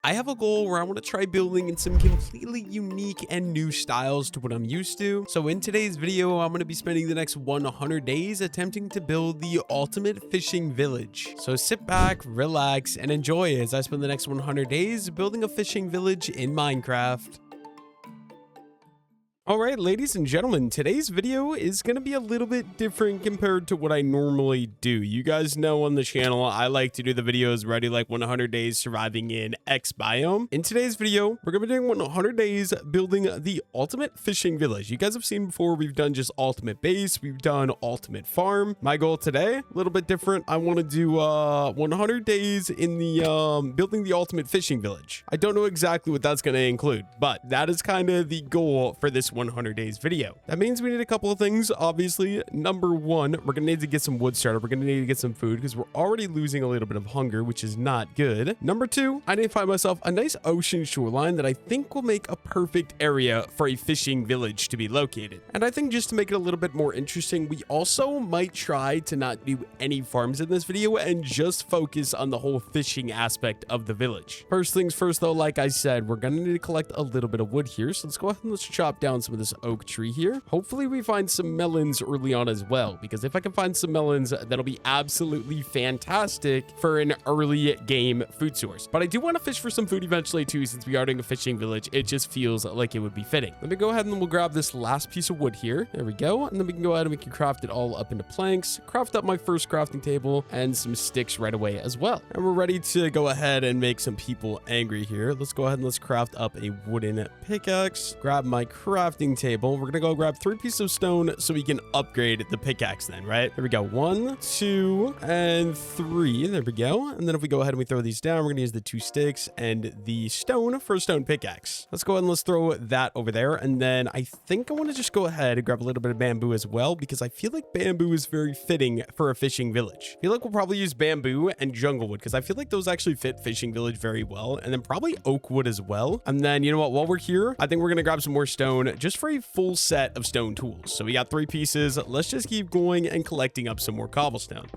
I have a goal where I want to try building in some completely unique and new styles to what I'm used to. So in today's video, I'm going to be spending the next 100 days attempting to build the ultimate fishing village. So sit back, relax, and enjoy as I spend the next 100 days building a fishing village in Minecraft. Alright, ladies and gentlemen, today's video is going to be a little bit different compared to what I normally do. You guys know on the channel, I like to do the videos ready like 100 days surviving in X biome. In today's video, we're going to be doing 100 days building the ultimate fishing village. You guys have seen before, we've done just ultimate base, we've done ultimate farm. My goal today, a little bit different. I want to do 100 days in the building the ultimate fishing village. I don't know exactly what that's going to include, but that is kind of the goal for this 100 days video. That means we need a couple of things. Obviously, number one, we're gonna need to get some wood started. We're gonna need to get some food because we're already losing a little bit of hunger, which is not good. Number two, I need to find myself a nice ocean shoreline that I think will make a perfect area for a fishing village to be located. And I think just to make it a little bit more interesting, we also might try to not do any farms in this video and just focus on the whole fishing aspect of the village. First things first though, like I said, we're gonna need to collect a little bit of wood here. So let's go ahead and let's chop down some of this oak tree here. Hopefully we find some melons early on as well, because if I can find some melons, that'll be absolutely fantastic for an early game food source. But I do want to fish for some food eventually too, since we are doing a fishing village. It just feels like it would be fitting. Let me go ahead and we'll grab this last piece of wood here. There we go. And then we can go ahead and we can craft it all up into planks, craft up my first crafting table and some sticks right away as well. And we're ready to go ahead and make some people angry here. Let's go ahead and let's craft up a wooden pickaxe, grab my crafting table. We're gonna go grab 3 pieces of stone so we can upgrade the pickaxe then, right? There we go. 1, 2, and 3. There we go. And then if we go ahead and we throw these down, we're gonna use the 2 sticks and the stone for a stone pickaxe. Let's go ahead and let's throw that over there. And then I think I want to just go ahead and grab a little bit of bamboo as well, because I feel like bamboo is very fitting for a fishing village. I feel like we'll probably use bamboo and jungle wood because I feel like those actually fit fishing village very well. And then probably oak wood as well. And then, you know what, while we're here, I think we're gonna grab some more stone just for a full set of stone tools. So we got 3 pieces. Let's just keep going and collecting up some more cobblestone.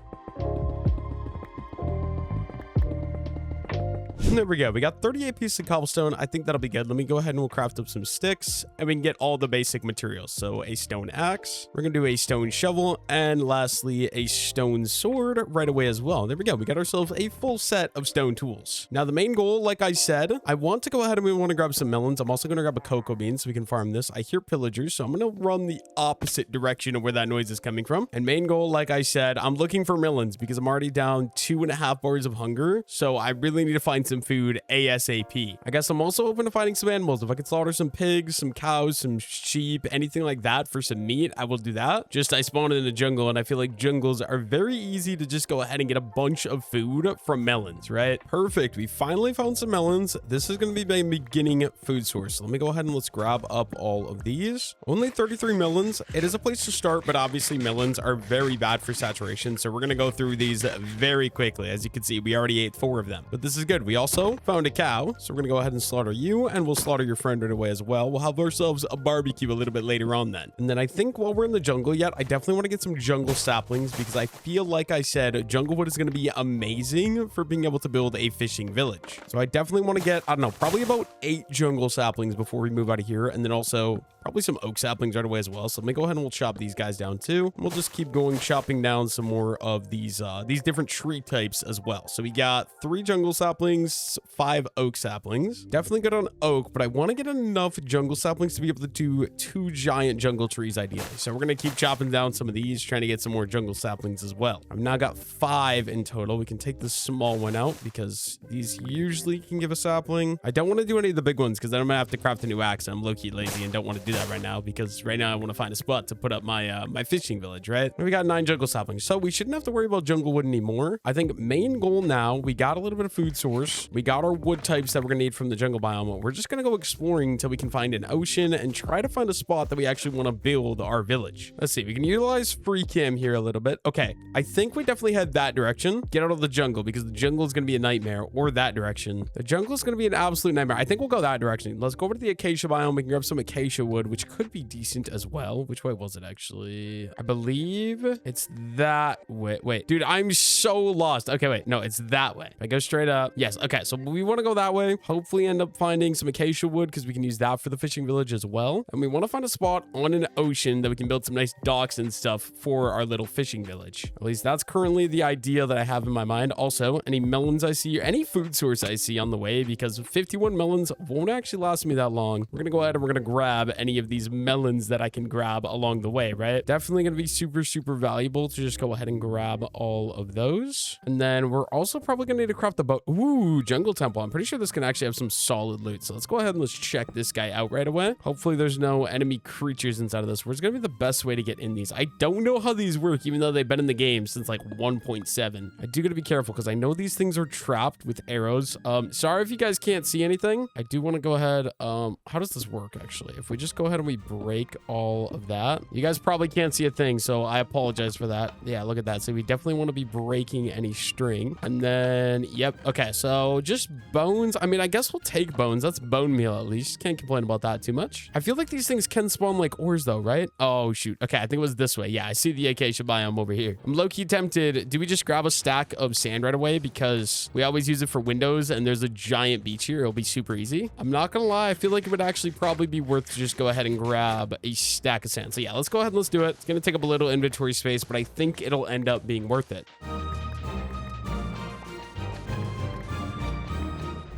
There we go. We got 38 pieces of cobblestone. I think that'll be good. Let me go ahead and we'll craft up some sticks and we can get all the basic materials. So a stone axe, we're gonna do a stone shovel, and lastly a stone sword right away as well. There we go. We got ourselves a full set of stone tools. Now the main goal, like I said, I want to go ahead and we want to grab some melons. I'm also gonna grab a cocoa bean so we can farm this. I hear pillagers, so I'm gonna run the opposite direction of where that noise is coming from. And main goal, like I said, I'm looking for melons because I'm already down 2.5 bars of hunger. So I really need to find some food ASAP. I guess I'm also open to finding some animals. If I could slaughter some pigs, some cows, some sheep, anything like that for some meat, I will do that. Just I spawned in the jungle and I feel like jungles are very easy to just go ahead and get a bunch of food from melons, right? Perfect. We finally found some melons. This is going to be my beginning food source. Let me go ahead and let's grab up all of these. Only 33 melons. It is a place to start, but obviously melons are very bad for saturation. So we're going to go through these very quickly. As you can see, we already ate 4 of them, but this is good. We also found a cow, so we're gonna go ahead and slaughter you, and we'll slaughter your friend right away as well. We'll have ourselves a barbecue a little bit later on then. And then I think while we're in the jungle yet, I definitely want to get some jungle saplings because I feel like I said jungle wood is going to be amazing for being able to build a fishing village. So I definitely want to get, I don't know, probably about 8 jungle saplings before we move out of here, and then also probably some oak saplings right away as well. So let me go ahead and we'll chop these guys down too. We'll just keep going chopping down some more of these different tree types as well. So we got 3 jungle saplings, 5 oak saplings. Definitely good on oak, but I want to get enough jungle saplings to be able to do 2 giant jungle trees ideally. So we're going to keep chopping down some of these, trying to get some more jungle saplings as well. I've now got 5 in total. We can take the small one out because these usually can give a sapling. I don't want to do any of the big ones because then I'm going to have to craft a new axe. I'm low-key lazy and don't want to do that right now because right now I want to find a spot to put up my my fishing village, right? We got 9 jungle saplings, so we shouldn't have to worry about jungle wood anymore. I think main goal now, we got a little bit of food source. We got our wood types that we're gonna need from the jungle biome. We're just gonna go exploring until we can find an ocean and try to find a spot that we actually want to build our village. Let's see, we can utilize free cam here a little bit. Okay, I think we definitely head that direction. Get out of the jungle because the jungle is gonna be a nightmare, or that direction. The jungle is gonna be an absolute nightmare. I think we'll go that direction. Let's go over to the acacia biome. We can grab some acacia wood, which could be decent as well. Which way was it actually? I believe it's that way. Wait, dude, I'm so lost. Okay, wait, no, it's that way. If I go straight up, yes, Okay, so we want to go that way. Hopefully end up finding some acacia wood because we can use that for the fishing village as well. And we want to find a spot on an ocean that we can build some nice docks and stuff for our little fishing village. At least that's currently the idea that I have in my mind. Also, any melons I see, any food source I see on the way, because 51 melons won't actually last me that long. We're going to go ahead and we're going to grab any of these melons that I can grab along the way, right? Definitely going to be super, super valuable to just go ahead and grab all of those. And then we're also probably going to need to craft the boat. Ooh, jungle temple. I'm pretty sure this can actually have some solid loot. So let's go ahead and let's check this guy out right away. Hopefully there's no enemy creatures inside of this. Where's going to be the best way to get in these? I don't know how these work, even though they've been in the game since like 1.7. I do got to be careful because I know these things are trapped with arrows. Sorry if you guys can't see anything. I do want to go ahead. How does this work actually? If we just go ahead and we break all of that, you guys probably can't see a thing, so I apologize for that. Yeah, look at that. So we definitely want to be breaking any string. And then, yep. Okay, so just bones. I mean, I guess we'll take bones. That's bone meal at least. Can't complain about that too much. I feel like these things can spawn like ores though, right? Oh, shoot. Okay, I think it was this way. Yeah, I see the acacia biome over here. I'm low-key tempted. Do we just grab a stack of sand right away? Because we always use it for windows and there's a giant beach here. It'll be super easy. I'm not gonna lie. I feel like it would actually probably be worth to just go ahead and grab a stack of sand. So yeah, let's go ahead and let's do it. It's gonna take up a little inventory space, but I think it'll end up being worth it.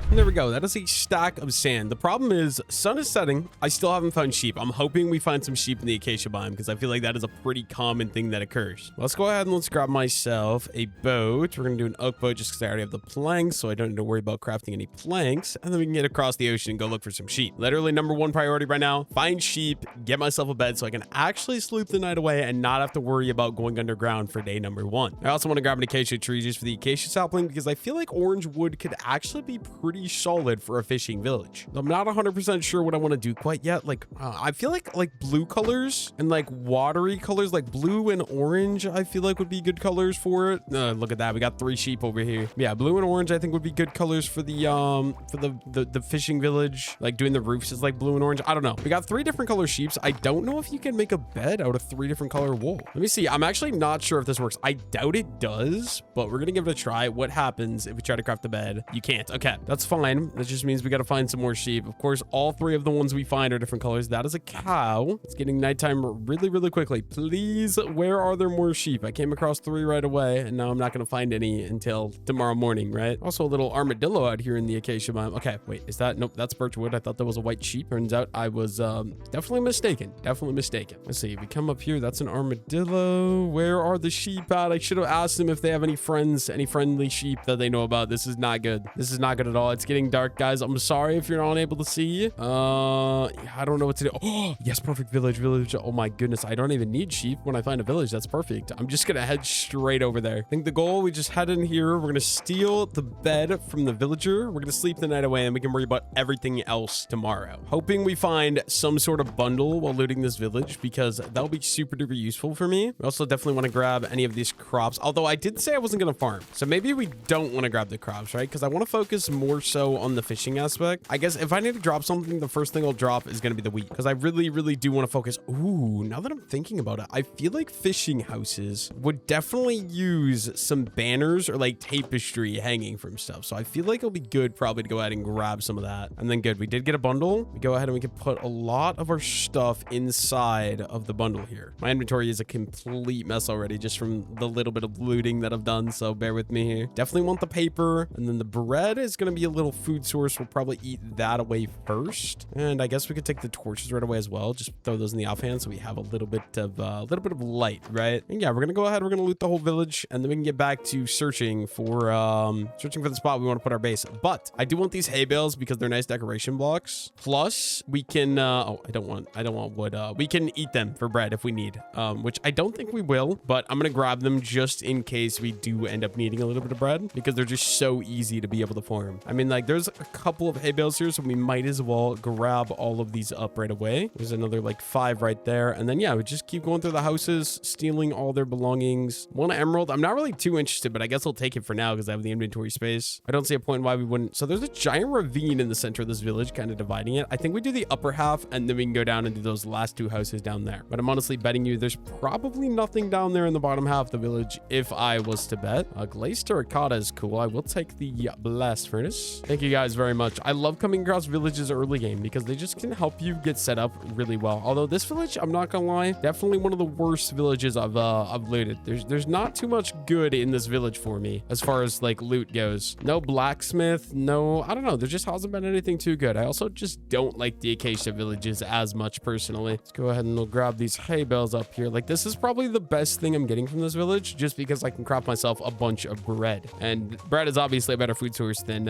And there we go. That is a stack of sand. The problem is sun is setting. I still haven't found sheep. I'm hoping we find some sheep in the acacia biome because I feel like that is a pretty common thing that occurs. Let's go ahead and let's grab myself a boat. We're going to do an oak boat just because I already have the planks, so I don't need to worry about crafting any planks. And then we can get across the ocean and go look for some sheep. Literally number one priority right now, find sheep, get myself a bed so I can actually sleep the night away and not have to worry about going underground for day number one. I also want to grab an acacia tree just for the acacia sapling because I feel like orange wood could actually be pretty solid for a fishing village. I'm not 100% sure what I want to do quite yet. Like, I feel like blue colors and like watery colors, like blue and orange, I feel like would be good colors for it. Look at that. We got 3 sheep over here. Yeah, blue and orange, I think would be good colors for the fishing village. Like doing the roofs is like blue and orange. I don't know. We got 3 different color sheeps. I don't know if you can make a bed out of 3 different color wool. Let me see. I'm actually not sure if this works. I doubt it does, but we're going to give it a try. What happens if we try to craft a bed? You can't. Okay, that's fine. That just means we got to find some more sheep. Of course, all 3 of the ones we find are different colors. That is a cow. It's getting nighttime really, really quickly. Please, where are there more sheep? I came across 3 right away, and now I'm not going to find any until tomorrow morning, right? Also, a little armadillo out here in the acacia biome. Okay, wait, is that? Nope, that's birch wood. I thought that was a white sheep. Turns out I was definitely mistaken. Definitely mistaken. Let's see. If we come up here, that's an armadillo. Where are the sheep at? I should have asked them if they have any friends, any friendly sheep that they know about. This is not good. This is not good at all. It's getting dark, guys. I'm sorry if you're not able to see. I don't know what to do. Oh, yes, perfect village. Oh my goodness. I don't even need sheep when I find a village. That's perfect. I'm just going to head straight over there. I think the goal, we just head in here. We're going to steal the bed from the villager. We're going to sleep the night away and we can worry about everything else tomorrow. Hoping we find some sort of bundle while looting this village because that'll be super duper useful for me. We also definitely want to grab any of these crops, although I did say I wasn't going to farm. So maybe we don't want to grab the crops, right? Because I want to focus more so on the fishing aspect. I guess if I need to drop something, the first thing I'll drop is going to be the wheat because I really, really do want to focus. Ooh, now that I'm thinking about it, I feel like fishing houses would definitely use some banners or like tapestry hanging from stuff. So I feel like it'll be good probably to go ahead and grab some of that. And then good, we did get a bundle. We go ahead and we can put a lot of our stuff inside of the bundle here. My inventory is a complete mess already just from the little bit of looting that I've done. So bear with me here. Definitely want the paper. And then the bread is going to be a little food source. We'll probably eat that away first. And I guess we could take the torches right away as well. Just throw those in the offhand so we have a little bit of light, right? And yeah, we're going to go ahead. We're going to loot the whole village and then we can get back to searching for the spot we want to put our base. But I do want these hay bales because they're nice decoration blocks. Plus we can, I don't want wood. We can eat them for bread if we need, which I don't think we will, but I'm going to grab them just in case we do end up needing a little bit of bread because they're just so easy to be able to farm. I mean, mean, like, there's a couple of hay bales here, so we might as well grab all of these up right away. There's another like 5 right there. And then, yeah, we just keep going through the houses, stealing all their belongings. 1 emerald. I'm not really too interested, but I guess I'll take it for now because I have the inventory space. I don't see a point why we wouldn't. So there's a giant ravine in the center of this village, kind of dividing it. I think we do the upper half, and then we can go down and do those last 2 houses down there. But I'm honestly betting you there's probably nothing down there in the bottom half of the village if I was to bet. Glazed terracotta is cool. I will take the blast furnace. Thank you guys very much. I love coming across villages early game because they just can help you get set up really well. Although this village, I'm not gonna lie, definitely one of the worst villages I've looted. There's not too much good in this village for me as far as like loot goes. No blacksmith, no, I don't know. There just hasn't been anything too good. I also just don't like the acacia villages as much personally. Let's go ahead and we'll grab these hay bales up here. Like, this is probably the best thing I'm getting from this village, just because I can craft myself a bunch of bread, and bread is obviously a better food source than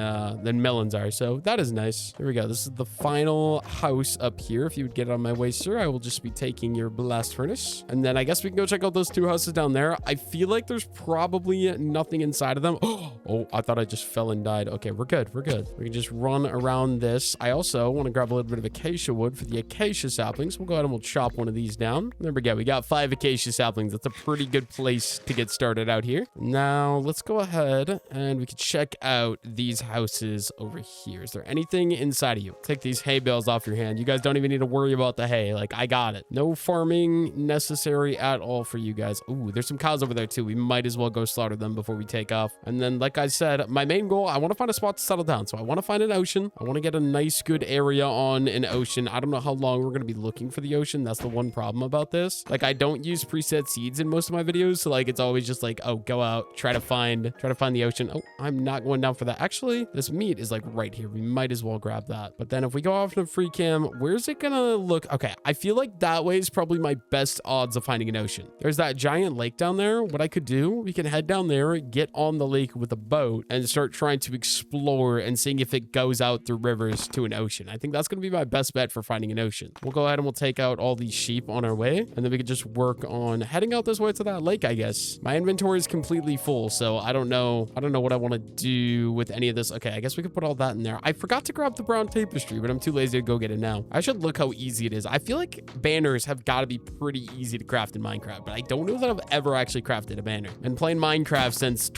melons are. So that is nice. Here we go. This is the final house up here. If you would get on my way, sir, I will just be taking your blast furnace, and then I guess we can go check out those 2 houses down there. I feel like there's probably nothing inside of them. Oh, I thought I just fell and died. Okay, we're good. We're good. We can just run around this. I also want to grab a little bit of acacia wood for the acacia saplings. We'll go ahead and we'll chop one of these down. There we go. We got 5 acacia saplings. That's a pretty good place to get started out here. Now let's go ahead and we can check out these houses over here. Is there anything inside of you? Take these hay bales off your hand. You guys don't even need to worry about the hay. Like, I got it. No farming necessary at all for you guys. Ooh, there's some cows over there too. We might as well go slaughter them before we take off. And then, like I said, my main goal, I want to find a spot to settle down. So I want to find an ocean. I want to get a nice, good area on an ocean. I don't know how long we're going to be looking for the ocean. That's the one problem about this. Like, I don't use preset seeds in most of my videos. So like, it's always just like, oh, go out, try to find the ocean. Oh, I'm not going down for that. Actually, this meat is like right here. We might as well grab that. But then if we go off to free cam, where's it gonna look? Okay, I feel like that way is probably my best odds of finding an ocean. There's that giant lake down there. What I could do, we can head down there, get on the lake with a boat, and start trying to explore and seeing if it goes out through rivers to an ocean. I think that's gonna be my best bet for finding an ocean. We'll go ahead and we'll take out all these sheep on our way, and then we could just work on heading out this way to that lake, I guess. My inventory is completely full, so I don't know what I want to do with any of this. Okay, I guess we could put all that in there. I forgot to grab the brown tapestry, but I'm too lazy to go get it now. I should look how easy it is. I feel like banners have got to be pretty easy to craft in Minecraft, but I don't know that I've ever actually crafted a banner. Been playing Minecraft since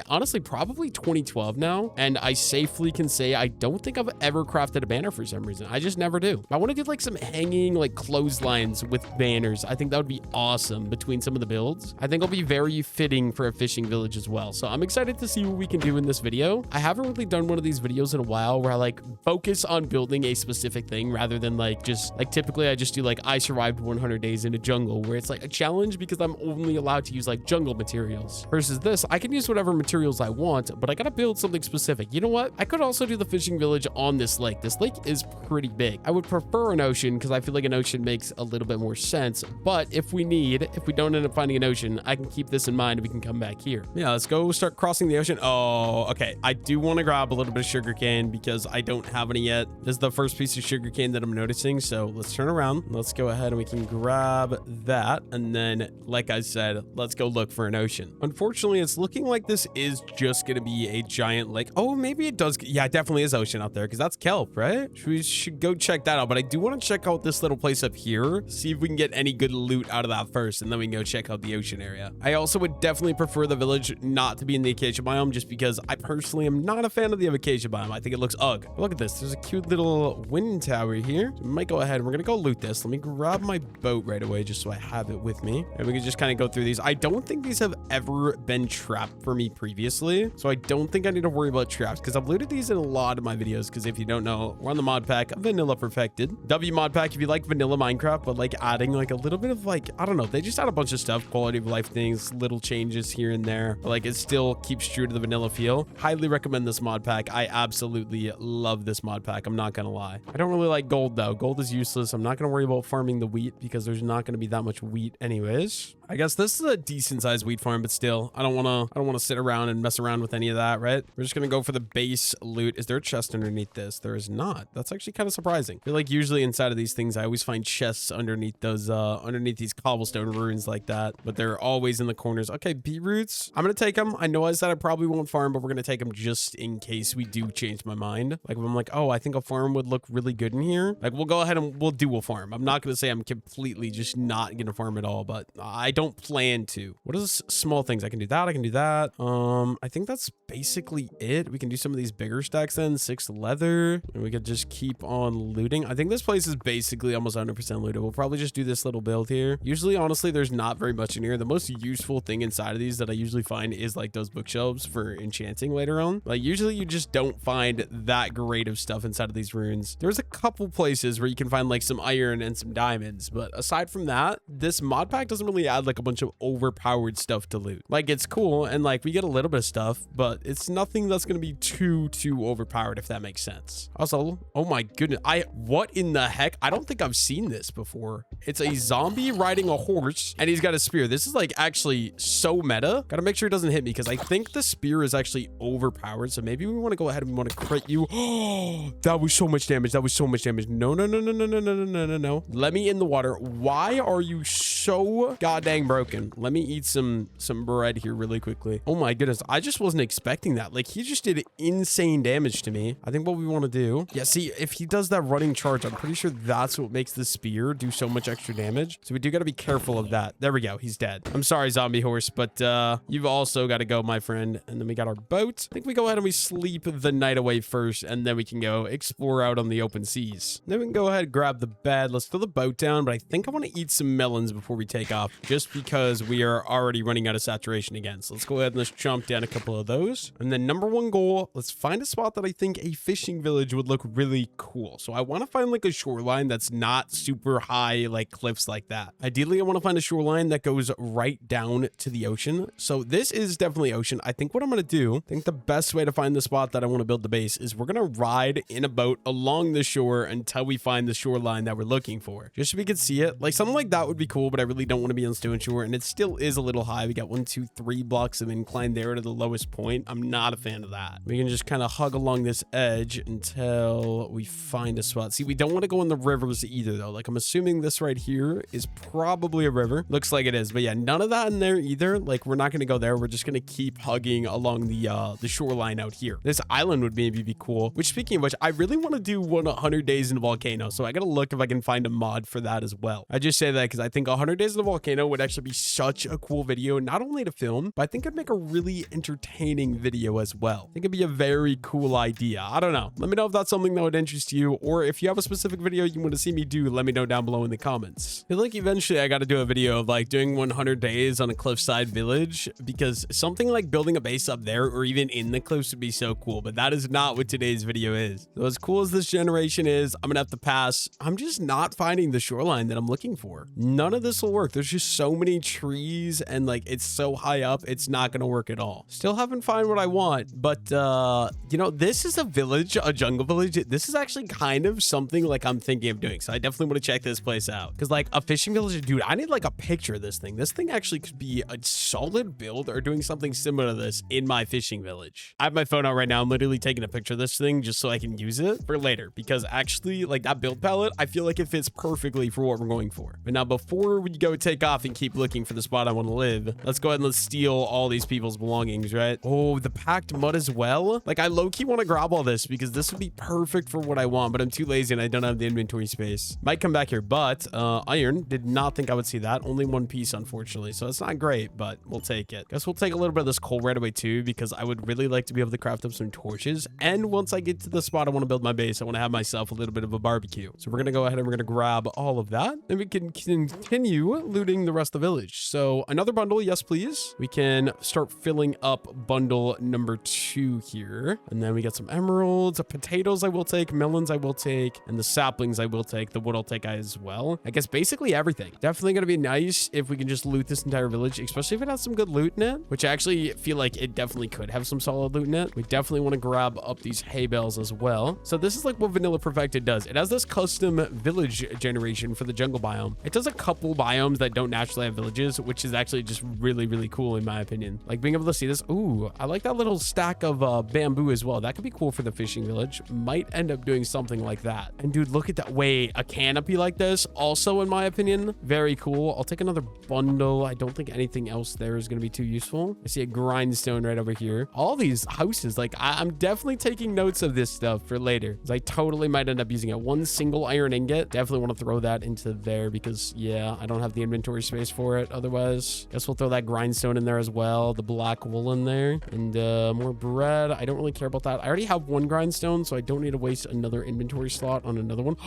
honestly, probably 2012 now, and I safely can say I don't think I've ever crafted a banner for some reason. I just never do. I want to do like some hanging like clotheslines with banners. I think that would be awesome between some of the builds. I think it'll be very fitting for a fishing village as well. So I'm excited to see what we can do in this video. I haven't really done one of these videos in a while where I like focus on building a specific thing rather than like just like typically I just do like I survived 100 days in a jungle, where it's like a challenge because I'm only allowed to use like jungle materials. Versus this, I can use whatever materials I want, but I gotta build something specific. You know what? I could also do the fishing village on this lake. This lake is pretty big. I would prefer an ocean because I feel like an ocean makes a little bit more sense. But if we don't end up finding an ocean, I can keep this in mind and we can come back here. Yeah, let's go start crossing the ocean. Oh, okay. I do want to grab a little bit of sugarcane because I don't have any yet. This is the first piece of sugarcane that I'm noticing. So let's turn around. Let's go ahead and we can grab that. And then, like I said, let's go look for an ocean. Unfortunately, it's looking like this is just going to be a giant lake. Oh, maybe it does. Yeah, it definitely is ocean out there because that's kelp, right? We should go check that out. But I do want to check out this little place up here. See if we can get any good loot out of that first. And then we can go check out the ocean area. I also would definitely prefer the village not to be in the acacia biome just because I personally am not a fan of the acacia biome. I think it looks ugh. Look at this. There's a cute little wind tower here. So we might go ahead. We're going to go loot this. Let me grab my boat right away just so I have it with me. And we can just kind of go through these. I don't think these have ever been trapped for me previously. So I don't think I need to worry about traps because I've looted these in a lot of my videos. Because if you don't know, we're on the mod pack, Vanilla Perfected. W mod pack if you like vanilla Minecraft, but like adding like a little bit of like, I don't know. They just add a bunch of stuff, quality of life things, little changes here and there. But like it still keeps true to the vanilla feel. Highly recommend this mod pack. I absolutely love this mod pack. I'm not going to lie. I don't really like gold though. Gold is useless. I'm not going to worry about farming the wheat because there's not going to be that much wheat anyways. I guess this is a decent sized wheat farm, but still, I don't want to sit around and mess around with any of that, right? We're just going to go for the base loot. Is there a chest underneath this? There is not. That's actually kind of surprising. I feel like usually inside of these things, I always find chests underneath those, underneath these cobblestone ruins like that, but they're always in the corners. Okay, beetroots. I'm going to take them. I know I said I probably won't farm, but we're going to take them just in case we do change my mind. Like if I'm like, oh, I think a farm would look really good in here. Like we'll go ahead and we'll do a farm. I'm not going to say I'm completely just not going to farm at all, but I don't plan to. What is small things? I can do that. I can do that. I think that's basically it. We can do some of these bigger stacks then. 6 leather. And we could just keep on looting. I think this place is basically almost 100% looted. We'll probably just do this little build here. Usually, honestly, there's not very much in here. The most useful thing inside of these that I usually find is like those bookshelves for enchanting later on. Like usually you just don't find that great of stuff inside of these runes. There's a couple places where you can find like some iron and some diamonds, but aside from that, this mod pack doesn't really add like a bunch of overpowered stuff to loot. Like it's cool and like we get a little bit of stuff, but it's nothing that's going to be too overpowered, if that makes sense. Also, oh my goodness, what in the heck? I don't think I've seen this before. It's a zombie riding a horse and he's got a spear. This is like actually so meta. Gotta make sure it doesn't hit me because I think the spear is actually overpowered. So maybe we want to go ahead and we want to crit you. Oh, that was so much damage. That was so much damage. No. Let me in the water. Why are you so goddamn broken? Let me eat some bread here really quickly. Oh my goodness. I just wasn't expecting that. Like he just did insane damage to me. I think what we want to do. Yeah, see, if he does that running charge, I'm pretty sure that's what makes the spear do so much extra damage. So we do got to be careful of that. There we go. He's dead. I'm sorry, zombie horse, but you've also got to go, my friend. And then we got our boat. I think we go ahead and we sleep the night away first, and then we can go explore out on the open seas. Then we can go ahead and grab the bed. Let's throw the boat down, but I think I want to eat some melons before we take off, just because we are already running out of saturation again. So let's go ahead and let's chomp down a couple of those. And then number one goal, let's find a spot that I think a fishing village would look really cool. So I want to find like a shoreline that's not super high, like cliffs like that. Ideally, I want to find a shoreline that goes right down to the ocean. So this is definitely ocean. I think what I'm going to do, I think the best way to find the spot that I want to build the base is we're going to ride in a boat along the shore until we find the shoreline that we're looking for. Just so we can see it. Like something like that would be cool, but I really don't want to be on stone shore. And it still is a little high. We got 1, 2, 3 blocks of incline there to the lowest point. I'm not a fan of that. We can just kind of hug along this edge until we find a spot. See, we don't want to go in the rivers either though. Like I'm assuming this right here is probably a river. Looks like it is, but yeah, none of that in there either. Like we're not going to go there. We're just going to keep hugging along the shoreline out here. This island would maybe be cool, which speaking of which, I really want to do 100 days in a volcano. So I got to look if I can find a mod for that as well. I just say that because I think 100 days in a volcano would actually be such a cool video, not only to film, but I think it'd make a really entertaining video as well. I think it'd be a very cool idea. I don't know. Let me know if that's something that would interest you, or if you have a specific video you want to see me do, let me know down below in the comments. I feel like eventually I got to do a video of like doing 100 days on a cliffside village, because something like building a base up there or even in the cliffs would be so cool, but that is not what today's video is. So as cool as this generation is, I'm gonna have to pass. I'm just not finding the shoreline that I'm looking for. None of this will work. There's just so many trees and like it's so high up, it's not gonna work at all. Still haven't found what I want, but you know, this is a village, a jungle village. This is actually kind of something like I'm thinking of doing, so I definitely want to check this place out, because like a fishing village, dude, I need like a picture of this thing. This thing actually could be a solid build or doing something similar to this in my fishing village. I have my phone out right now. I'm literally taking a picture of this thing just so I can use it for later, because actually like that build palette, I feel like it fits perfectly for what we're going for. But now before we go take off and keep looking for the spot I want to live, let's go ahead and let's steal all these people's belongings, right? Oh, the packed mud as well. Like I low-key want to grab all this because this would be perfect for what I want, but I'm too lazy and I don't have the inventory space. Might come back here, but iron, did not think I would see that. Only 1 piece, unfortunately, so it's not great, but we'll take it. Guess we'll take a little bit of this coal right away too, because I would really like to be able to craft up some torches. And once I get to the spot I want to build my base, I want to have myself a little bit of a barbecue. So we're gonna go ahead and we're gonna grab all of that, and we can continue looting the rest of the village. So another bundle, yes please. We can start filling up bundle number 2 here, and then we got some emeralds, potatoes I will take, melons I will take, and the saplings I will take. The wood I'll take as well. I guess basically everything. Definitely gonna be nice if we can just loot this entire village, especially if it has some good loot in it, which I actually feel like it definitely could have some solid loot in it. We definitely want to grab up these hay bales as well. So this is like what Vanilla Perfected does. It has this custom village generation for the jungle biome. It does a couple biomes that don't naturally have villages, which is actually just really, really cool in my opinion. Like being able to see this. Ooh, I like that little stack of bamboo as well. That could be cool for the fishing village. Might end up doing something like that. And dude, look at that. Wait, a canopy like this also, in my opinion, very cool. I'll take another bundle. I don't think anything else there is going to be too useful. I see a grindstone right over here. All these houses, like I'm definitely taking notes of this stuff for later, because I totally might end up using it. One single iron ingot. Definitely want to throw that into there because yeah, I don't have the inventory space for it. Otherwise, guess we'll throw that grindstone in there as well. The black wool in there, and more bread. I don't really care about that. I already have one grindstone, so I don't need to waste another inventory slot on another one.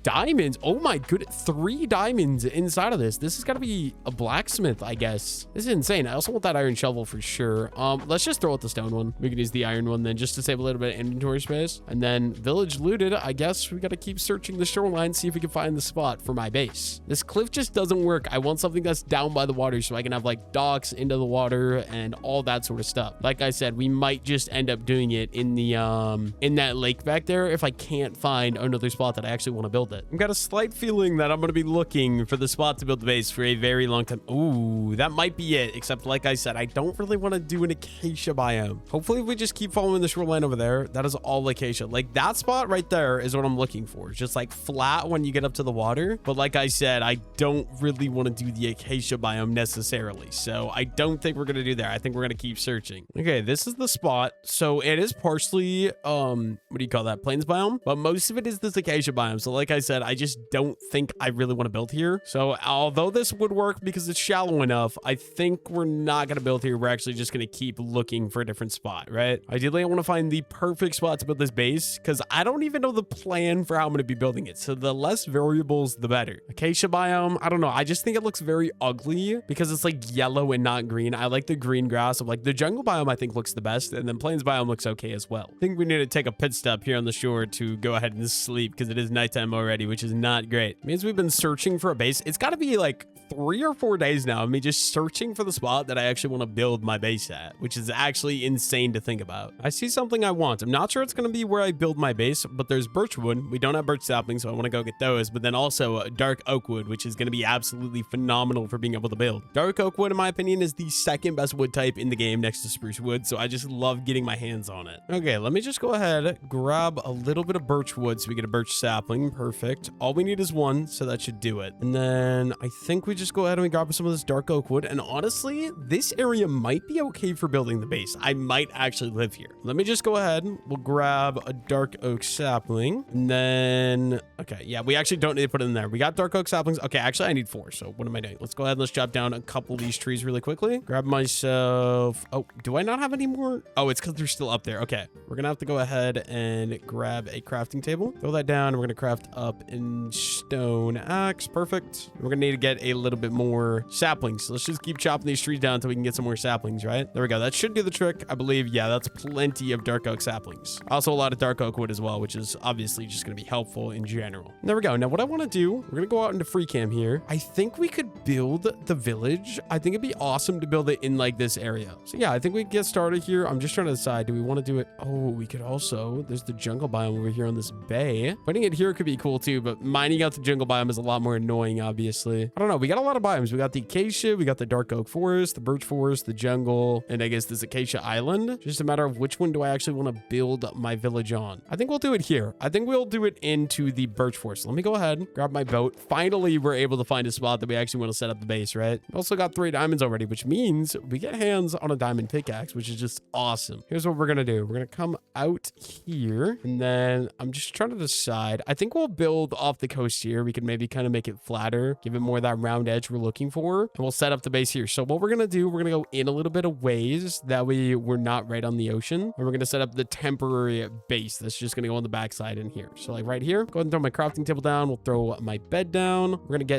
Diamonds. Oh my goodness. 3 diamonds inside of this. This has got to be a blacksmith, I guess. This is insane. I also want that iron shovel for sure. Let's just throw out the stone one. We can use the iron one then just to save a little bit of inventory space. And then village looted. I guess we got to keep searching the shoreline, see if we can find the spot for my base. This cliff just doesn't work. I want something that's down by the water so I can have like docks into the water and all that sort of stuff. Like I said, we might just end up doing it in the in that lake back there if I can't find another spot that I actually want to build it. I've got a slight feeling that I'm going to be looking for the spot to build the base for a very long time. Ooh, that might be it. Except like I said, I don't really want to do an acacia biome. Hopefully if we just keep following the shoreline over there, that is all acacia. Like that spot right there is what I'm looking for. It's just like flat when you get up to the water. But like I said, I don't really want to do the acacia biome necessarily. So I don't think we're going to do that. I think we're going to keep searching. Okay, this is the spot. So it is partially, what do you call that? Plains biome. But most of it is this acacia biome. So like I said, I just don't think I really want to build here. So although this would work because it's shallow enough, I think we're not going to build here. We're actually just going to keep looking for a different spot, right? Ideally, I want to find the perfect spot to build this base because I don't even know the plan for how I'm going to be building it. So the less variables, the better. Acacia biome, I don't know. I just think it looks very ugly because it's like yellow and not green. I like the green grass of like the jungle biome, I think looks the best. And then plains biome looks okay as well. I think we need to take a pit stop here on the shore to go ahead and sleep because it is nighttime already, which is not great. It means we've been searching for a base. It's got to be like 3 or 4 days now of me just searching for the spot that I actually want to build my base at, which is actually insane to think about. I see something I want. I'm not sure it's going to be where I build my base, but there's birch wood. We don't have birch saplings, so I want to go get those. But then also dark oak wood, which is going to be absolutely phenomenal for being able to build. Dark oak wood, in my opinion, is the second best wood type in the game next to spruce wood, so I just love getting my hands on it. Okay, let me just go ahead, grab a little bit of birch wood so we get a birch sapling. Perfect. All we need is 1, so that should do it. And then I think we just go ahead and we grab some of this dark oak wood. And honestly, this area might be okay for building the base. I might actually live here. Let me just go ahead. We'll grab a dark oak sapling. And then, okay, yeah, we actually don't need to put it in there. We got dark oak saplings. Okay, actually, I need 4. So what am I doing? Let's go ahead and let's chop down a couple of these trees really quickly. Grab myself. Oh, do I not have any more? Oh, it's because they're still up there. Okay, we're going to have to go ahead and grab a crafting table. Throw that down. We're going to craft up in stone axe. Perfect. We're going to need to get a little bit more saplings. So let's just keep chopping these trees down until we can get some more saplings, right? There we go. That should do the trick, I believe. Yeah, that's plenty of dark oak saplings. Also a lot of dark oak wood as well, which is obviously just going to be helpful in general. And there we go. Now what I want to do, we're going to go out into free cam here. I think we could build the village. I think it'd be awesome to build it in like this area. So yeah, I think we can get started here. I'm just trying to decide, do we want to do it? Oh, we could also, there's the jungle biome over here on this bay. Putting it here could be cool too, but mining out the jungle biome is a lot more annoying, obviously. I don't know. We got a lot of biomes. We got the acacia, we got the dark oak forest, the birch forest, the jungle, and I guess this acacia island. Just a matter of which one do I actually want to build my village on. I think we'll do it here. I think we'll do it into the birch forest. Let me go ahead, grab my boat. Finally, we're able to find a spot that we actually want to set up the base, right? We also got 3 diamonds already, which means we get hands on a diamond pickaxe, which is just awesome. Here's what we're going to do. We're going to come out here, and then I'm just trying to decide. I think we'll build off the coast here. We can maybe kind of make it flatter, give it more of that round edge we're looking for, and we'll set up the base here. So what we're going to do, we're going to go in a little bit of ways. That way we're not right on the ocean. And we're going to set up the temporary base that's just going to go on the backside in here. So like right here, go ahead and throw my crafting table down. We'll throw my bed down. We're going to get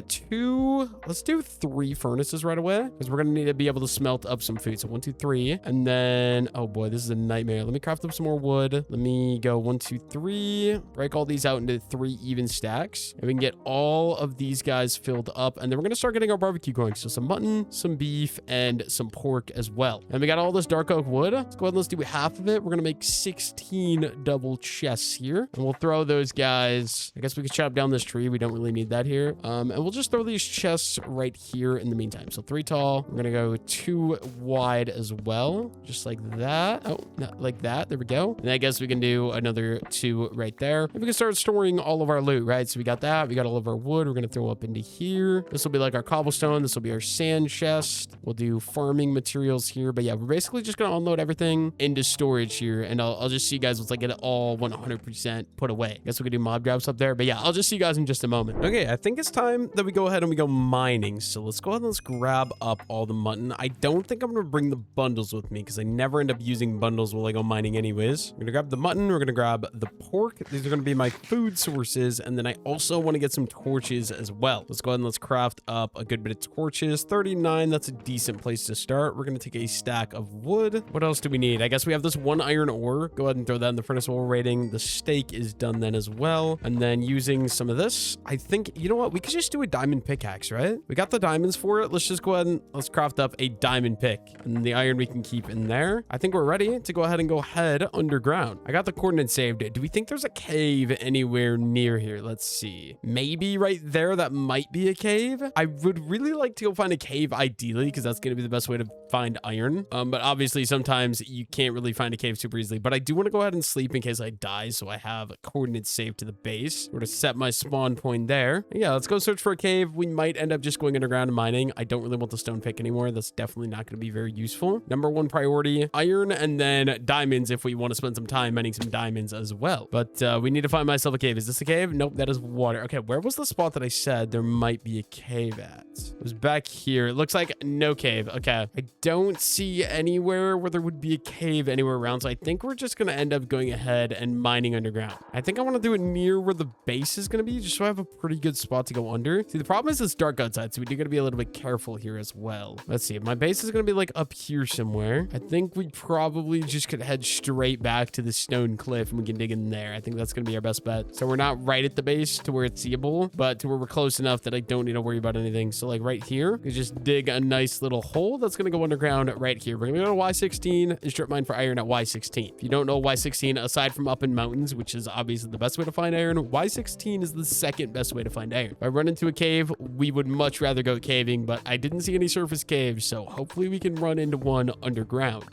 let's do 3 furnaces right away because we're going to need to be able to smelt up some food. So 1, 2, 3. And then, oh boy, this is a nightmare. Let me craft up some more wood. Let me go 1, 2, 3. Break all these out into 3 even stacks. And we can get all of these guys filled up. And then we're going to start getting our barbecue going. So some mutton, some beef, and some pork as well. And we got all this dark oak wood. Let's go ahead and let's do half of it. We're going to make 16 double chests here. And we'll throw those guys. I guess we could chop down this tree. We don't really need that here. And we'll just throw these chests right here in the meantime. So 3 tall. We're going to go 2 wide as well. Just like that. Oh, not like that. There we go. And I guess we can do another 2 right there. And we can start storing all of our loot, right? So we got that. We got all of our wood. We're going to throw up into here. This will be like our cobblestone. This will be our sand chest. We'll do farming materials here. But yeah, we're basically just going to unload everything into storage here. And I'll just see you guys once I get it all 100% put away. I guess we could do mob drops up there. But yeah, I'll just see you guys in just a moment. Okay, I think it's time that we go ahead and we go mining. So let's go ahead and let's grab up all the mutton. I don't think I'm going to bring the bundles with me because I never end up using bundles while I go mining anyways. We're going to grab the mutton. We're going to grab the pork. These are going to be my food sources. And then I also want to get some torches as well. Let's go ahead and let's craft up a good bit of torches. 39, that's a decent place to start. We're going to take a stack of wood. What else do we need? I guess we have this 1 iron ore. Go ahead and throw that in the furnace while we're waiting. The steak is done then as well. And then using some of this, I think, you know what? We could just do a diamond pickaxe, right? We got the diamonds for it. Let's just go ahead and let's craft up a diamond pick. And the iron we can keep in there. I think we're ready to go ahead and go head underground. I got the coordinates saved. Do we think there's a cave anywhere near here? Let's see. Maybe right there, that might be a cave. I would really like to go find a cave ideally, because that's going to be the best way to find iron. But obviously sometimes you can't really find a cave super easily. But I do want to go ahead and sleep in case I die, so I have coordinates saved to the base. We're going to set my spawn point there. Yeah, let's go search for a cave. We might end up just going underground and mining. I don't really want the stone pick anymore. That's definitely not going to be very useful. Number 1 priority, iron, and then diamonds if we want to spend some time mining some diamonds as well. But we need to find myself a cave. Is this a cave? Nope, that is water. Okay, where was the spot that I said there might be a cave at? It was back here. It looks like no cave. Okay, I don't see anywhere where there would be a cave anywhere around, so I think we're just going to end up going ahead and mining underground. I think I want to do it near where the base is going to be, just so I have a pretty good spot to go under. See, the problem is it's dark outside, so we do got to be a little bit careful here as well. Let's see. My base is going to be like up here somewhere. I think we probably just could head straight back to the stone cliff and we can dig in there. I think that's going to be our best bet. So we're not right at the base to where it's seeable, but to where we're close enough that I don't need to worry about anything. So like right here, we just dig a nice little hole that's going to go underground right here. We're going to go to Y16 and strip mine for iron at Y16. If you don't know Y16, aside from up in mountains, which is obviously the best way to find iron, Y16 is the second best way to find iron. If I run into a cave, we would much rather go caving, but I didn't see any surface caves, so hopefully we can run into one underground.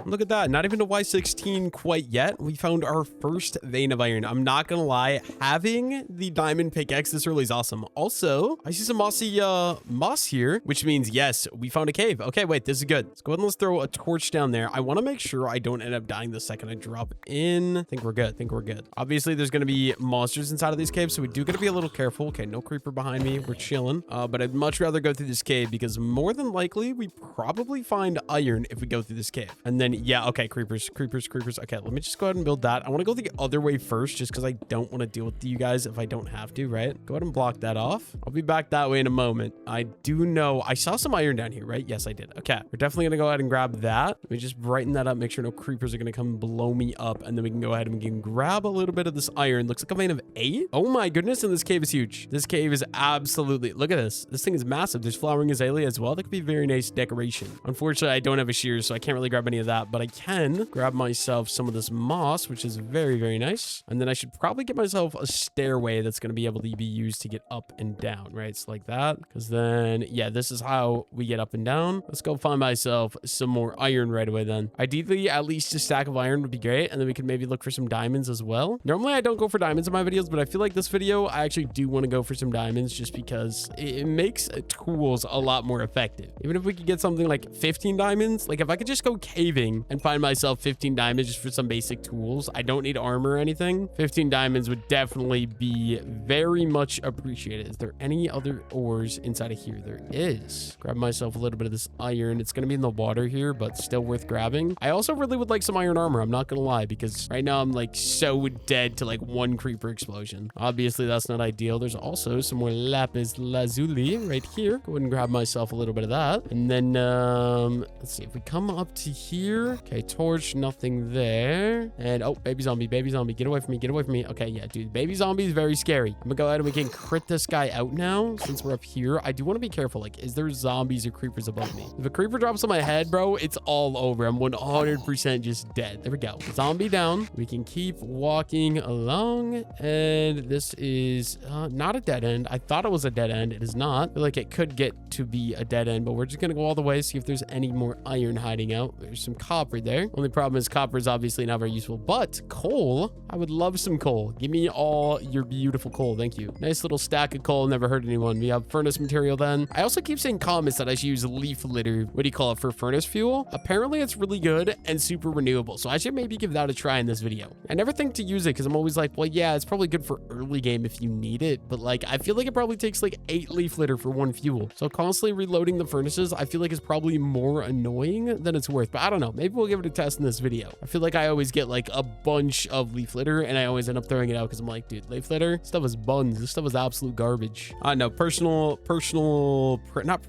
Look at that. Not even a Y16 quite yet. We found our first vein of iron. I'm not going to lie. Having the diamond pickaxe this early is awesome. Also, I see some mossy moss here, which means, yes, we found a cave. Okay, wait, this is good. Let's go ahead and let's throw a torch down there. I want to make sure I don't end up dying the second I drop in. I think we're good. I think we're good. Obviously, there's going to be monsters inside of these caves, so we do got to be a little careful. Okay, no creeper behind me. We're chilling. But I'd much rather go through this cave because more than likely, we probably find iron if we go through this cave. And then, yeah, okay, creepers. Okay, let me just go ahead and build that. I want to go the other way first just because I don't want to deal with you guys if I don't have to, right? Go ahead and block that off. I'll be back that way in a moment. I do know I saw some iron down here, right? Yes, I did. Okay, we're definitely going to go ahead and grab that. Let me just brighten that up, make sure no creepers are going to come blow me up, and then we can go ahead and we can grab a little bit of this iron. Looks like a vein of 8. Oh my goodness, and this cave is huge. This cave is absolutely, look at this. This thing is massive. There's flowering azalea as well. That could be very nice decoration. Unfortunately, I don't have a shears, so I can't really grab any of that, but I can grab myself some of this moss, which is very, very nice. And then I should probably get myself a stairway that's going to be able to be used to get up and down, right? So like that, because then, yeah, this is how we get up and down. Let's go find myself some more iron right away then. Ideally, at least a stack of iron would be great. And then we can maybe look for some diamonds as well. Normally, I don't go for diamonds in my videos, but I feel like this video, I actually do want to go for some diamonds just because it makes tools a lot more effective. Even if we could get something like 15 diamonds, like if I could just go caving and find myself 15 diamonds just for some basic tools, I don't need armor or anything. 15 diamonds would definitely be very much appreciated. Is there any other ores inside of here? There is. Grab myself a little bit of this iron. It's going to be in the water here, but still worth grabbing. I also really would like some iron armor. I'm not going to lie, because right now I'm like so dead to like one creeper explosion. Obviously, that's not ideal. There's also some more lapis lazuli right here. Go ahead and grab myself a little bit of that. And then, let's see. If we come up to here, here. Okay, torch, nothing there. And oh, baby zombie, get away from me, get away from me. Okay, yeah, dude, baby zombie is very scary. I'm gonna go ahead and we can crit this guy out now since we're up here. I do want to be careful. Like, is there zombies or creepers above me? If a creeper drops on my head, bro, it's all over. I'm 100% just dead. There we go. Zombie down. We can keep walking along, and this is not a dead end. I thought it was a dead end. It is not. I feel like it could get to be a dead end, but we're just gonna go all the way, see if there's any more iron hiding out. There's some copper there. Only problem is copper is obviously not very useful, but coal, I would love some coal. Give me all your beautiful coal. Thank you. Nice little stack of coal. Never hurt anyone. We have furnace material then. I also keep seeing comments that I should use leaf litter. What do you call it, for furnace fuel? Apparently it's really good and super renewable, so I should maybe give that a try in this video. I never think to use it because I'm always like, well, yeah, it's probably good for early game if you need it, but like I feel like it probably takes like 8 leaf litter for 1 fuel, so constantly reloading the furnaces I feel like is probably more annoying than it's worth. But I don't know, maybe we'll give it a test in this video. I feel like I always get like a bunch of leaf litter and I always end up throwing it out because I'm like, dude, leaf litter stuff is buns. This stuff is absolute garbage. No, not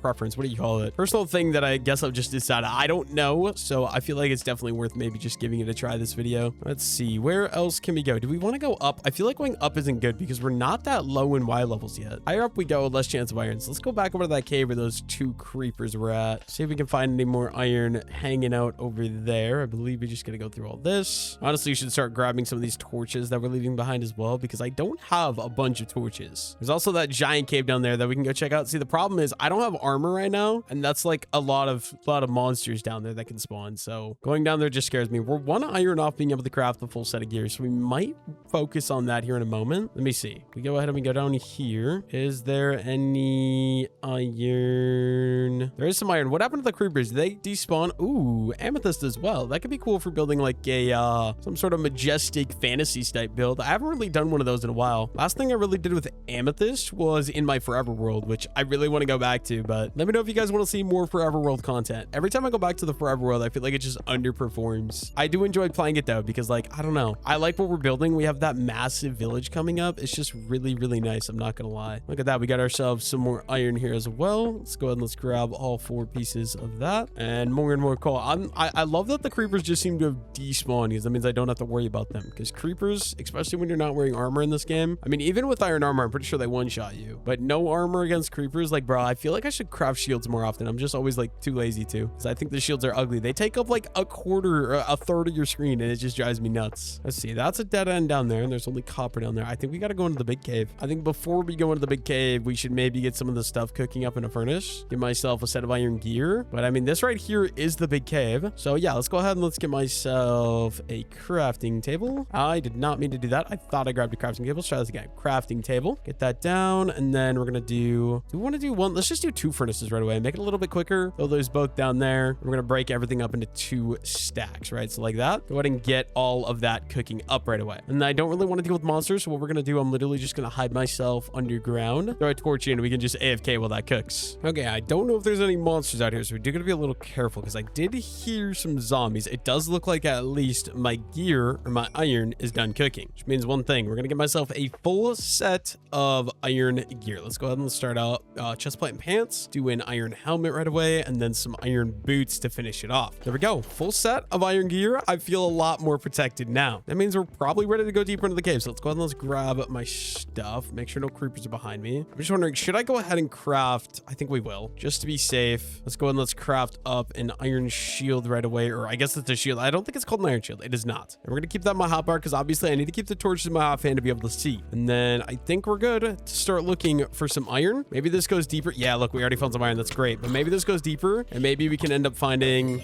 preference, what do you call it, personal thing that I guess I've just decided. I don't know, so I feel like it's definitely worth maybe just giving it a try this video. Let's see, where else can we go? Do we want to go up? I feel like going up isn't good because we're not that low in Y levels yet. Higher up we go, less chance of iron. So let's go back over to that cave where those 2 creepers were at. See if we can find any more iron hanging out over there. I believe we just gotta go through all this. Honestly, you should start grabbing some of these torches that we're leaving behind as well, because I don't have a bunch of torches. There's also that giant cave down there that we can go check out. See, the problem is I don't have armor right now, and that's like a lot of monsters down there that can spawn. So going down there just scares me. We're 1 iron off being able to craft the full set of gear, so we might focus on that here in a moment. Let me see. We go ahead and we go down here. Is there any iron? There is some iron. What happened to the creepers? Did they despawn? Ooh, amethyst as well. That could be cool for building like a some sort of majestic fantasy type build. I haven't really done one of those in a while. Last thing I really did with amethyst was in my forever world, which I really want to go back to, but let me know if you guys want to see more forever world content. Every time I go back to the forever world, I feel like it just underperforms. I do enjoy playing it though, because like, I don't know, I like what we're building. We have that massive village coming up. It's just really, really nice. I'm not gonna lie. Look at that. We got ourselves some more iron here as well. Let's go ahead and let's grab all 4 pieces of that and more coal. I love that the creepers just seem to have despawned, because that means I don't have to worry about them, because creepers, especially when you're not wearing armor in this game, I mean, even with iron armor, I'm pretty sure they one-shot you, but no armor against creepers. Like, bro, I feel like I should craft shields more often. I'm just always like too lazy to, because I think the shields are ugly. They take up like a quarter or a third of your screen, and it just drives me nuts. Let's see, that's a dead end down there, and there's only copper down there. I think we got to go into the big cave. I think before we go into the big cave, we should maybe get some of the stuff cooking up in a furnace, get myself a set of iron gear. But I mean, this right here is the big cave, so yeah, let's go ahead and let's get myself a crafting table. I did not mean to do that. I thought I grabbed a crafting table. Let's try this again. Crafting table, get that down, and then we're gonna do we want to do one? Let's just do 2 furnaces right away, make it a little bit quicker. Throw those both down there. We're gonna break everything up into 2 stacks, right? So like that. Go ahead and get all of that cooking up right away. And I don't really want to deal with monsters, so what we're gonna do, I'm literally just gonna hide myself underground, throw a torch in, and we can just AFK while that cooks. Okay, I don't know if there's any monsters out here, so we do gotta be a little careful, because I did hear some zombies. It does look like at least my gear or my iron is done cooking, which means one thing. We're gonna get myself a full set of iron gear. Let's go ahead and let's start out chestplate and pants, do an iron helmet right away, and then some iron boots to finish it off. There we go, full set of iron gear. I feel a lot more protected now. That means we're probably ready to go deeper into the cave. So let's go ahead and let's grab my stuff, make sure no creepers are behind me. I'm just wondering, should I go ahead and craft? I think we will, just to be safe. Let's go ahead and let's craft up an iron shield right away, or I guess it's a shield. I don't think it's called an iron shield. It is not. And we're gonna keep that in my hotbar, because obviously I need to keep the torches in my offhand to be able to see. And then I think we're good to start looking for some iron. Maybe this goes deeper. Yeah, look, we already found some iron. That's great. But maybe this goes deeper, and maybe we can end up finding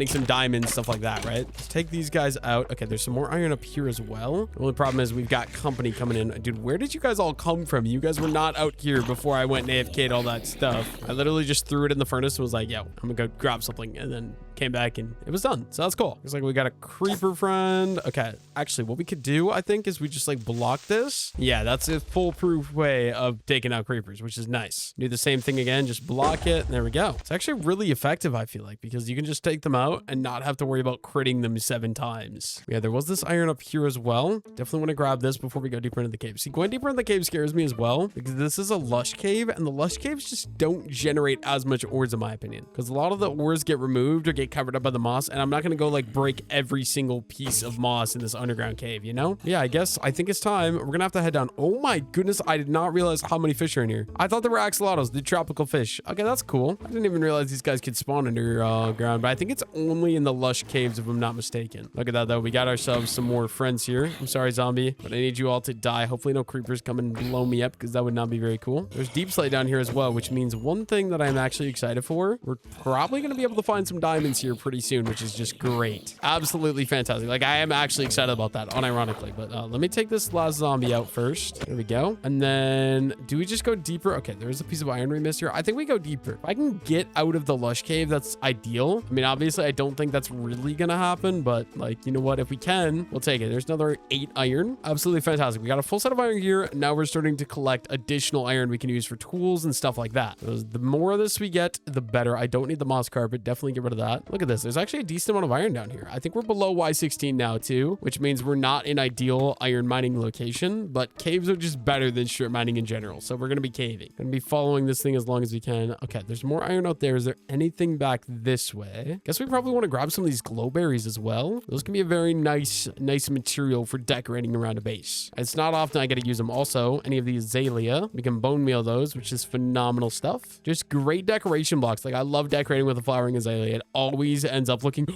some diamonds, stuff like that, right? Let's take these guys out. Okay, there's some more iron up here as well. The only problem is we've got company coming in. Dude, where did you guys all come from? You guys were not out here before I went and AFK'd all that stuff. I literally just threw it in the furnace and was like, yo, I'm gonna go grab something, and then came back and it was done. So that's cool. Looks like we got a creeper friend. Okay, actually what we could do, I think, is we just like block this. Yeah, that's a foolproof way of taking out creepers, which is nice. Do the same thing again, just block it, and there we go. It's actually really effective, I feel like, because you can just take them out and not have to worry about critting them 7 times. Yeah, there was this iron up here as well. Definitely want to grab this before we go deeper into the cave. See, going deeper into the cave scares me as well, because this is a lush cave, and the lush caves just don't generate as much ores, in my opinion, because a lot of the ores get removed or get get covered up by the moss, and I'm not going to go like break every single piece of moss in this underground cave, you know? Yeah, I think it's time. We're going to have to head down. Oh my goodness. I did not realize how many fish are in here. I thought there were axolotls, the tropical fish. Okay, that's cool. I didn't even realize these guys could spawn underground, but I think it's only in the lush caves if I'm not mistaken. Look at that though. We got ourselves some more friends here. I'm sorry, zombie, but I need you all to die. Hopefully no creepers come and blow me up because that would not be very cool. There's deep slate down here as well, which means one thing that I'm actually excited for. We're probably going to be able to find some diamonds here pretty soon, which is just great. Absolutely fantastic. Like I am actually excited about that, unironically, but let me take this last zombie out first. There we go. And then do we just go deeper? Okay, there's a piece of iron we missed here. I think we go deeper. If I can get out of the lush cave, that's ideal. I mean, obviously I don't think that's really going to happen, but like, you know what? If we can, we'll take it. There's another 8 iron. Absolutely fantastic. We got a full set of iron here. Now we're starting to collect additional iron we can use for tools and stuff like that. So the more of this we get, the better. I don't need the moss carpet. Definitely get rid of that. Look at this. There's actually a decent amount of iron down here. I think we're below Y16 now too, which means we're not in ideal iron mining location, but caves are just better than strip mining in general. So we're going to be caving. Going to be following this thing as long as we can. Okay, there's more iron out there. Is there anything back this way? Guess we probably want to grab some of these glow berries as well. Those can be a very nice material for decorating around a base. It's not often I get to use them. Also, any of these azalea, we can bone meal those, which is phenomenal stuff. Just great decoration blocks. Like I love decorating with a flowering azalea. It always ends up looking,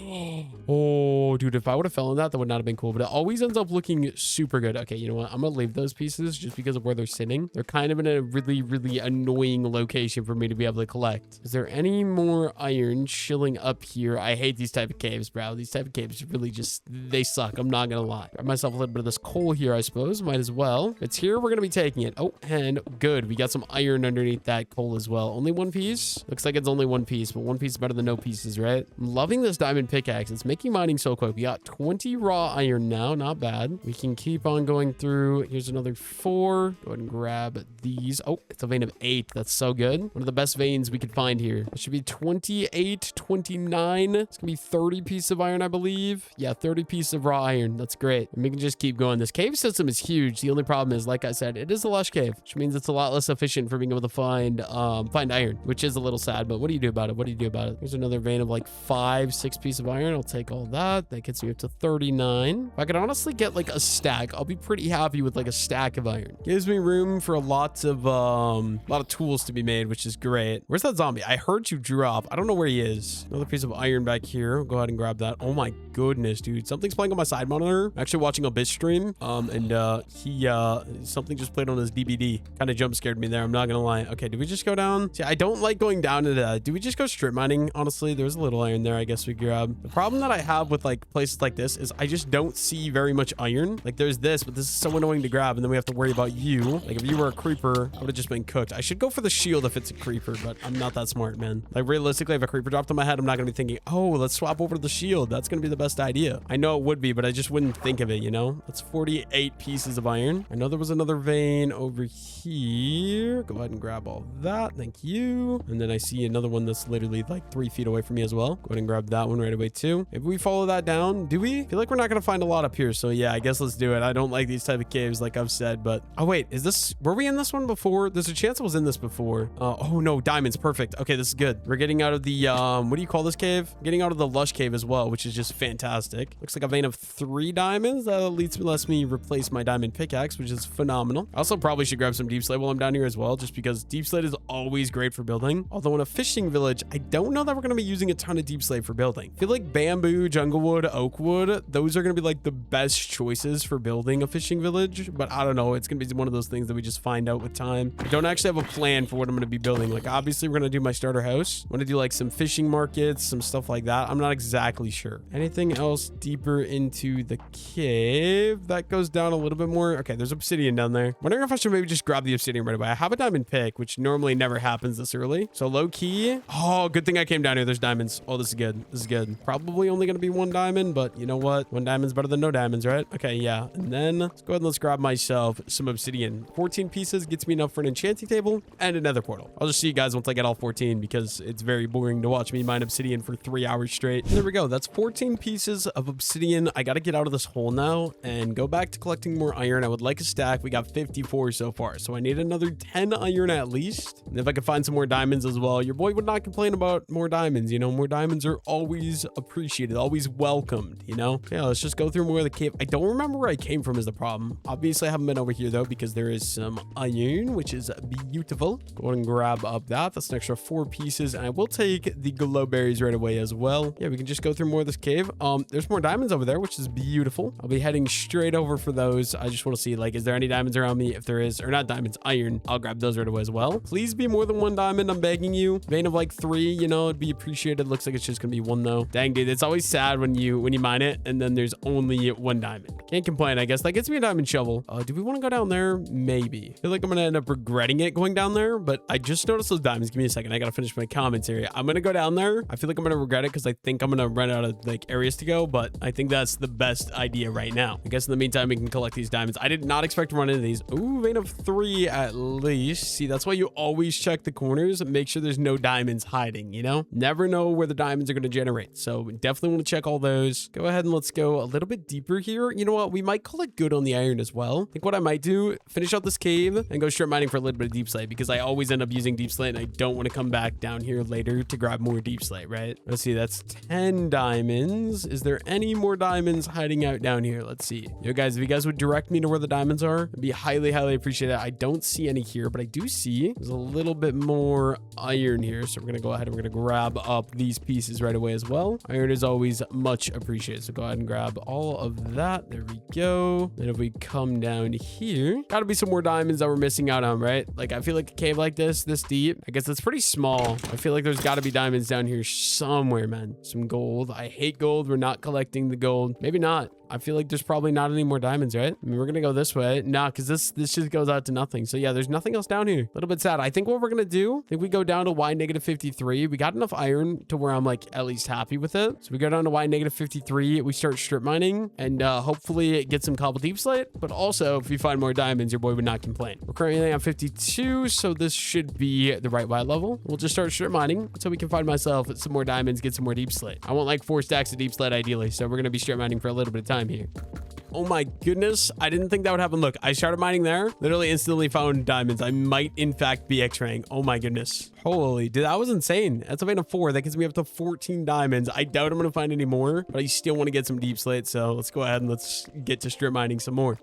oh dude, if I would have fell in that would not have been cool, but it always ends up looking super good. Okay, you know what? I'm gonna leave those pieces just because of where they're sitting. They're kind of in a really annoying location for me to be able to collect. Is there any more iron chilling up here? I hate these type of caves, bro. These type of caves really just, they suck. I'm not gonna lie. Grab myself a little bit of this coal here, I suppose. Might as well. It's here. We're gonna be taking it. Oh, and good. We got some iron underneath that coal as well. Only one piece? Looks like it's only one piece, but one piece is better than no pieces, right? I'm loving this diamond pickaxe. It's making mining so quick. We got 20 raw iron now. Not bad. We can keep on going through. Here's another 4. Go ahead and grab these. Oh, it's a vein of 8. That's so good. One of the best veins we could find here. It should be 28, 29. It's gonna be 30 pieces of iron, I believe. Yeah, 30 pieces of raw iron. That's great. And we can just keep going. This cave system is huge. The only problem is, like I said, it is a lush cave, which means it's a lot less efficient for being able to find iron, which is a little sad, but what do you do about it? What do you do about it? Here's another vein of like 5, 6 pieces of iron. I'll take all that. That gets me up to 39. If I could honestly get like a stack, I'll be pretty happy with like a stack of iron. Gives me room for a lot of tools to be made, which is great. Where's that zombie? I heard you drop. I don't know where he is. Another piece of iron back here. Go ahead and grab that. Oh my goodness, dude. Something's playing on my side monitor. I'm actually watching a bitch stream. Something just played on his DVD. Kind of jump scared me there. I'm not gonna lie. Okay, do we just go down? See, I don't like going down into that. Do we just go strip mining? Honestly, there's a little iron there. I guess we grab. The problem that I have with like places like this is I just don't see very much iron. Like there's this, but this is so annoying to grab, and then we have to worry about you. Like if you were a creeper, I would have just been cooked. I should go for the shield if it's a creeper, but I'm not that smart, man. Like realistically, if a creeper dropped on my head, I'm not gonna be thinking, oh, let's swap over to the shield. That's gonna be the best idea. I know it would be, but I just wouldn't think of it, you know? That's 48 pieces of iron. I know there was another vein over here. Go ahead and grab all that. Thank you. And then I see another one that's literally like 3 feet away from me as well. Go ahead and grab that one right away too. If we follow that down, do we? I feel like we're not gonna find a lot up here. So yeah, I guess let's do it. I don't like these type of caves, like I've said, but oh wait, were we in this one before? There's a chance I was in this before. Oh no, diamonds. Perfect. Okay, this is good. We're getting out of the, what do you call this cave? Getting out of the lush cave as well, which is just fantastic. Looks like a vein of 3 diamonds. That lets me replace my diamond pickaxe, which is phenomenal. I also probably should grab some deep slate while I'm down here as well, just because deep slate is always great for building. Although in a fishing village, I don't know that we're going to be using a ton of deep slate for building. I feel like bamboo, jungle wood, oak wood, those are going to be like the best choices for building a fishing village, but I don't know. It's going to be one of those things that we just find out with time. I don't actually have a plan for what I'm going to be building. Like obviously we're going to do my starter house. I'm going to do like some fishing markets, some stuff like that. I'm not exactly sure. Anything else deeper into the cave? That goes down a little bit more. Okay, there's obsidian down there. Wondering if I should maybe just grab the obsidian right away. I have a diamond pick, which normally never happens this early. So low key. Oh, good thing I came down here. There's diamonds. Oh, this is good. This is good. Probably only going to be 1 diamond, but you know what? 1 diamond's better than no diamonds, right? Okay, yeah. And then let's go ahead and let's grab myself some obsidian. 14 pieces gets me enough for an enchanting table and another portal. I'll just see you guys once I get all 14 because it's very boring to watch me mine obsidian for 3 hours straight. There we go. That's 14 pieces of obsidian. I got to get out of this hole now and go back to collecting more iron. I would like a stack. We got 54 so far, so I need another 10 iron at least. And if I could find some more diamonds as well, your boy would not complain about more diamonds. You know, more diamonds diamonds are always appreciated, always welcomed, you know? Yeah, let's just go through more of the cave. I don't remember where I came from is the problem. Obviously, I haven't been over here, though, because there is some iron, which is beautiful. Go ahead and grab up that. That's an extra 4 pieces, and I will take the glow berries right away as well. Yeah, we can just go through more of this cave. There's more diamonds over there, which is beautiful. I'll be heading straight over for those. I just want to see, like, is there any diamonds around me? If there is, or not diamonds, iron, I'll grab those right away as well. Please be more than 1 diamond. I'm begging you. Vein of like 3, you know, it'd be appreciated. Looks like it's just gonna be 1 though. Dang, dude, it's always sad when you mine it and then there's only 1 diamond. Can't complain, I guess. That gets me a diamond shovel. Do we want to go down there? Maybe. I feel like I'm gonna end up regretting it going down there, but I just noticed those diamonds. Give me a second. I gotta finish my commentary. I'm gonna go down there. I feel like I'm gonna regret it because I think I'm gonna run out of like areas to go, but I think that's the best idea right now. I guess in the meantime, we can collect these diamonds. I did not expect to run into these. Ooh, vein of 3 at least. See, that's why you always check the corners and make sure there's no diamonds hiding, you know? Never know where the diamonds are going to generate. So definitely want to check all those. Go ahead and let's go a little bit deeper here. You know what? We might call it good on the iron as well. I think what I might do, finish out this cave and go strip mining for a little bit of deep slate because I always end up using deep slate and I don't want to come back down here later to grab more deep slate, right? Let's see. That's 10 diamonds. Is there any more diamonds hiding out down here? Let's see. Yo, guys, if you guys would direct me to where the diamonds are, it'd be highly, highly appreciated. I don't see any here, but I do see there's a little bit more iron here. So we're going to go ahead and we're going to grab up these pieces right away as well. Iron is always much appreciated. So go ahead and grab all of that. There we go. And if we come down here, gotta be some more diamonds that we're missing out on, right? Like, I feel like a cave like this deep, I guess it's pretty small. I feel like there's gotta be diamonds down here somewhere, man. Some gold. I hate gold. We're not collecting the gold. Maybe not. I feel like there's probably not any more diamonds, right? I mean, we're gonna go this way. Nah, because this just goes out to nothing. So yeah, there's nothing else down here. A little bit sad. I think what we're gonna do, I think we go down to Y-53. We got enough iron to where I'm like at least happy with it. So we go down to Y-53. We start strip mining and hopefully get some cobble deep slate. But also, if we find more diamonds, your boy would not complain. We're currently on 52, so this should be the right Y level. We'll just start strip mining so we can find myself some more diamonds, get some more deep slate. I want like 4 stacks of deep slate ideally. So we're gonna be strip mining for a little bit of time here. Oh my goodness, I didn't think that would happen. Look, I started mining there, literally instantly found diamonds. I might in fact be X-raying. Oh my goodness. Holy, dude, that was insane. That's a vein of 4. That gets me up to 14 diamonds. I doubt I'm gonna find any more, but I still want to get some deep slate. So let's go ahead and let's get to strip mining some more.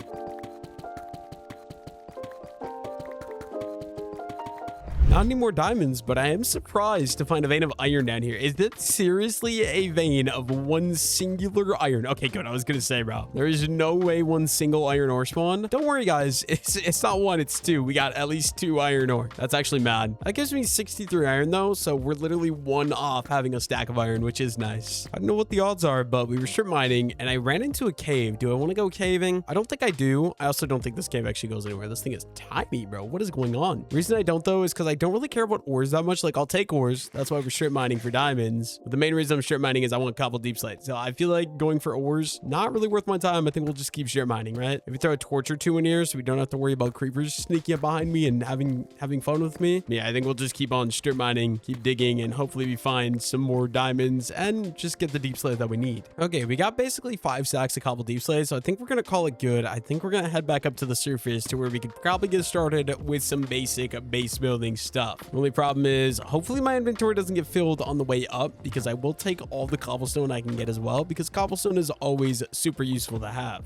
Not any more diamonds, but I am surprised to find a vein of iron down here. Is that seriously a vein of 1 singular iron? Okay, good. I was gonna say, bro, there is no way 1 single iron ore spawned. Don't worry, guys. It's not 1, it's 2. We got at least 2 iron ore. That's actually mad. That gives me 63 iron though, so we're literally 1 off having a stack of iron, which is nice. I don't know what the odds are, but we were strip mining and I ran into a cave. Do I want to go caving? I don't think I do. I also don't think this cave actually goes anywhere. This thing is tiny, bro. What is going on? The reason I don't though is because I don't really care about ores that much. Like, I'll take ores. That's why we're strip mining for diamonds. But the main reason I'm strip mining is I want cobble deep slate. So I feel like going for ores, not really worth my time. I think we'll just keep strip mining, right? If we throw a torch or 2 in here so we don't have to worry about creepers sneaking up behind me and having fun with me. Yeah, I think we'll just keep on strip mining, keep digging, and hopefully we find some more diamonds and just get the deep slate that we need. Okay, we got basically 5 stacks of cobble deep slate, so I think we're gonna call it good. I think we're gonna head back up to the surface to where we could probably get started with some basic base building stuff. The only problem is hopefully my inventory doesn't get filled on the way up because I will take all the cobblestone I can get as well because cobblestone is always super useful to have.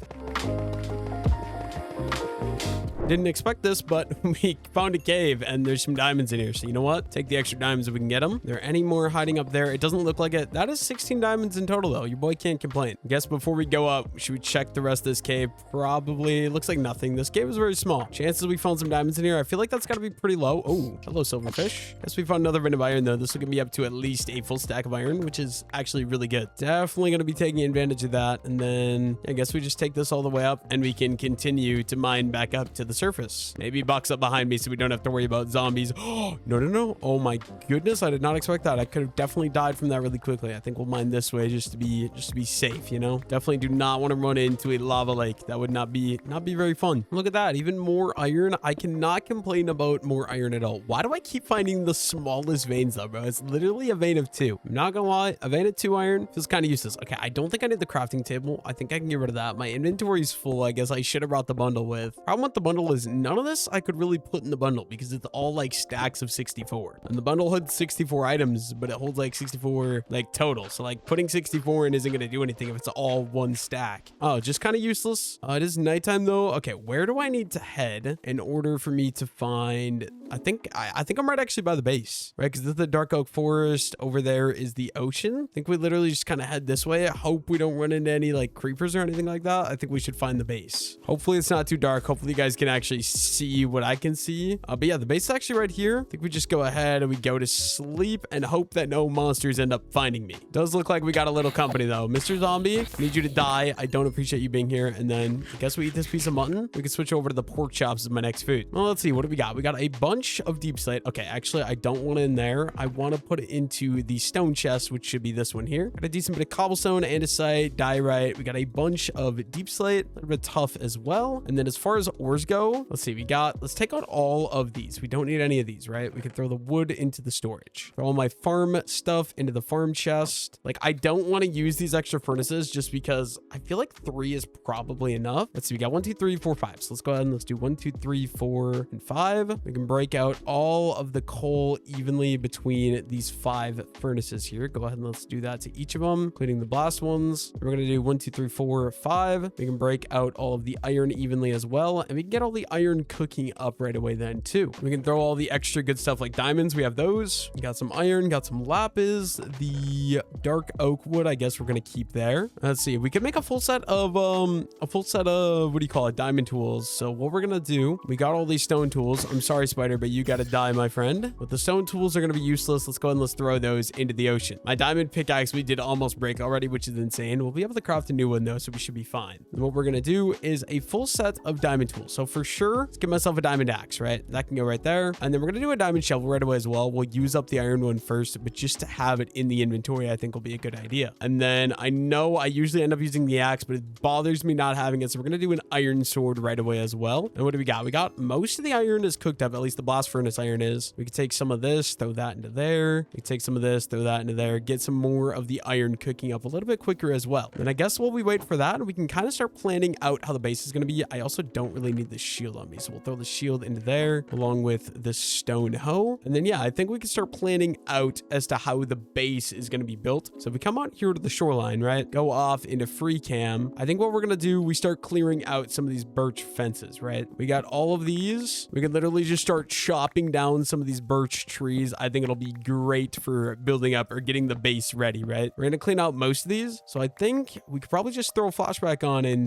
Didn't expect this, but we found a cave and there's some diamonds in here. So you know what? Take the extra diamonds if we can get them. Are there any more hiding up there? It doesn't look like it. That is 16 diamonds in total though. Your boy can't complain. I guess before we go up, should we check the rest of this cave? Probably. It looks like nothing. This cave is very small. Chances we found some diamonds in here. I feel like that's got to be pretty low. Oh, hello, silverfish. Guess we found another vein of iron though. This will get me up to at least a full stack of iron, which is actually really good. Definitely going to be taking advantage of that. And then I guess we just take this all the way up and we can continue to mine back up to the surface. Maybe box up behind me so we don't have to worry about zombies. Oh, no. Oh my goodness. I did not expect that. I could have definitely died from that really quickly. I think we'll mine this way just to be safe, you know? Definitely do not want to run into a lava lake. That would not be very fun. Look at that. Even more iron. I cannot complain about more iron at all. Why do I keep finding the smallest veins though, bro? It's literally a vein of 2. I'm not gonna lie. A vein of 2 iron feels kind of useless. Okay, I don't think I need the crafting table. I think I can get rid of that. My inventory is full. I guess I should have brought the bundle with. I want the bundle bundle is none of this I could really put in the bundle because it's all like stacks of 64. And the bundle holds 64 items, but it holds like 64 like total. So like putting 64 in isn't going to do anything if it's all one stack. Oh, just kind of useless. It is nighttime though. Okay, where do I need to head in order for me to find... I think I'm right actually by the base, right? Because this is the dark oak forest. Over there is the ocean. I think we literally just kind of head this way. I hope we don't run into any like creepers or anything like that. I think we should find the base. Hopefully it's not too dark. Hopefully you guys can actually see what I can see. But yeah, the base is actually right here. I think we just go ahead and we go to sleep and hope that no monsters end up finding me. Does look like we got a little company though. Mr. Zombie, need you to die. I don't appreciate you being here. And then I guess we eat this piece of mutton. We can switch over to the pork chops as my next food. Well, let's see. What do we got? We got a bunch of deep slate. Okay, actually, I don't want it in there. I want to put it into the stone chest, which should be this one here. Got a decent bit of cobblestone, andesite, diorite. We got a bunch of deep slate, a little bit tough as well. And then as far as ores go, let's see. Let's take out all of these. We don't need any of these, right? We can throw the wood into the storage. Throw all my farm stuff into the farm chest. Like, I don't want to use these extra furnaces just because I feel like 3 is probably enough. Let's see. We got 1, 2, 3, 4, 5. So let's go ahead and let's do 1, 2, 3, 4, and 5. We can break out all of the coal evenly between these 5 furnaces here. Go ahead and let's do that to each of them, including the blast ones. We're going to do 1, 2, 3, 4, 5. We can break out all of the iron evenly as well. And we can get all the iron cooking up right away then too. We can throw all the extra good stuff like diamonds. We have those. We got some iron, got some lapis. The dark oak wood, I guess we're going to keep there. Let's see. We can make a full set of, what do you call it? Diamond tools. So what we're going to do, we got all these stone tools. I'm sorry, Spider, but you got to die, my friend. But the stone tools are going to be useless. Let's go ahead and let's throw those into the ocean. My diamond pickaxe we did almost break already, which is insane. We'll be able to craft a new one though, so we should be fine. And what we're going to do is a full set of diamond tools. So for sure, let's get myself a diamond axe, right? That can go right there. And then we're going to do a diamond shovel right away as well. We'll use up the iron one first, but just to have it in the inventory, I think will be a good idea. And then I know I usually end up using the axe, but it bothers me not having it. So we're going to do an iron sword right away as well. And what do we got? We got most of the iron is cooked up, at least the blast furnace iron is. We can take some of this, throw that into there. We can take some of this, throw that into there, get some more of the iron cooking up a little bit quicker as well. And I guess while we wait for that, we can kind of start planning out how the base is going to be. I also don't really need the shield on me, so we'll throw the shield into there along with the stone hoe. And then yeah, I think we can start planning out as to how the base is going to be built. So if we come out here to the shoreline, right, go off into free cam, I think what we're going to do, we start clearing out some of these birch fences, right? We got all of these. We can literally just start chopping down some of these birch trees. I think it'll be great for building up or getting the base ready, right? We're going to clean out most of these. So I think we could probably just throw a flashback on and,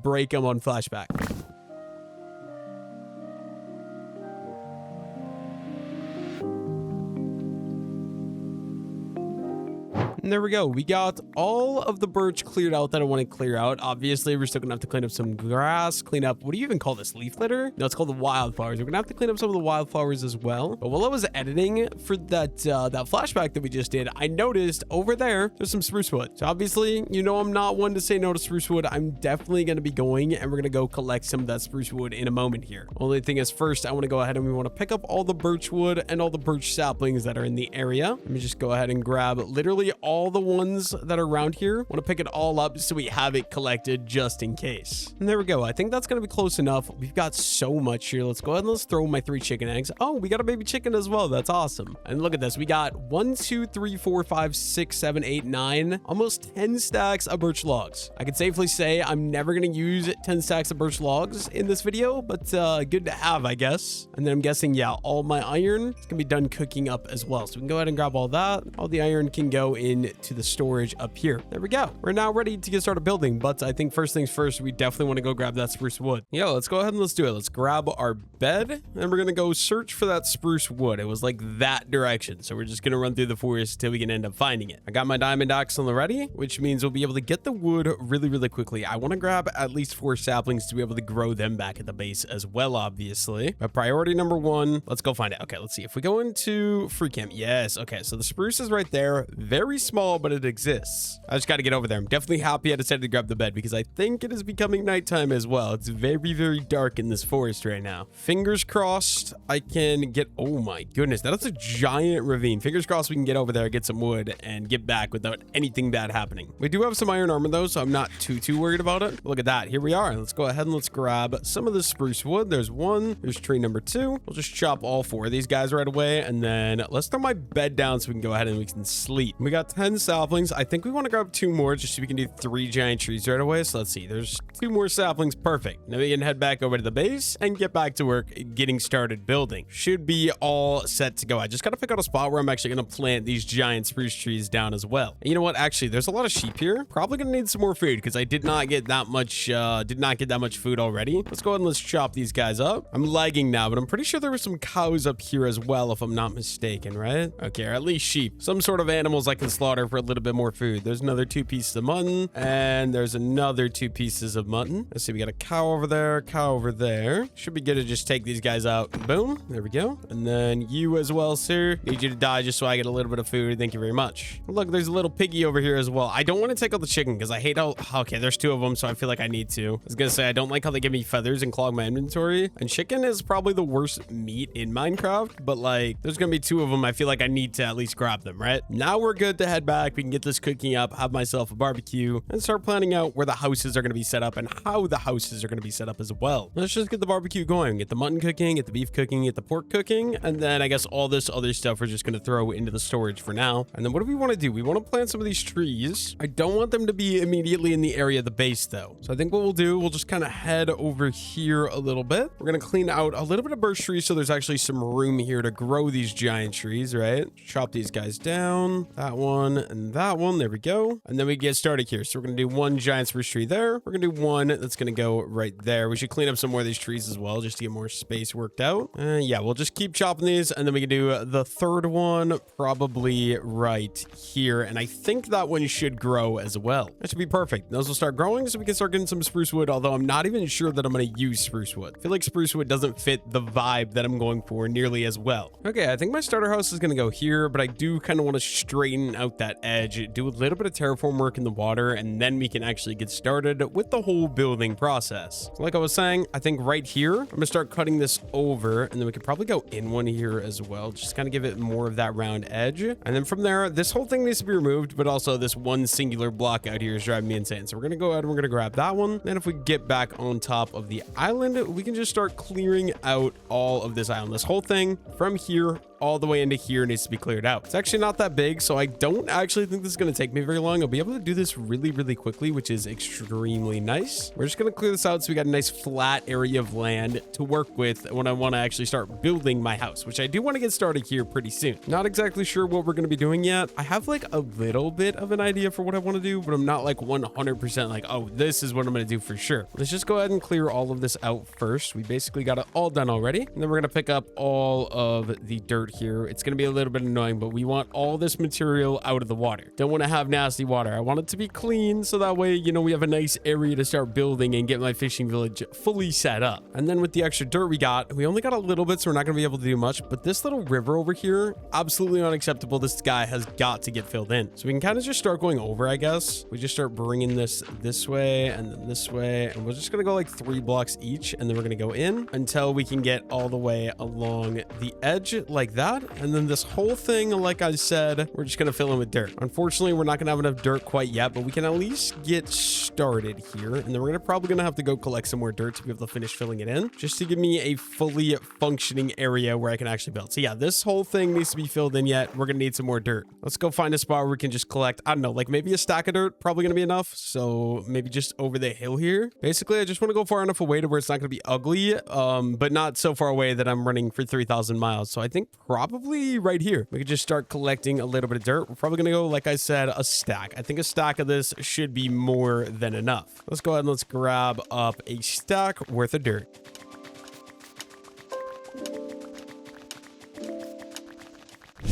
break them on flashback. And there we go. We got all of the birch cleared out that I want to clear out. Obviously, we're still going to have to clean up some grass, clean up, what do you even call this? Leaf litter? No, it's called the wildflowers. We're going to have to clean up some of the wildflowers as well. But while I was editing for that flashback that we just did, I noticed over there's some spruce wood. So obviously, I'm not one to say no to spruce wood. I'm definitely going to be going and we're going to go collect some of that spruce wood in a moment here. Only thing is first, I want to go ahead and we want to pick up all the birch wood and all the birch saplings that are in the area. Let me just go ahead and grab literally all the ones that are around here. Want to pick it all up so we have it collected just in case. And there we go. I think that's going to be close enough. We've got so much here. Let's go ahead and let's throw my 3 chicken eggs. Oh, we got a baby chicken as well. That's awesome. And look at this. We got 1, 2, 3, 4, 5, 6, 7, 8, 9, almost 10 stacks of birch logs. I can safely say I'm never going to use 10 stacks of birch logs in this video, but good to have, I guess. And then I'm guessing, yeah, all my iron is going to be done cooking up as well. So we can go ahead and grab all that. All the iron can go into the storage up here. There we go. We're now ready to get started building, but I think first things first, we definitely want to go grab that spruce wood. Yo, let's go ahead and let's do it. Let's grab our bed and we're going to go search for that spruce wood. It was like that direction. So we're just going to run through the forest till we can end up finding it. I got my diamond axe on the ready, which means we'll be able to get the wood really, really quickly. I want to grab at least 4 saplings to be able to grow them back at the base as well, obviously. But priority number 1, let's go find it. Okay, let's see. If we go into free camp, yes. Okay, so the spruce is right there. Very small small, but it exists. I just got to get over there. I'm definitely happy I decided to grab the bed because I think it is becoming nighttime as well. It's very, very dark in this forest right now. Fingers crossed I can get... Oh my goodness, that is a giant ravine. Fingers crossed we can get over there, get some wood, and get back without anything bad happening. We do have some iron armor though, so I'm not too worried about it. Look at that. Here we are. Let's go ahead and let's grab some of the spruce wood. There's one. There's tree number 2. We'll just chop all 4 of these guys right away, and then let's throw my bed down so we can go ahead and we can sleep. We got 10 saplings. I think we want to grab 2 more just so we can do 3 giant trees right away. So let's see. There's 2 more saplings. Perfect. Now we can head back over to the base and get back to work getting started building. Should be all set to go. I just got to pick out a spot where I'm actually going to plant these giant spruce trees down as well. And you know what? Actually, there's a lot of sheep here. Probably going to need some more food because I did not get that much food already. Let's go ahead and let's chop these guys up. I'm lagging now, but I'm pretty sure there were some cows up here as well, if I'm not mistaken, right? Okay, or at least sheep. Some sort of animals I can slaughter for a little bit more food. There's another 2 pieces of mutton, and there's another 2 pieces of mutton. Let's see, we got a cow over there, cow over there. Should be good to just take these guys out. Boom, there we go. And then you as well, sir. Need you to die just so I get a little bit of food. Thank you very much. Look, there's a little piggy over here as well. I don't want to take out the chicken because I hate how... Okay, there's 2 of them, so I feel like I need to. I was gonna say, I don't like how they give me feathers and clog my inventory. And chicken is probably the worst meat in Minecraft, but like, there's gonna be 2 of them. I feel like I need to at least grab them, right? Now we're good to head back. We can get this cooking up, have myself a barbecue, and start planning out where the houses are gonna be set up and how the houses are gonna be set up as well. Let's just get the barbecue going. Get the mutton cooking, get the beef cooking, get the pork cooking, and then I guess all this other stuff we're just gonna throw into the storage for now. And then what do we want to do? We want to plant some of these trees. I don't want them to be immediately in the area of the base though. So I think what we'll do, we'll just kind of head over here a little bit. We're gonna clean out a little bit of birch trees so there's actually some room here to grow these giant trees, right? Chop these guys down. That one and that one. There we go. And then we get started here. So we're gonna do 1 giant spruce tree there. We're gonna do 1 that's gonna go right there. We should clean up some more of these trees as well just to get more space worked out. Yeah, we'll just keep chopping these, and then we can do the 3rd one probably right here. And I think that one should grow as well. That should be perfect. Those will start growing so we can start getting some spruce wood, although I'm not even sure that I'm going to use spruce wood. I feel like spruce wood doesn't fit the vibe that I'm going for nearly as well. Okay, I think my starter house is going to go here, but I do kind of want to straighten out that edge, do a little bit of terraform work in the water, and then we can actually get started with the whole building process. So like I was saying, I think right here, I'm going to start cutting this over, and then we could probably go in one here as well, just kind of give it more of that round edge. And then from there, this whole thing needs to be removed, but also this one singular block out here is driving me insane. So we're going to go ahead and we're going to grab that one. Then if we get back on top of the island, we can just start clearing out all of this island. This whole thing from here all the way into here needs to be cleared out. It's actually not that big, so I don't actually think this is going to take me very long. I'll be able to do this really quickly, which is extremely nice. We're just going to clear this out so we got a nice flat area of land to work with when I want to actually start building my house, which I do want to get started here pretty soon. Not exactly sure what we're going to be doing yet. I have like a little bit of an idea for what I want to do, but I'm not like 100% like, oh, this is what I'm going to do for sure. Let's just go ahead and clear all of this out first. We basically got it all done already. And then we're going to pick up all of the dirt here. It's going to be a little bit annoying, but we want all this material out of the water. Don't want to have nasty water. I want it to be clean so that way, you know, we have a nice area to start building and get my fishing village fully set up. And then with the extra dirt we got, we only got a little bit, so we're not going to be able to do much, but this little river over here, absolutely unacceptable. This guy has got to get filled in. So we can kind of just start going over, I guess. We just start bringing this way and then this way, and we're just going to go like 3 blocks each, and then we're going to go in until we can get all the way along the edge like that. And then this whole thing, like I said, we're just going to fill in with dirt. Unfortunately, we're not going to have enough dirt quite yet, but we can at least get started here. And then we're probably going to have to go collect some more dirt to be able to finish filling it in, just to give me a fully functioning area where I can actually build. So yeah, this whole thing needs to be filled in yet. We're going to need some more dirt. Let's go find a spot where we can just collect, I don't know, like maybe a stack of dirt, probably going to be enough. So maybe just over the hill here. Basically, I just want to go far enough away to where it's not going to be ugly, but not so far away that I'm running for 3,000 miles. So I think probably right here, we could just start collecting a little bit of dirt. We're probably going to go, like I said, a stack. I think a stack of this should be more than enough. Let's go ahead and let's grab up a stack worth of dirt.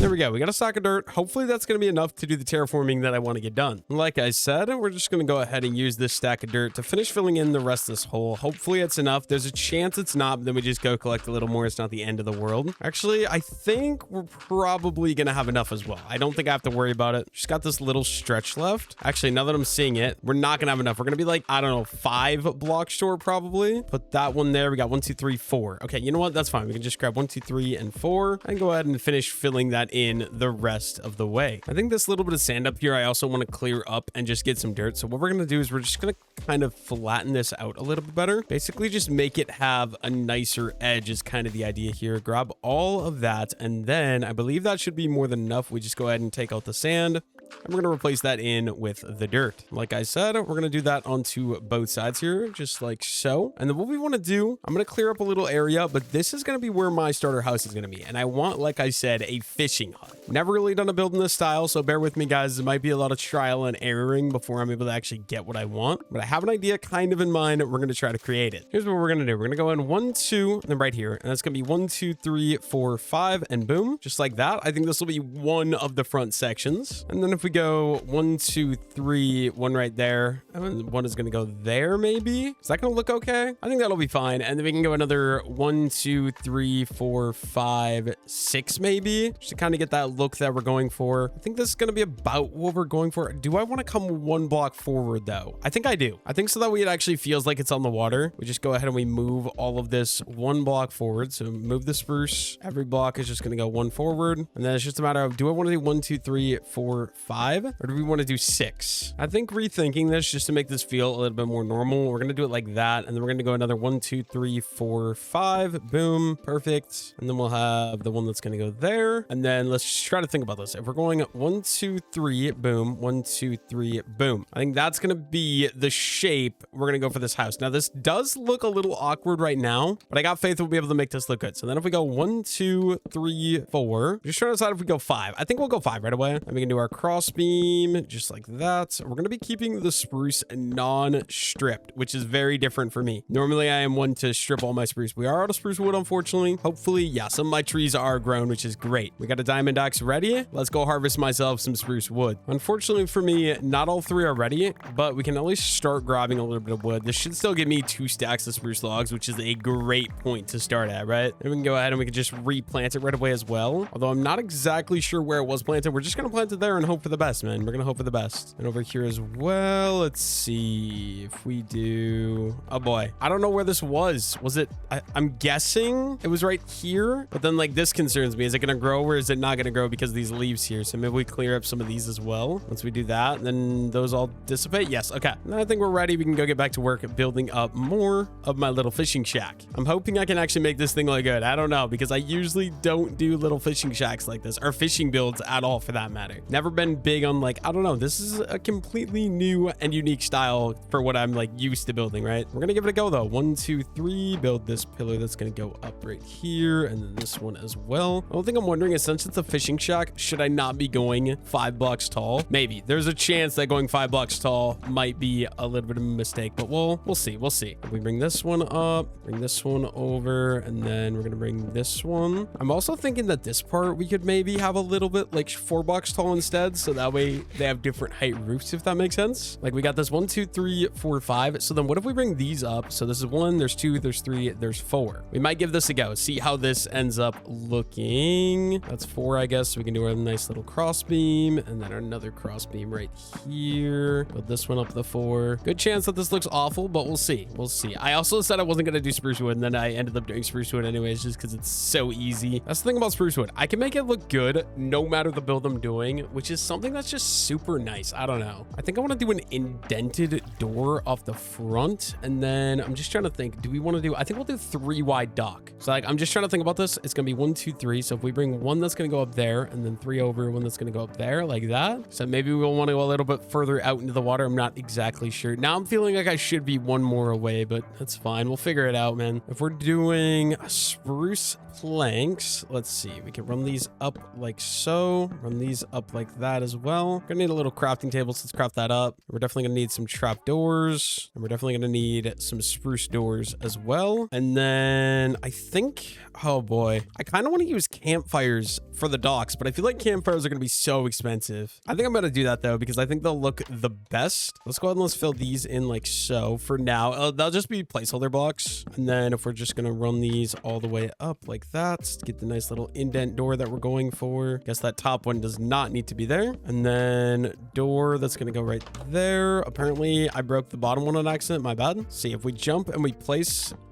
There we go. We got a stack of dirt. Hopefully that's going to be enough to do the terraforming that I want to get done. Like I said, we're just going to go ahead and use this stack of dirt to finish filling in the rest of this hole. Hopefully it's enough. There's a chance it's not, but then we just go collect a little more. It's not the end of the world. Actually, I think we're probably going to have enough as well. I don't think I have to worry about it. Just got this little stretch left. Actually, now that I'm seeing it, we're not going to have enough. We're going to be like, I don't know, 5 blocks short probably. Put that one there. We got 1, 2, 3, 4. Okay, you know what? That's fine. We can just grab 1, 2, 3, and 4 and go ahead and finish filling that in the rest of the way. I think this little bit of sand up here, I also want to clear up and just get some dirt. So what we're going to do is we're just going to kind of flatten this out a little bit better. Basically just make it have a nicer edge is kind of the idea here. Grab all of that. And then I believe that should be more than enough. We just go ahead and take out the sand. And we're going to replace that in with the dirt. Like I said, we're going to do that onto both sides here, just like so. And then what we want to do, I'm going to clear up a little area, but this is going to be where my starter house is going to be. And I want, like I said, a fishing hut. Never really done a build in this style, so bear with me, guys. It might be a lot of trial and erroring before I'm able to actually get what I want. But I have an idea kind of in mind. We're going to try to create it. Here's what we're going to do. We're going to go in 1, 2, and then right here. And that's going to be 1, 2, 3, 4, 5, and boom. Just like that. I think this will be one of the front sections. And then if we go 1, 2, 3, one right there, and one is going to go there maybe. Is that going to look okay? I think that'll be fine. And then we can go another 1, 2, 3, 4, 5, 6 maybe, just to kind of get that look that we're going for. I think this is going to be about what we're going for. Do I want to come 1 block forward though? I think I do. I think so that way it actually feels like it's on the water. We just go ahead and we move all of this 1 block forward. So move the spruce. Every block is just going to go 1 forward. And then it's just a matter of, do I want to do 1, 2, 3, 4, 5? Or do we want to do 6? I think rethinking this just to make this feel a little bit more normal. We're going to do it like that. And then we're going to go another 1, 2, 3, 4, 5. Boom. Perfect. And then we'll have the one that's going to go there. And then let's just try to think about this. If we're going 1, 2, 3, boom, 1, 2, 3, boom. I think that's going to be the shape we're going to go for this house. Now, this does look a little awkward right now, but I got faith we'll be able to make this look good. So then if we go 1, 2, 3, 4, just trying to decide if we go 5. I think we'll go 5 right away. And we can do our cross beam just like that. We're going to be keeping the spruce non-stripped, which is very different for me. Normally, I am one to strip all my spruce. We are out of spruce wood, unfortunately. Hopefully, yeah, some of my trees are grown, which is great. We got a diamond axe ready. Let's go harvest myself some spruce wood. Unfortunately for me, not all 3 are ready, but we can at least start grabbing a little bit of wood. This should still give me 2 stacks of spruce logs, which is a great point to start at, right? And we can go ahead and we can just replant it right away as well. Although I'm not exactly sure where it was planted. We're just going to plant it there and hope for the best, man. We're going to hope for the best. And over here as well, let's see if we do... Oh boy, I don't know where this was. Was it... I'm guessing it was right here, but then like this concerns me. Is it going to grow or is it not going to grow because of these leaves here? So maybe we clear up some of these as well. Once we do that, then those all dissipate. Yes. Okay. Now I think we're ready. We can go get back to work building up more of my little fishing shack. I'm hoping I can actually make this thing look good. I don't know, because I usually don't do little fishing shacks like this, or fishing builds at all for that matter. Never been big on like, I don't know. This is a completely new and unique style for what I'm like used to building, right? We're going to give it a go though. 1, 2, 3, build this pillar that's going to go up right here. And then this one as well. The only thing I'm wondering is, since it's a fishing shack, should I not be going 5 blocks tall? Maybe. There's a chance that going 5 blocks tall might be a little bit of a mistake, but we'll see. We'll see. We bring this one up, bring this one over, and then we're going to bring this one. I'm also thinking that this part we could maybe have a little bit like 4 blocks tall instead. So that way they have different height roofs, if that makes sense. Like we got this 1, 2, 3, 4, 5. So then what if we bring these up? So this is 1, there's 2, there's 3, there's 4. We might give this a go. See how this ends up looking. That's 4, I guess. So we can do a nice little cross beam and then another cross beam right here. Build this one up to the 4. Good chance that this looks awful, but we'll see. We'll see. I also said I wasn't going to do spruce wood, and then I ended up doing spruce wood anyways, just because it's so easy. That's the thing about spruce wood. I can make it look good no matter the build I'm doing, which is something that's just super nice. I don't know. I think I want to do an indented door off the front, and then I'm just trying to think, do we want to do, I think we'll do 3 wide dock. So like, I'm just trying to think about this. It's going to be 1, 2, 3. So if we bring 1 that's going to go up there, and then 3 over, 1 that's going to go up there like that. So maybe we'll want to go a little bit further out into the water. I'm not exactly sure. Now I'm feeling like I should be 1 more away, but that's fine. We'll figure it out, man. If we're doing spruce planks, let's see, we can run these up like so, run these up like that that as well. Gonna need a little crafting table, so let's craft that up. We're definitely gonna need some trap doors, and we're definitely gonna need some spruce doors as well. And then I think, oh boy, I kind of want to use campfires for the docks, but I feel like campfires are gonna be so expensive. I think I'm gonna do that though, because I think they'll look the best. Let's go ahead and let's fill these in like so for now. They'll just be placeholder blocks. And then if we're just gonna run these all the way up like that to get the nice little indent door that we're going for. Guess that top one does not need to be there. And then door that's gonna go right there. Apparently I broke the bottom one on accident, my bad. See, if we jump and we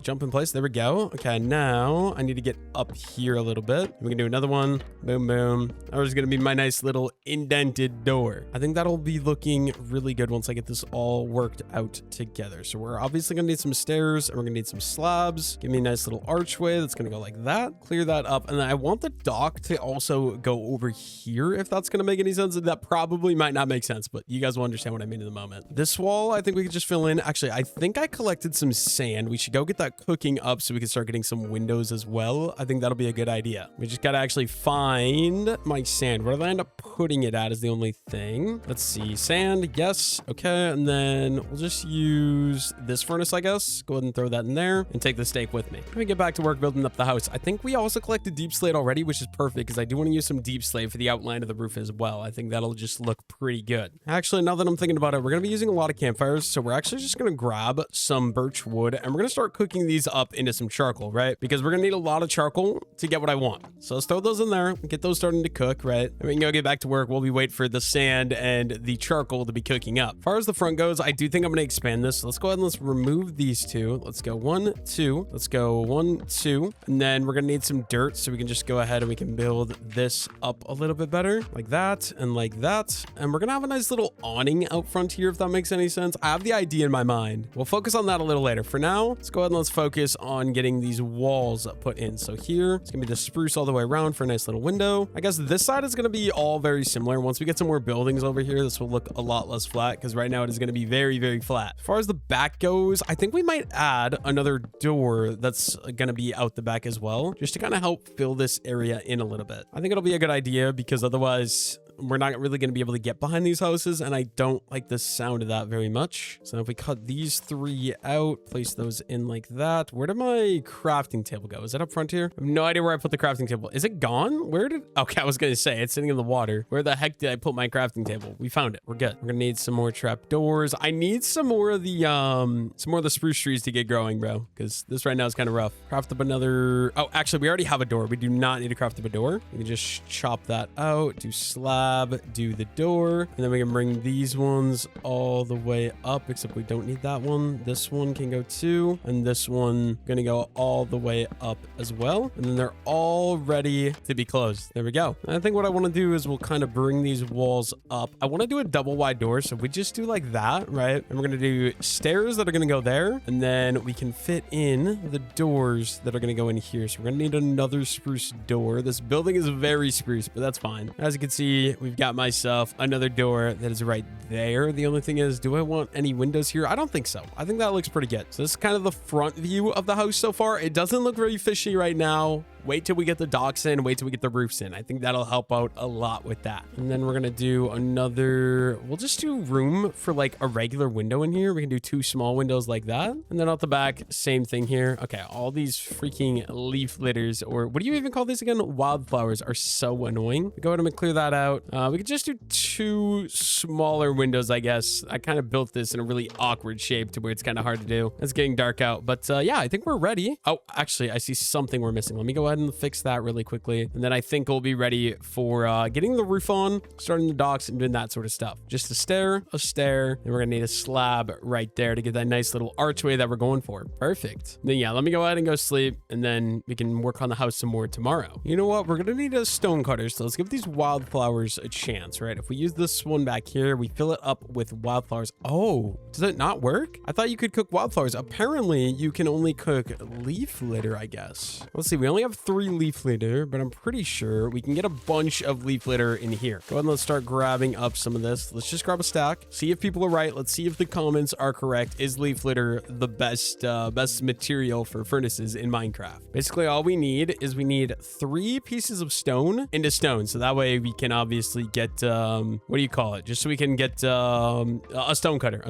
jump in place, there we go. Okay, now I need to get up here a little bit. We can do another one. Boom, boom. That was gonna be my nice little indented door. I think that'll be looking really good once I get this all worked out together. So we're obviously gonna need some stairs, and we're gonna need some slabs. Give me a nice little archway that's gonna go like that. Clear that up, and then I want the dock to also go over here, if that's gonna make any sense. That probably might not make sense, but you guys will understand what I mean in a moment. This wall, I think we could just fill in. Actually, I think I collected some sand. We should go get that cooking up so we can start getting some windows as well. I think that'll be a good idea. We just gotta actually find my sand. Where did I end up putting it at is the only thing. Let's see. Sand, yes. Okay, and then we'll just use this furnace, I guess. Go ahead and throw that in there and take the steak with me. Let me get back to work building up the house. I think we also collected deep slate already, which is perfect because I do want to use some deep slate for the outline of the roof as well. I think that'll just look pretty good. Actually, now that I'm thinking about it, we're going to be using a lot of campfires, so we're actually just going to grab some birch wood and we're going to start cooking these up into some charcoal, right? Because we're going to need a lot of charcoal to get what I want. So let's throw those in there, get those starting to cook, right? And we can go get back to work while we wait for the sand and the charcoal to be cooking up. As far as the front goes, I do think I'm going to expand this. So let's go ahead and let's remove these two. Let's go 1, 2. Let's go 1, 2. And then we're going to need some dirt so we can just go ahead and we can build this up a little bit better like that and like that. And we're going to have a nice little awning out front here, if that makes any sense. I have the idea in my mind. We'll focus on that a little later. For now, let's go ahead and let's focus on getting these walls put in. So here, it's going to be the spruce all the way around for a nice little window. I guess this side is going to be all very similar. Once we get some more buildings over here, this will look a lot less flat because right now it is going to be very, very flat. As far as the back goes, I think we might add another door that's going to be out the back as well, just to kind of help fill this area in a little bit. I think it'll be a good idea because otherwise we're not really going to be able to get behind these houses, and I don't like the sound of that very much. So if we cut these 3 out, place those in like that. Where did my crafting table go? Is it up front here? I have no idea where I put the crafting table. Is it gone? Where did... Okay, I was going to say, it's sitting in the water. Where the heck did I put my crafting table? We found it. We're good. We're going to need some more trap doors. I need some more of the spruce trees to get growing, bro, because this right now is kind of rough. Craft up another... Oh, actually, we already have a door. We do not need to craft up a door. We can just chop that out, do slab, do the door, and then we can bring these ones all the way up, except we don't need that one. This one can go too, and this one gonna go all the way up as well, and then they're all ready to be closed. There we go. And I think what I want to do is we'll kind of bring these walls up. I want to do a double wide door, so we just do like that, right? And we're gonna do stairs that are gonna go there, and then we can fit in the doors that are gonna go in here. So we're gonna need another spruce door. This building is very spruce, but that's fine. As you can see, we've got myself another door that is right there. The only thing is, do I want any windows here? I don't think so. I think that looks pretty good. So this is kind of the front view of the house so far. It doesn't look very fishy right now. Wait till we get the docks in. Wait till we get the roofs in. I think that'll help out a lot with that. And then we're going to do another... We'll just do room for like a regular window in here. We can do 2 small windows like that. And then out the back, same thing here. Okay, all these freaking leaf litters, or what do you even call these again? Wildflowers are so annoying. Go ahead and clear that out. We could just do 2 smaller windows, I guess. I kind of built this in a really awkward shape to where it's kind of hard to do. It's getting dark out. But yeah, I think we're ready. Oh, actually, I see something we're missing. Let me go ahead and fix that really quickly, and then I think we'll be ready for getting the roof on, starting the docks, and doing that sort of stuff. Just a stair, and we're gonna need a slab right there to get that nice little archway that we're going for. Perfect. Then yeah, let me go ahead and go sleep, and then we can work on the house some more tomorrow. You know what? We're gonna need a stone cutter, so let's give these wildflowers a chance, right? If we use this one back here, we fill it up with wildflowers. Oh, does it not work? I thought you could cook wildflowers. Apparently, you can only cook leaf litter, I guess. Let's see. We only have 3 leaf litter, but I'm pretty sure we can get a bunch of leaf litter in here. Go ahead and let's start grabbing up some of this. Let's just grab a stack. See if people are right. Let's see if the comments are correct. Is leaf litter the best material for furnaces in Minecraft? Basically, all we need is we need 3 pieces of stone into stone. So that way we can obviously get, what do you call it? Just so we can get a stone cutter.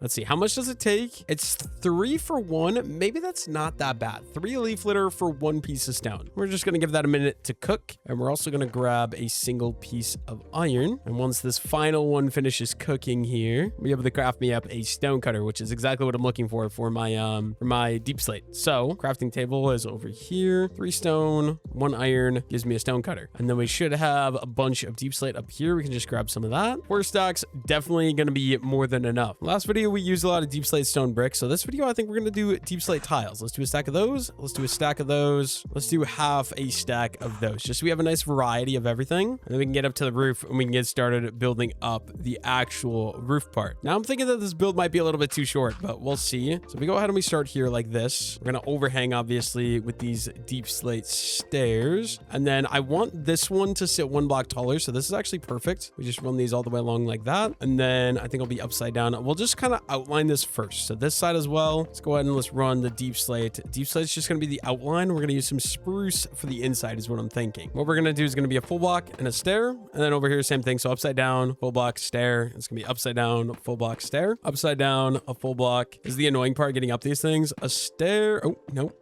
Let's see. How much does it take? It's 3 for 1. Maybe that's not that bad. 3 leaf litter for 1 piece of stone. We're just going to give that a minute to cook. And we're also going to grab a single piece of iron. And once this final one finishes cooking here, we'll be able to craft me up a stone cutter, which is exactly what I'm looking for my deep slate. So crafting table is over here. 3 stone, 1 iron gives me a stone cutter. And then we should have a bunch of deep slate up here. We can just grab some of that. 4 stacks, definitely going to be more than enough. Last video, we used a lot of deep slate stone bricks. So this video, I think we're going to do deep slate tiles. Let's do a stack of those. Let's do a stack of those. Let's do half a stack of those, just so we have a nice variety of everything. And then we can get up to the roof and we can get started building up the actual roof part. Now I'm thinking that this build might be a little bit too short, but we'll see. So we go ahead and we start here like this. We're going to overhang, obviously, with these deep slate stairs. And then I want this one to sit 1 block taller. So this is actually perfect. We just run these all the way along like that. And then I think I'll be upside down. We'll just kind of outline this first. So this side as well. Let's go ahead and let's run the deep slate. Deep slate's just going to be the outline. We're going to use some spruce for the inside is what I'm thinking. What we're going to do is going to be a full block and a stair. And then over here, same thing. So upside down, full block, stair. It's going to be upside down, full block, stair. Upside down, a full block. This is the annoying part, getting up these things. A stair. Oh, no.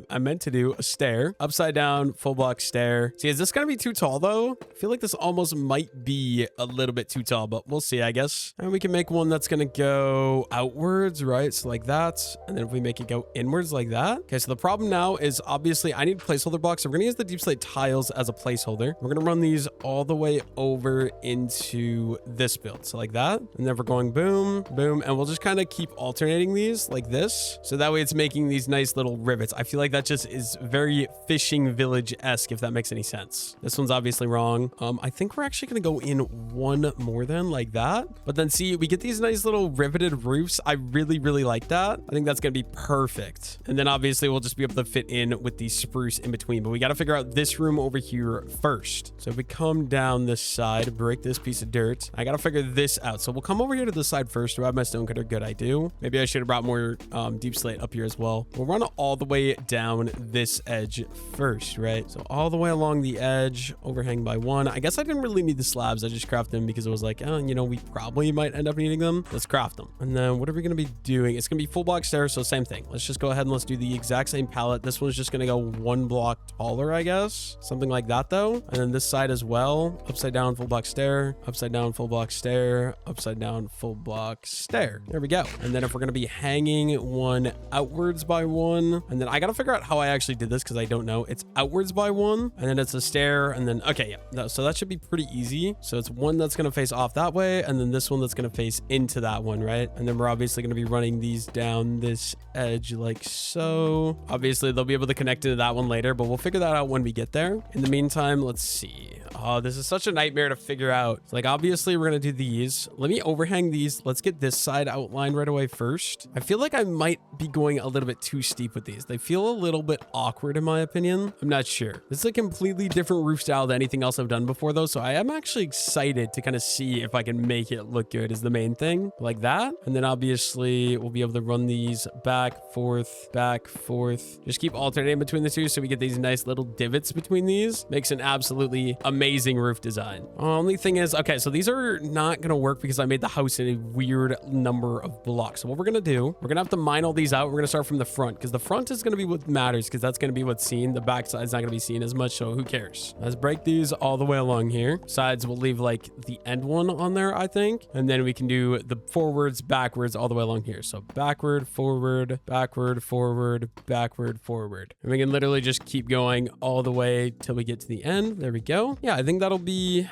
I meant to do a stair. Upside down, full block, stair. See, is this going to be too tall though? I feel like this almost might be a little bit too tall, but we'll see, I guess. And we can make one that's going to go outwards, right? So like that. And then if we make it go inwards like that. Okay, so the problem now is obviously I need placeholder blocks. So we're going to use the deep slate tiles as a placeholder. We're going to run these all the way over into this build. So like that. And then we're going boom, boom. And we'll just kind of keep alternating these like this. So that way it's making these nice little rivets. I feel like that just is very fishing village-esque, if that makes any sense. This one's obviously wrong. I think we're actually going to go in one more than like that. But then see, we get these nice little riveted roofs. I really, really like that. I think that's going to be perfect. And then obviously we'll just be able to fit in with the spruce in between. But we got to figure out this room over here first. So if we come down this side, break this piece of dirt, I got to figure this out. So we'll come over here to the side first. Do I have my stone cutter? Good, I do. Maybe I should have brought more deep slate up here as well. We'll run all the way down this edge first, right? So all the way along the edge, overhang by 1. I guess I didn't really need the slabs. I just crafted them because it was like, oh, you know, we probably might end up needing them. Let's craft them. And then what are we going to be doing? It's going to be full block stairs. So same thing. Let's just go ahead and let's do the exact same palette. This one's just going to go 1 block taller, I guess. Something like that though. And then this side as well. Upside down, full block stair. Upside down, full block stair. Upside down, full block stair. There we go. And then if we're going to be hanging one outwards by 1, and then I got to figure out how I actually did this because I don't know. It's outwards by 1, and then it's a stair, and then, okay, yeah. No, so that should be pretty easy. So it's one that's going to face off that way, and then this one that's going to face into that one, right? And then we're obviously going to be running these down this edge like so. Obviously, they'll be able to connect into that one later, but we'll figure that out when we get there. In the meantime, let's see. Oh, this is such a nightmare to figure out. It's like, obviously, we're going to do these. Let me overhang these. Let's get this side outlined right away first. I feel like I might be going a little bit too steep with these. They feel a little bit awkward in my opinion. I'm not sure. This is a completely different roof style than anything else I've done before though. So I am actually excited to kind of see if I can make it look good is the main thing. Like that. And then obviously we'll be able to run these back, forth, back, forth. Just keep alternating between the two so we get these nice little divots between these. Makes an absolutely amazing roof design. Only thing is, okay, so these are not going to work because I made the house in a weird number of blocks. So what we're going to do, we're going to have to mine all these out. We're going to start from the front because the front is going to be what matters because that's going to be what's seen. The back side's not going to be seen as much, so who cares? Let's break these all the way along here. Sides we'll leave like the end one on there, I think. And then we can do the forwards, backwards, all the way along here. So backward, forward, backward, forward, backward, forward. And we can literally just keep going all the way till we get to the end. There we go. Yeah, I think that'll be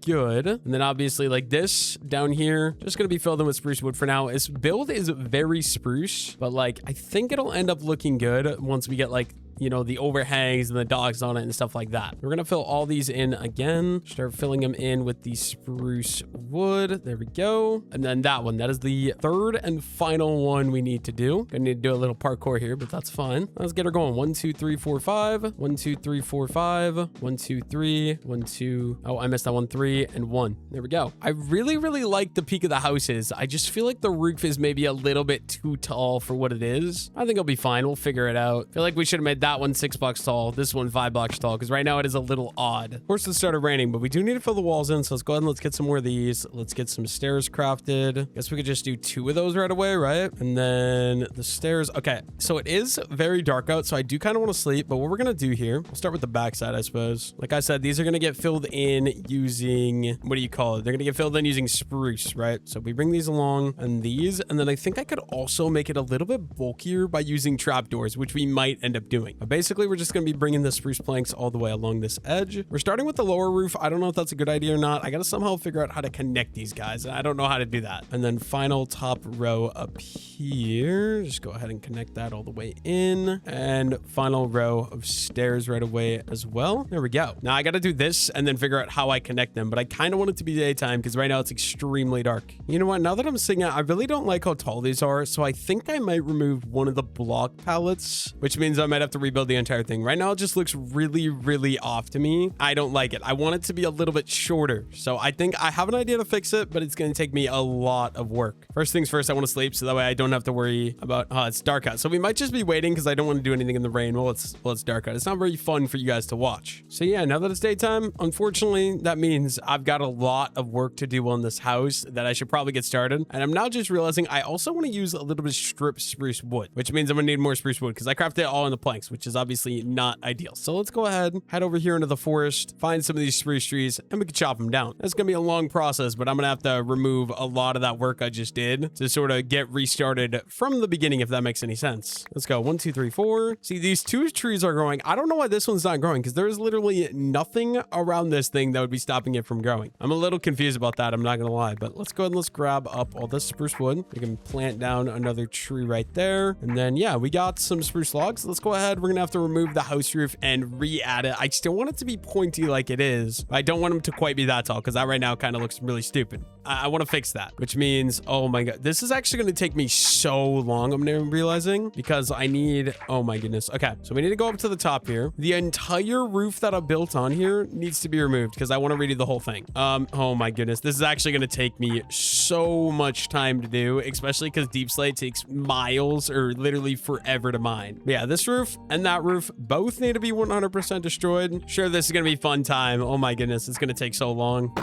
good. And then obviously like this down here, just going to be filled in with spruce wood for now. This build is very spruce, but like I think it'll end up looking good once we get like you know, the overhangs and the dogs on it and stuff like that. We're going to fill all these in again. Start filling them in with the spruce wood. There we go. And then that one, that is the third and final one we need to do. Gonna need to do a little parkour here, but that's fine. Let's get her going. 1, 2, 3, 4, 5. 1, 2, 3, 4, 5. 1, 2, 3. 1, 2. Oh, I missed that one. 3 and 1. There we go. I really like the peak of the houses. I just feel like the roof is maybe a little bit too tall for what it is. I think it'll be fine. We'll figure it out. I feel like we should have made that one 6 blocks tall, this one 5 blocks tall, because right now it is a little odd. Of course, it started raining, but we do need to fill the walls in. So let's go ahead and let's get some more of these. Let's get some stairs crafted. Guess we could just do 2 of those right away, right? And then the stairs. Okay, so it is very dark out, so I do kind of want to sleep, but what we're gonna do here, we'll start with the backside, I suppose. Like I said, these are gonna get filled in using, what do you call it? They're gonna get filled in using spruce, right? So we bring these along and these, and then I think I could also make it a little bit bulkier by using trapdoors, which we might end up doing. But basically, we're just gonna be bringing the spruce planks all the way along this edge. We're starting with the lower roof. I don't know if that's a good idea or not. I gotta somehow figure out how to connect these guys, and I don't know how to do that. And then final top row up here. Just go ahead and connect that all the way in, and final row of stairs right away as well. There we go. Now I gotta do this and then figure out how I connect them, but I kind of want it to be daytime because right now it's extremely dark. You know what? Now that I'm seeing it, I really don't like how tall these are, so I think I might remove one of the block pallets, which means I might have to rebuild the entire thing. Right now it just looks really off to me. I don't like it. I want it to be a little bit shorter, so I think I have an idea to fix it, but it's going to take me a lot of work. First things first, I want to sleep so that way I don't have to worry about, it's dark out. So we might just be waiting because I don't want to do anything in the rain while it's dark out. It's not very fun for you guys to watch. So yeah, now that it's daytime, unfortunately, that means I've got a lot of work to do on this house that I should probably get started. And I'm now just realizing I also want to use a little bit of stripped spruce wood, which means I'm gonna need more spruce wood because I crafted it all in the planks, which is obviously not ideal. So let's go ahead, head over here into the forest, find some of these spruce trees, and we can chop them down. It's gonna be a long process, but I'm gonna have to remove a lot of that work I just did to sort of get restarted from the beginning, if that makes any sense. Let's go. 1, 2, 3, 4. See, these 2 trees are growing. I don't know why this one's not growing because there is literally nothing around this thing that would be stopping it from growing. I'm a little confused about that. I'm not gonna lie, but let's go ahead and let's grab up all this spruce wood. We can plant down another tree right there. And then, yeah, we got some spruce logs. Let's go ahead. We're gonna have to remove the house roof and re-add it. I still want it to be pointy like it is. I don't want them to quite be that tall because that right now kind of looks really stupid. I want to fix that, which means, oh my God, this is actually going to take me so long. I'm now realizing because I need, oh my goodness. Okay, so we need to go up to the top here. The entire roof that I built on here needs to be removed because I want to redo the whole thing. Oh my goodness, this is actually going to take me so much time to do, especially because deep slate takes miles or literally forever to mine. But yeah, this roof and that roof both need to be 100% destroyed. Sure, this is going to be fun time. Oh my goodness, it's going to take so long.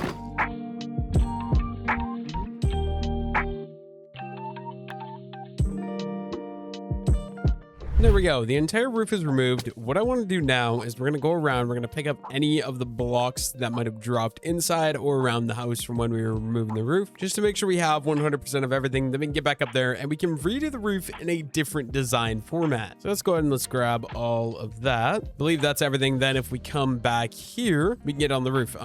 There we go. The entire roof is removed. What I want to do now is we're going to go around. We're going to pick up any of the blocks that might have dropped inside or around the house from when we were removing the roof, just to make sure we have 100% of everything. Then we can get back up there and we can redo the roof in a different design format. So let's go ahead and let's grab all of that. I believe that's everything. Then if we come back here, we can get on the roof.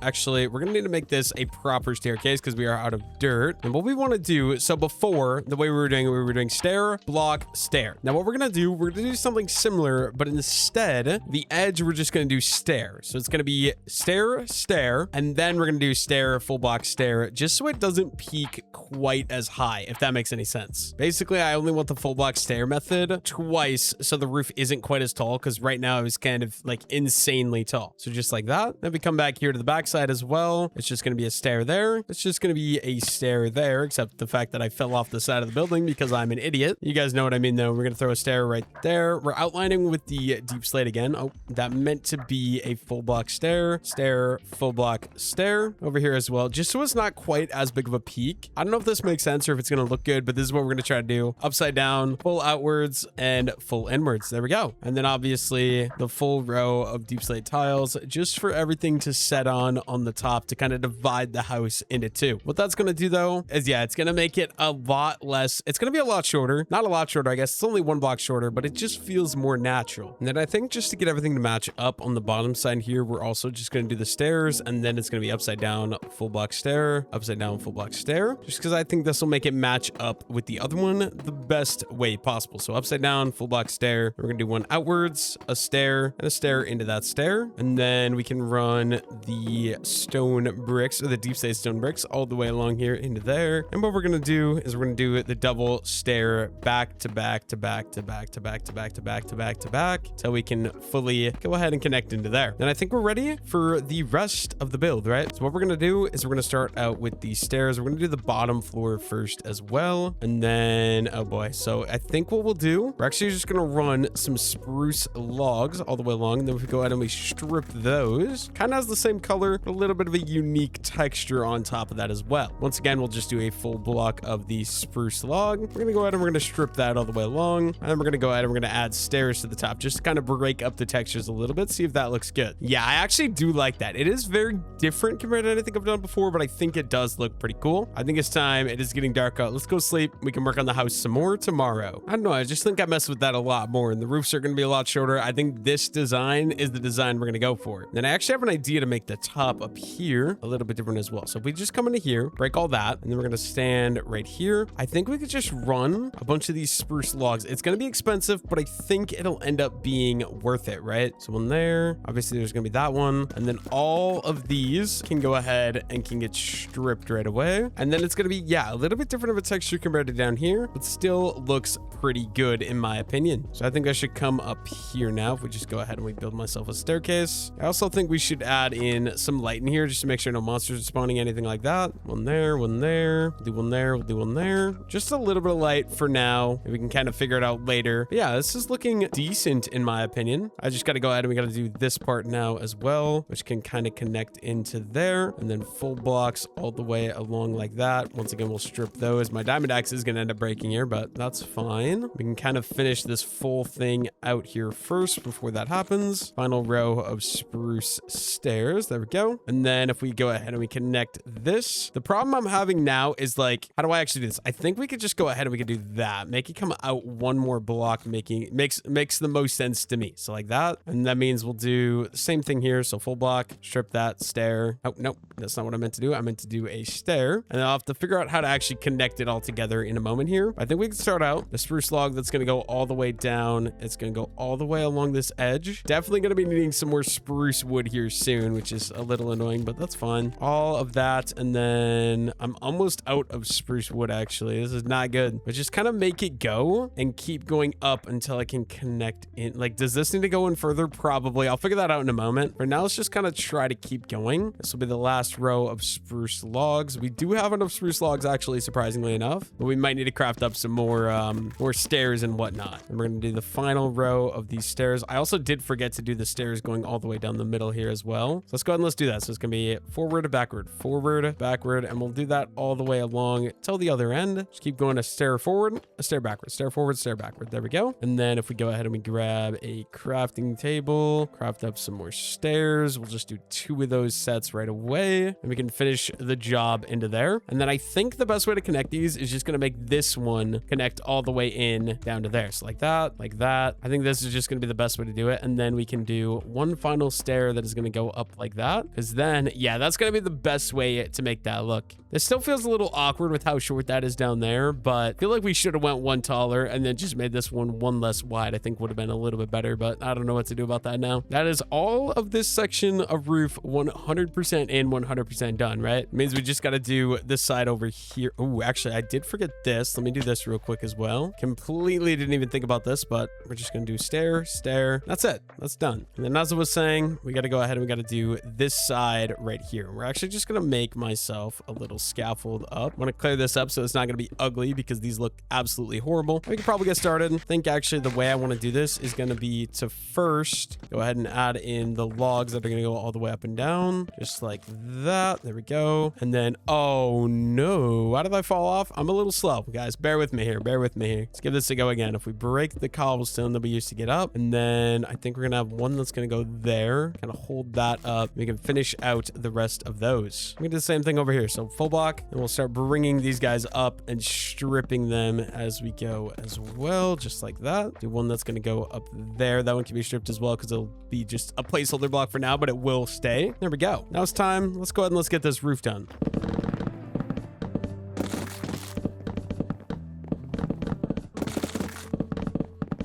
Actually, we're going to need to make this a proper staircase because we are out of dirt. And what we want to do, so before, the way we were doing stair, block, stair. Now what we're going to do, we're going to do something similar, but instead, the edge, we're just going to do stair. So it's going to be stair, stair, and then we're going to do stair, full block, stair, just so it doesn't peak quite as high, if that makes any sense. Basically, I only want the full block stair method twice, so the roof isn't quite as tall, because right now it's kind of like insanely tall. So just like that. Then we come back here to the backside as well. It's just going to be a stair there. It's just going to be a stair there, except the fact that I fell off the side of the building because I'm an idiot. You guys know what I mean, though. We're going to throw a stair right there. We're outlining with the deep slate again. Oh, that meant to be a full block stair, stair, full block stair over here as well, just so it's not quite as big of a peak. I don't know if this makes sense or if it's going to look good, but this is what we're going to try to do. Upside down, full outwards, and full inwards. There we go. And then obviously the full row of deep slate tiles, just for everything to set on the top to kind of divide the house into two. What that's going to do though is, yeah, it's going to make it a lot less. It's going to be a lot shorter. Not a lot shorter, I guess. It's only 1 block shorter. shorter, but it just feels more natural. And then I think just to get everything to match up on the bottom side here, we're also just going to do the stairs, and then it's going to be upside down, full block stair, upside down, full block stair, just because I think this will make it match up with the other one the best way possible. So upside down, full block stair. We're going to do one outwards, a stair, and a stair into that stair. And then we can run the stone bricks, or the deep stay stone bricks, all the way along here into there. And what we're going to do is we're going to do the double stair back to back to back to back to back to back to back to back to back till we can fully go ahead and connect into there. Then I think we're ready for the rest of the build, right? So what we're going to do is we're going to start out with the stairs. We're going to do the bottom floor first as well. And then, oh boy. So I think what we'll do, we're actually just going to run some spruce logs all the way along. And then we go ahead and we strip those. Kind of has the same color, but a little bit of a unique texture on top of that as well. Once again, we'll just do a full block of the spruce log. We're going to go ahead and we're going to strip that all the way along. And then we're going to go ahead and we're going to add stairs to the top just to kind of break up the textures a little bit. See if that looks good. Yeah, I actually do like that. It is very different compared to anything I've done before, but I think it does look pretty cool. I think it's time. It is getting dark out. Let's go sleep. We can work on the house some more tomorrow. I don't know. I just think I messed with that a lot more, and the roofs are going to be a lot shorter. I think this design is the design we're going to go for. Then I actually have an idea to make the top up here a little bit different as well. So if we just come into here, break all that, and then we're going to stand right here. I think we could just run a bunch of these spruce logs. It's going to be expensive, but I think it'll end up being worth it, right? So one there, obviously there's going to be that one. And then all of these can go ahead and can get stripped right away. And then it's going to be, yeah, a little bit different of a texture compared to down here, but still looks pretty good in my opinion. So I think I should come up here now. If we just go ahead and we build myself a staircase. I also think we should add in some light in here just to make sure no monsters are spawning, anything like that. One there, one there, we'll do one there, we'll do one there. Just a little bit of light for now. We can kind of figure it out later. But yeah, this is looking decent in my opinion. I just got to go ahead and we got to do this part now as well, which can kind of connect into there, and then full blocks all the way along like that. Once again, we'll strip those. My diamond axe is going to end up breaking here, but that's fine. We can kind of finish this full thing out here first before that happens. Final row of spruce stairs. There we go. And then if we go ahead and we connect this, the problem I'm having now is like, how do I actually do this? I think we could just go ahead and we could do that. Make it come out one more block, makes the most sense to me. So like that. And that means we'll do the same thing here. So full block, strip that, stair. Oh, nope. That's not what I meant to do. I meant to do a stair. And I'll have to figure out how to actually connect it all together in a moment here. I think we can start out the spruce log that's going to go all the way down. It's going to go all the way along this edge. Definitely going to be needing some more spruce wood here soon, which is a little annoying, but that's fine. All of that. And then I'm almost out of spruce wood, actually. This is not good. But just kind of make it go and keep going up until I can connect in. Like, does this need to go in further? Probably. I'll figure that out in a moment. For now, let's just kind of try to keep going. This will be the last row of spruce logs. We do have enough spruce logs, actually, surprisingly enough, but we might need to craft up some more stairs and whatnot. And we're going to do the final row of these stairs. I also did forget to do the stairs going all the way down the middle here as well. So let's go ahead and let's do that. So it's going to be forward, backward, and we'll do that all the way along till the other end. Just keep going a stair forward, a stair backward, stair forward, stair backward. There we go. And then if we go ahead and we grab a crafting table, craft up some more stairs, we'll just do 2 of those sets right away, and we can finish the job into there. And then I think the best way to connect these is just going to make this one connect all the way in down to there. So like that, like that. I think this is just going to be the best way to do it. And then we can do one final stair that is going to go up like that, because then, yeah, that's going to be the best way to make that look. This still feels a little awkward with how short that is down there, but I feel like we should have went one taller and then just made this one less wide. I think would have been a little bit better, but I don't know what to do about that now. That is all of this section of roof 100% in, 100% done, right? It means we just got to do this side over here. Oh, actually, I did forget this. Let me do this real quick as well. Completely didn't even think about this, but we're just going to do stair, stair. That's it. That's done. And then as I was saying, we got to go ahead and we got to do this side right here. We're actually just going to make myself a little scaffold up. I want to clear this up so it's not going to be ugly because these look absolutely horrible. We can probably get started. I think actually the way I want to do this is going to be to first go ahead and add in the logs that are going to go all the way up and down, just like that. There we go. And then, oh no, why did I fall off? I'm a little slow, guys. Bear with me here. Bear with me here. Let's give this a go again. If we break the cobblestone that we used to get up, and then I think we're going to have one that's going to go there, kind of hold that up. We can finish out the rest of those. We can do the same thing over here. So full block, and we'll start bringing these guys up and stripping them as we go as well. just like that. Do one that's going to go up there. That one can be stripped as well because it'll be just a placeholder block for now, but it will stay. There we go. Now it's time. Let's go ahead and let's get this roof done.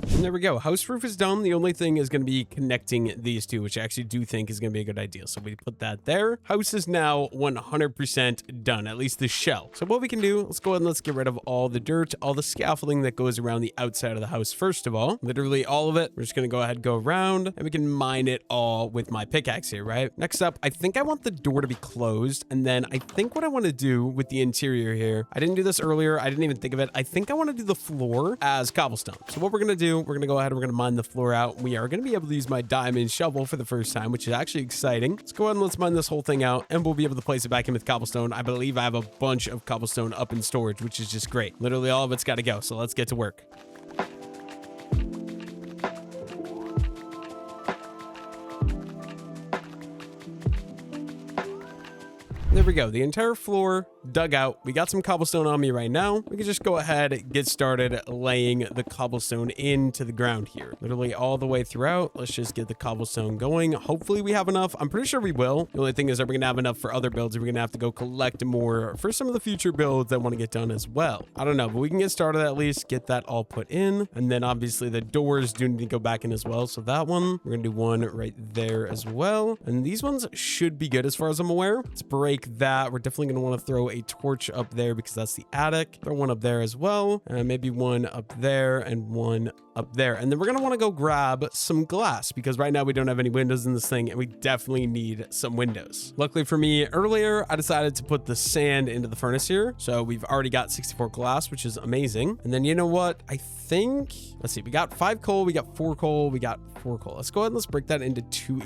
And there we go. House roof is done. The only thing is going to be connecting these two, which I actually do think is going to be a good idea. So we put that there. House is now 100% done, at least the shell. So what we can do, let's go ahead and let's get rid of all the dirt, all the scaffolding that goes around the outside of the house. First of all, literally all of it. We're just going to go ahead and go around and we can mine it all with my pickaxe here, right? Next up, I think I want the door to be closed. And then I think what I want to do with the interior here, I didn't do this earlier. I didn't even think of it. I think I want to do the floor as cobblestone. So what we're going to do, we're going to go ahead and we're going to mine the floor out. We are going to be able to use my diamond shovel for the first time, which is actually exciting. Let's go ahead and let's mine this whole thing out and we'll be able to place it back in with cobblestone. I believe I have a bunch of cobblestone up in storage, which is just great. Literally all of it's got to go. So let's get to work. There we go. The entire floor dug out. We got some cobblestone on me right now. We can just go ahead and get started laying the cobblestone into the ground here. Literally all the way throughout. Let's just get the cobblestone going. Hopefully we have enough. I'm pretty sure we will. The only thing is that we're going to have enough for other builds. We're going to have to go collect more for some of the future builds that want to get done as well. I don't know, but we can get started at least, get that all put in. And then obviously the doors do need to go back in as well. So that one, we're going to do one right there as well. And these ones should be good as far as I'm aware. Let's break that. We're definitely going to want to throw a torch up there because that's the attic. Throw one up there as well. And maybe one up there and one up there. And then we're going to want to go grab some glass because right now we don't have any windows in this thing and we definitely need some windows. Luckily for me, earlier I decided to put the sand into the furnace here. So we've already got 64 glass, which is amazing. And then you know what? I think, let's see, we got 5 coal, we got 4 coal, we got 4 coal. Let's go ahead and let's break that into 2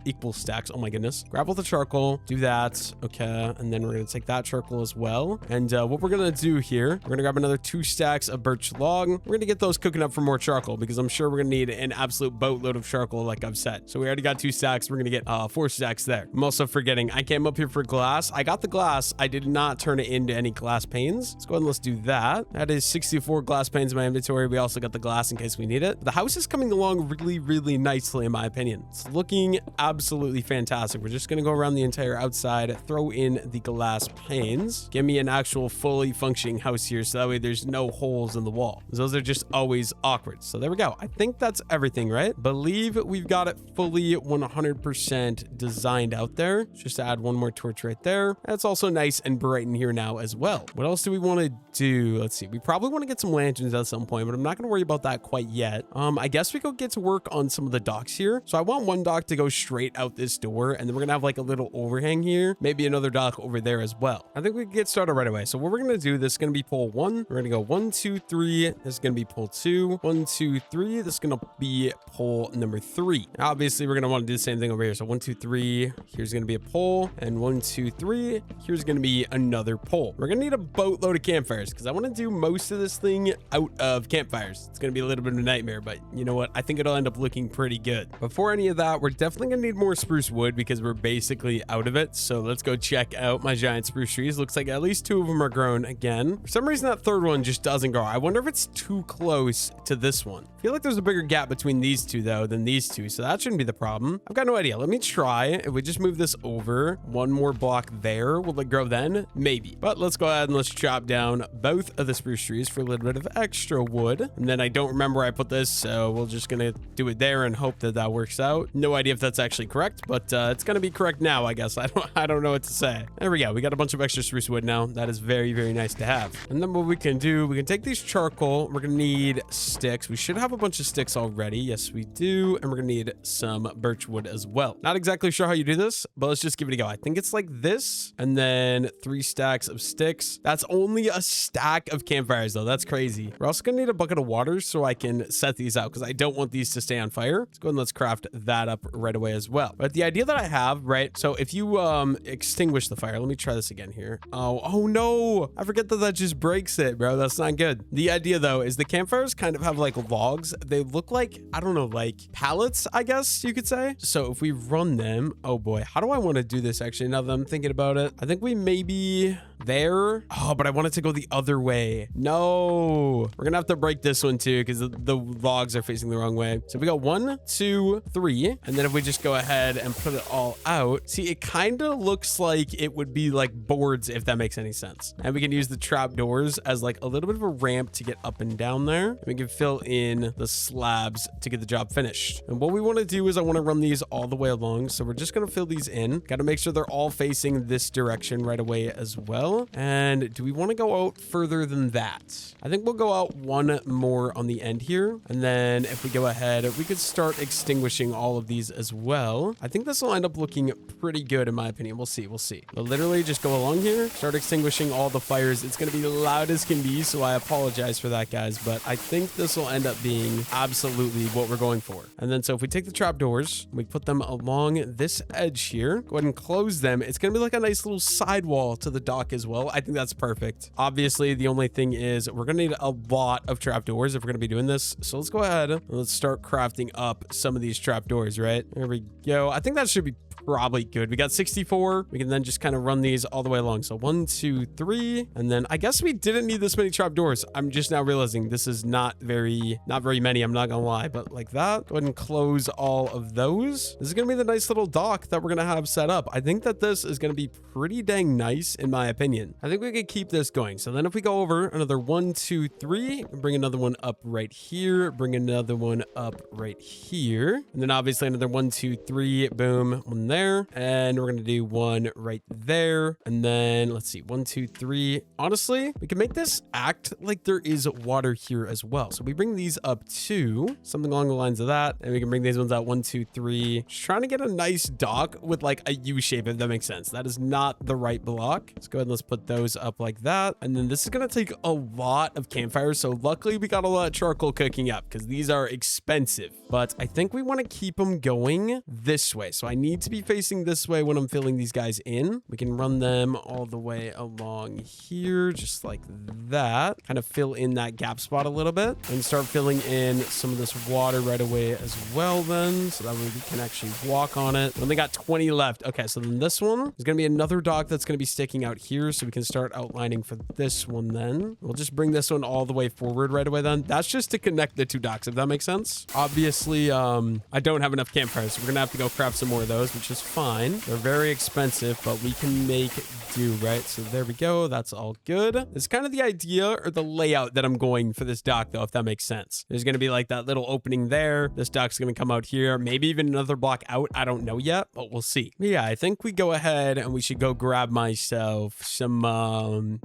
equal stacks. Oh my goodness. Grab all the charcoal, do that. Okay. And then we're going to take that charcoal as well. And what we're going to do here, we're going to grab another 2 stacks of birch log. We're going to get those cooking up for more charcoal because I'm sure we're going to need an absolute boatload of charcoal like I've said. So we already got 2 stacks. We're going to get 4 stacks there. I'm also forgetting I came up here for glass. I got the glass. I did not turn it into any glass panes. Let's go ahead and let's do that. That is 64 glass panes in my inventory. We also got the glass in case we need it. The house is coming along really nicely in my opinion. It's looking absolutely fantastic. We're just going to go around the entire outside, throw in the glass panes. Give me an actual fully functioning house here so that way there's no holes in the wall. Those are just always awkward. So there we go. I think that's everything, right? Believe we've got it fully 100% designed out there. Just add one more torch right there. That's also nice and bright in here now as well. What else do we want to do? Let's see. We probably want to get some lanterns at some point, but I'm not going to worry about that quite yet. I guess we could get to work on some of the docks here. So I want one dock to go straight out this door, and then we're going to have like a little overhang here. Maybe another dock over there as well. I think we can get started right away. So what we're going to do, this is going to be pole 1. We're going to go 1, 2, 3. This is going to be pole 2. 1, 2, 3. This is going to be pole number 3. Obviously, we're going to want to do the same thing over here. So 1, 2, 3. Here's going to be a pole. And 1, 2, 3. Here's going to be another pole. We're going to need a boatload of campfires because I want to do most of this thing out of campfires. It's going to be a little bit of a nightmare, but you know what? I think it'll end up looking pretty good. Before any of that, we're definitely going to need more spruce wood because we're basically out of it. So let's go check out my giant spruce trees. Looks like at least 2 of them are grown again. For some reason, that third one just doesn't grow. I wonder if it's too close to this one. I feel like there's a bigger gap between these two though than these two. So that shouldn't be the problem. I've got no idea. Let me try. If we just move this over 1 more block there, will it grow then? Maybe. But let's go ahead and let's chop down both of the spruce trees for a little bit of extra wood. And then I don't remember where I put this. So we're just going to do it there and hope that that works out. No idea if that's actually correct, but it's going to be correct now, I guess. I don't know what to say. There we go. We got a bunch of extra spruce wood now. That is very nice to have. And then what we can do, we can take these charcoal. We're going to need sticks. We should have a bunch of sticks already. Yes, we do. And we're going to need some birch wood as well. Not exactly sure how you do this, but let's just give it a go. I think it's like this, and then 3 stacks of sticks. That's only a stack of campfires though. That's crazy. We're also going to need a bucket of water so I can set these out because I don't want these to stay on fire. Let's go and let's craft that up right away as well. But the idea that I have, right? So if you extinguish the fire, let me try this again here. Oh no, I forget that just breaks it, bro. That's not good. The idea though is the campfires kind of have like logs. They look like, I don't know, like pallets, I guess you could say. So if we run them, oh boy, how do I want to do this actually now that I'm thinking about it? I think we maybe there. Oh, but I want it to go the other way. No, we're gonna have to break this one too because the logs are facing the wrong way. So we got 1, 2, 3, and then if we just go ahead and put it all out, see, it kind of looks like it would be like boards, if that makes any sense. And we can use the trap doors as like a little bit of a ramp to get up and down there. And we can fill in the slabs to get the job finished. And what we want to do is I want to run these all the way along. So we're just going to fill these in. Got to make sure they're all facing this direction right away as well. And do we want to go out further than that? I think we'll go out one more on the end here. And then if we go ahead, we could start extinguishing all of these as well. I think this will end up looking pretty good in my opinion. We'll see. We'll see. But literally just go along here, start extinguishing all the fires. It's going to be loud as can be, so I apologize for that, guys. But I think this will end up being absolutely what we're going for. And then so if we take the trapdoors, we put them along this edge here, go ahead and close them. It's going to be like a nice little sidewall to the dock as well. I think that's perfect. Obviously, the only thing is we're going to need a lot of trapdoors if we're going to be doing this. So let's go ahead and let's start crafting up some of these trapdoors, right? There we go. I think that should be probably good. We got 64. We can then just kind of run these all the way along. So 1, 2, 3. And then I guess we didn't need this many trapdoors. I'm just now realizing this is not very many. I'm not gonna lie, but like that. Go ahead and close all of those. This is gonna be the nice little dock that we're gonna have set up. I think that this is gonna be pretty dang nice in my opinion. I think we could keep this going. So then if we go over another 1, 2, 3, bring another one up right here, bring another one up right here. And then obviously another 1, 2, 3, boom, one there. And we're going to do one right there. And then let's see, 1, 2, 3. Honestly, we can make this act like there is water here as well. So we bring these up to something along the lines of that. And we can bring these ones out 1, 2, 3. Just trying to get a nice dock with like a U shape, if that makes sense. That is not the right block. Let's go ahead and let's put those up like that. And then this is going to take a lot of campfires. So luckily we got a lot of charcoal cooking up because these are expensive. But I think we want to keep them going this way. So I need to be facing this way when I'm filling these guys in. We can run them all the way along here, just like that. Kind of fill in that gap spot a little bit and start filling in some of this water right away as well then. So that way we can actually walk on it. We only got 20 left. Okay, so then this one is going to be another dock that's going to be sticking out here. So we can start outlining for this one then. We'll just bring this one all the way forward right away then. That's just to connect the two docks, if that makes sense. Obviously, I don't have enough campfires, so we're going to have to go craft some more of those, which is fine. They're very expensive, but we can make do, right? So there we go. That's all good. It's kind of the idea or the layout that I'm going for this dock, though, if that makes sense. There's going to be like that little opening there. This dock's going to come out here, maybe even another block out. I don't know yet, but we'll see. Yeah, I think we go ahead and we should go grab myself some,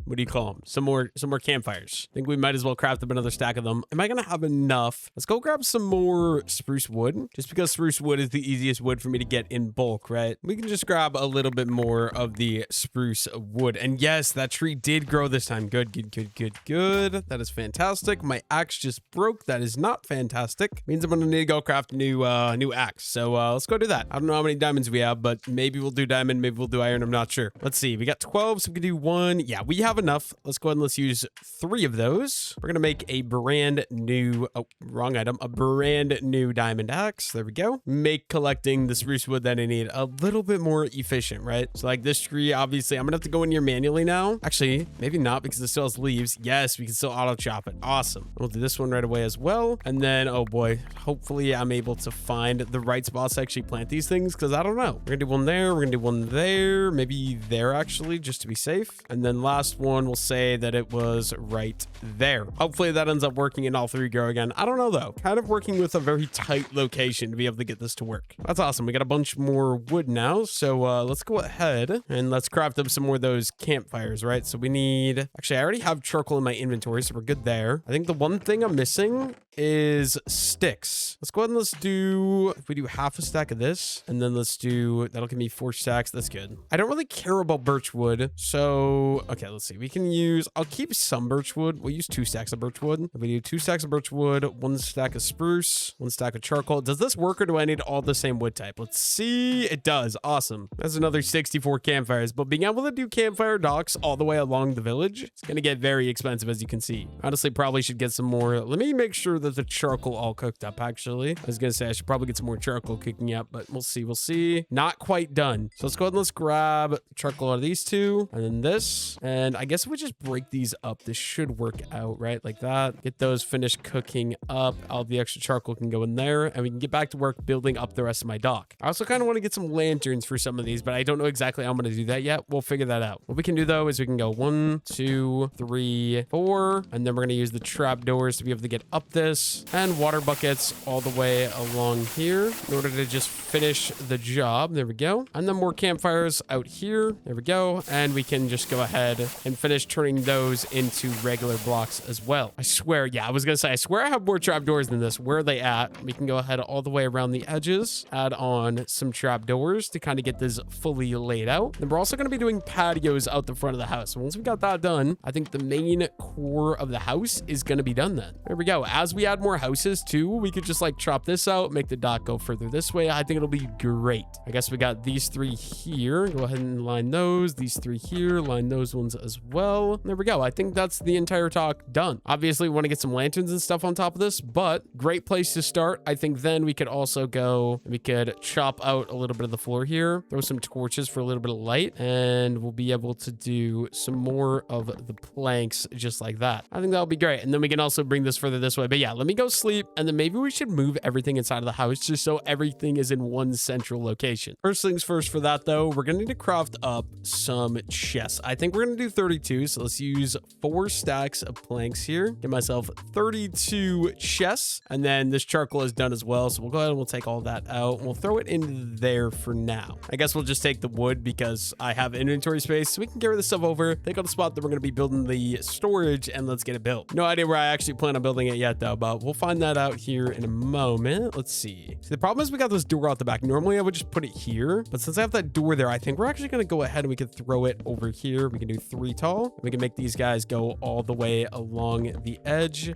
what do you call them? Some more campfires. I think we might as well craft up another stack of them. Am I going to have enough? Let's go grab some more spruce wood, just because spruce wood is the easiest wood for me to get in bulk, right? We can just grab a little bit more of the spruce wood. And yes, that tree did grow this time. Good. That is fantastic. My axe just broke. That is not fantastic. Means I'm gonna need to go craft a new axe. So let's go do that. I don't know how many diamonds we have, but maybe we'll do diamond, maybe we'll do iron. I'm not sure. Let's see. We got 12, so we can do 1. Yeah, we have enough. Let's go ahead and let's use 3 of those. We're gonna make a brand new, oh, wrong item, a brand new diamond axe. There we go. Make collecting the spruce wood that I need a little bit more efficient, right? So like this tree, obviously I'm gonna have to go in here manually now. Actually, maybe not, because it still has leaves. Yes, we can still auto chop it. Awesome. We'll do this one right away as well. And then, oh boy, hopefully I'm able to find the right spots to actually plant these things, because I don't know. We're gonna do one there, we're gonna do one there, maybe there actually, just to be safe. And then last one, we'll say that it was right there. Hopefully that ends up working and all 3 grow again. I don't know though. Kind of working with a very tight location to be able to get this to work. That's awesome. We got a bunch more wood now. So let's go ahead and let's craft up some more of those campfires, right? So we need, actually, I already have charcoal in my inventory, so we're good there. I think the one thing I'm missing is sticks. Let's go ahead and let's do, if we do half a stack of this, and then let's do, that'll give me 4 stacks. That's good. I don't really care about birch wood. So, okay, let's see. We can use, I'll keep some birch wood. We'll use 2 stacks of birch wood. If we do 2 stacks of birch wood, 1 stack of spruce, 1 stack of charcoal. Does this work or do I need all the same wood type? Let's see. It does. Awesome. That's another 64 campfires, but being able to do campfire docks all the way along the village, it's going to get very expensive, as you can see. Honestly, probably should get some more. Let me make sure that the charcoal all cooked up, actually. I was gonna say I should probably get some more charcoal cooking up, but we'll see. We'll see. Not quite done. So let's go ahead and let's grab charcoal out of these two, and then this. And I guess if we just break these up, this should work out, right? Like that. Get those finished cooking up. All the extra charcoal can go in there, and we can get back to work building up the rest of my dock. I also kind of want to get some lanterns for some of these, but I don't know exactly how I'm going to do that yet. We'll figure that out. What we can do, though, is we can go 1, 2, 3, 4, and then we're going to use the trap doors to be able to get up this, and water buckets all the way along here in order to just finish the job. There we go. And then more campfires out here. There we go. And we can just go ahead and finish turning those into regular blocks as well. I swear, yeah, I was going to say, I swear I have more trap doors than this. Where are they at? We can go ahead all the way around the edges, add on some trap doors to kind of get this fully laid out. And we're also going to be doing patios out the front of the house. So once we got that done, I think the main core of the house is going to be done then. There we go. As we add more houses too, we could just like chop this out, make the dock go further this way. I think it'll be great. I guess we got these 3 here. Go ahead and line those. These 3 here, line those ones as well. There we go. I think that's the entire dock done. Obviously, we want to get some lanterns and stuff on top of this, but great place to start. I think then we could also go, we could chop out a little bit of the floor here, throw some torches for a little bit of light, and we'll be able to do some more of the planks just like that. I think that'll be great. And then we can also bring this further this way. But yeah, let me go sleep, and then maybe we should move everything inside of the house just so everything is in one central location. First things first for that, though, we're going to need to craft up some chests. I think we're going to do 32, so let's use 4 stacks of planks here. Get myself 32 chests, and then this charcoal is done as well, so we'll go ahead and we'll take all that out, and we'll throw it in there for now. I guess we'll just take the wood because I have inventory space, so we can carry this stuff over, take out the spot that we're going to be building the storage, and let's get it built. No idea where I actually plan on building it yet, though, but we'll find that out here in a moment. Let's see. The problem is we got this door out the back. Normally, I would just put it here, but since I have that door there, I think we're actually going to go ahead and we can throw it over here. We can do 3 tall. We can make these guys go all the way along the edge.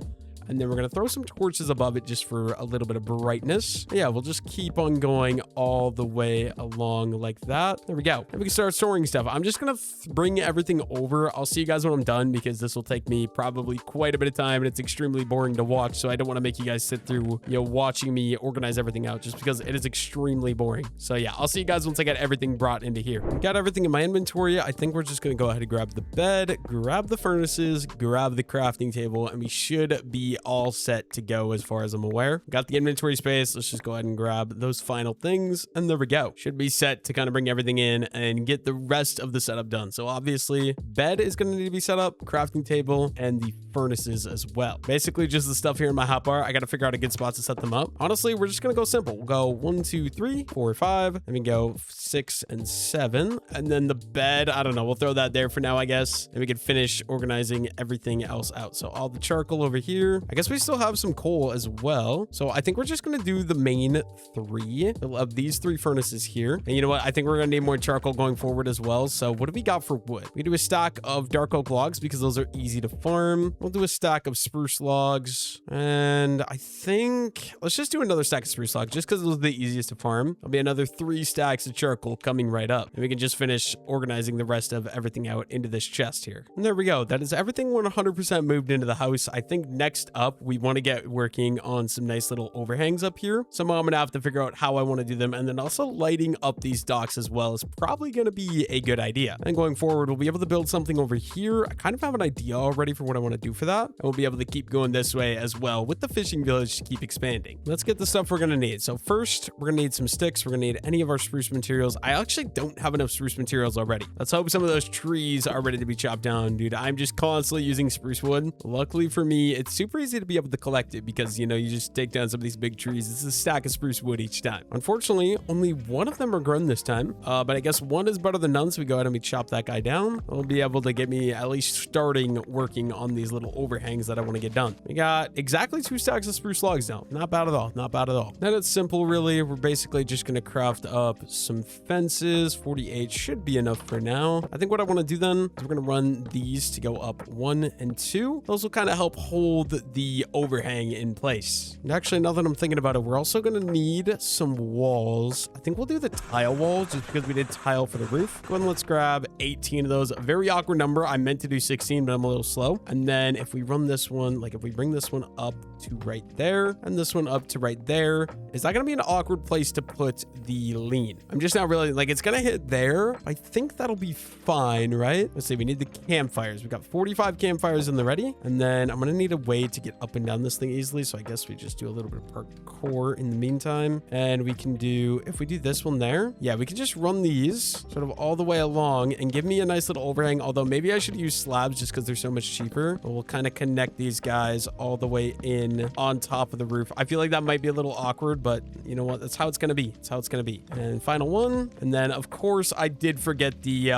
And then we're going to throw some torches above it just for a little bit of brightness. Yeah, we'll just keep on going all the way along like that. There we go. And we can start storing stuff. I'm just going to bring everything over. I'll see you guys when I'm done because this will take me probably quite a bit of time and it's extremely boring to watch. So I don't want to make you guys sit through, watching me organize everything out just because it is extremely boring. So yeah, I'll see you guys once I get everything brought into here. Got everything in my inventory. I think we're just going to go ahead and grab the bed, grab the furnaces, grab the crafting table, and we should be all set to go as far as I'm aware. Got the inventory space. Let's just go ahead and grab those final things, and there we go. Should be set to kind of bring everything in and get the rest of the setup done. So obviously, bed is going to need to be set up, crafting table, and the furnaces as well. Basically, just the stuff here in my hotbar. I got to figure out a good spot to set them up. Honestly, we're just going to go simple. We'll go 1, 2, 3, 4, 5, and we go 6 and 7. And then the bed, I don't know. We'll throw that there for now, I guess. And we can finish organizing everything else out. So all the charcoal over here. I guess we still have some coal as well. So I think we're just going to do the main 3 of these 3 furnaces here. And you know what? I think we're going to need more charcoal going forward as well. So what do we got for wood? We do a stack of dark oak logs because those are easy to farm. We'll do a stack of spruce logs. And I think let's just do another stack of spruce logs just because those are the easiest to farm. There'll be another 3 stacks of charcoal coming right up. And we can just finish organizing the rest of everything out into this chest here. And there we go. That is everything 100% moved into the house. I think next up, we want to get working on some nice little overhangs up here. Somehow I'm going to have to figure out how I want to do them. And then also lighting up these docks as well is probably going to be a good idea. And going forward, we'll be able to build something over here. I kind of have an idea already for what I want to do for that. And we'll be able to keep going this way as well with the fishing village to keep expanding. Let's get the stuff we're going to need. So first, we're going to need some sticks. We're going to need any of our spruce materials. I actually don't have enough spruce materials already. Let's hope some of those trees are ready to be chopped down, dude. I'm just constantly using spruce wood. Luckily for me, it's super easy to be able to collect it because, you just take down some of these big trees. It's a stack of spruce wood each time. Unfortunately, only one of them are grown this time, but I guess one is better than none, so we go ahead and we chop that guy down. It'll be able to get me at least starting working on these little overhangs that I want to get done. We got exactly 2 stacks of spruce logs now. Not bad at all. Not bad at all. Then it's simple, really. We're basically just going to craft up some fences. 48 should be enough for now. I think what I want to do then is we're going to run these to go up 1 and 2. Those will kind of help hold the overhang in place. And actually, now that I'm thinking about it, we're also going to need some walls. I think we'll do the tile walls just because we did tile for the roof. Go ahead and let's grab 18 of those. A very awkward number. I meant to do 16, but I'm a little slow. And then if we run this one, like if we bring this one up to right there and this one up to right there, is that going to be an awkward place to put the lean? I'm just not really like it's going to hit there. I think that'll be fine, right? Let's see. We need the campfires. We got 45 campfires in the ready. And then I'm going to need a way to get up and down this thing easily. So I guess we just do a little bit of parkour in the meantime. And we can do, if we do this one there, yeah, we can just run these sort of all the way along and give me a nice little overhang. Although maybe I should use slabs just because they're so much cheaper. But we'll kind of connect these guys all the way in on top of the roof. I feel like that might be a little awkward, but you know what? That's how it's going to be. It's how it's going to be. And final one. And then of course I did forget the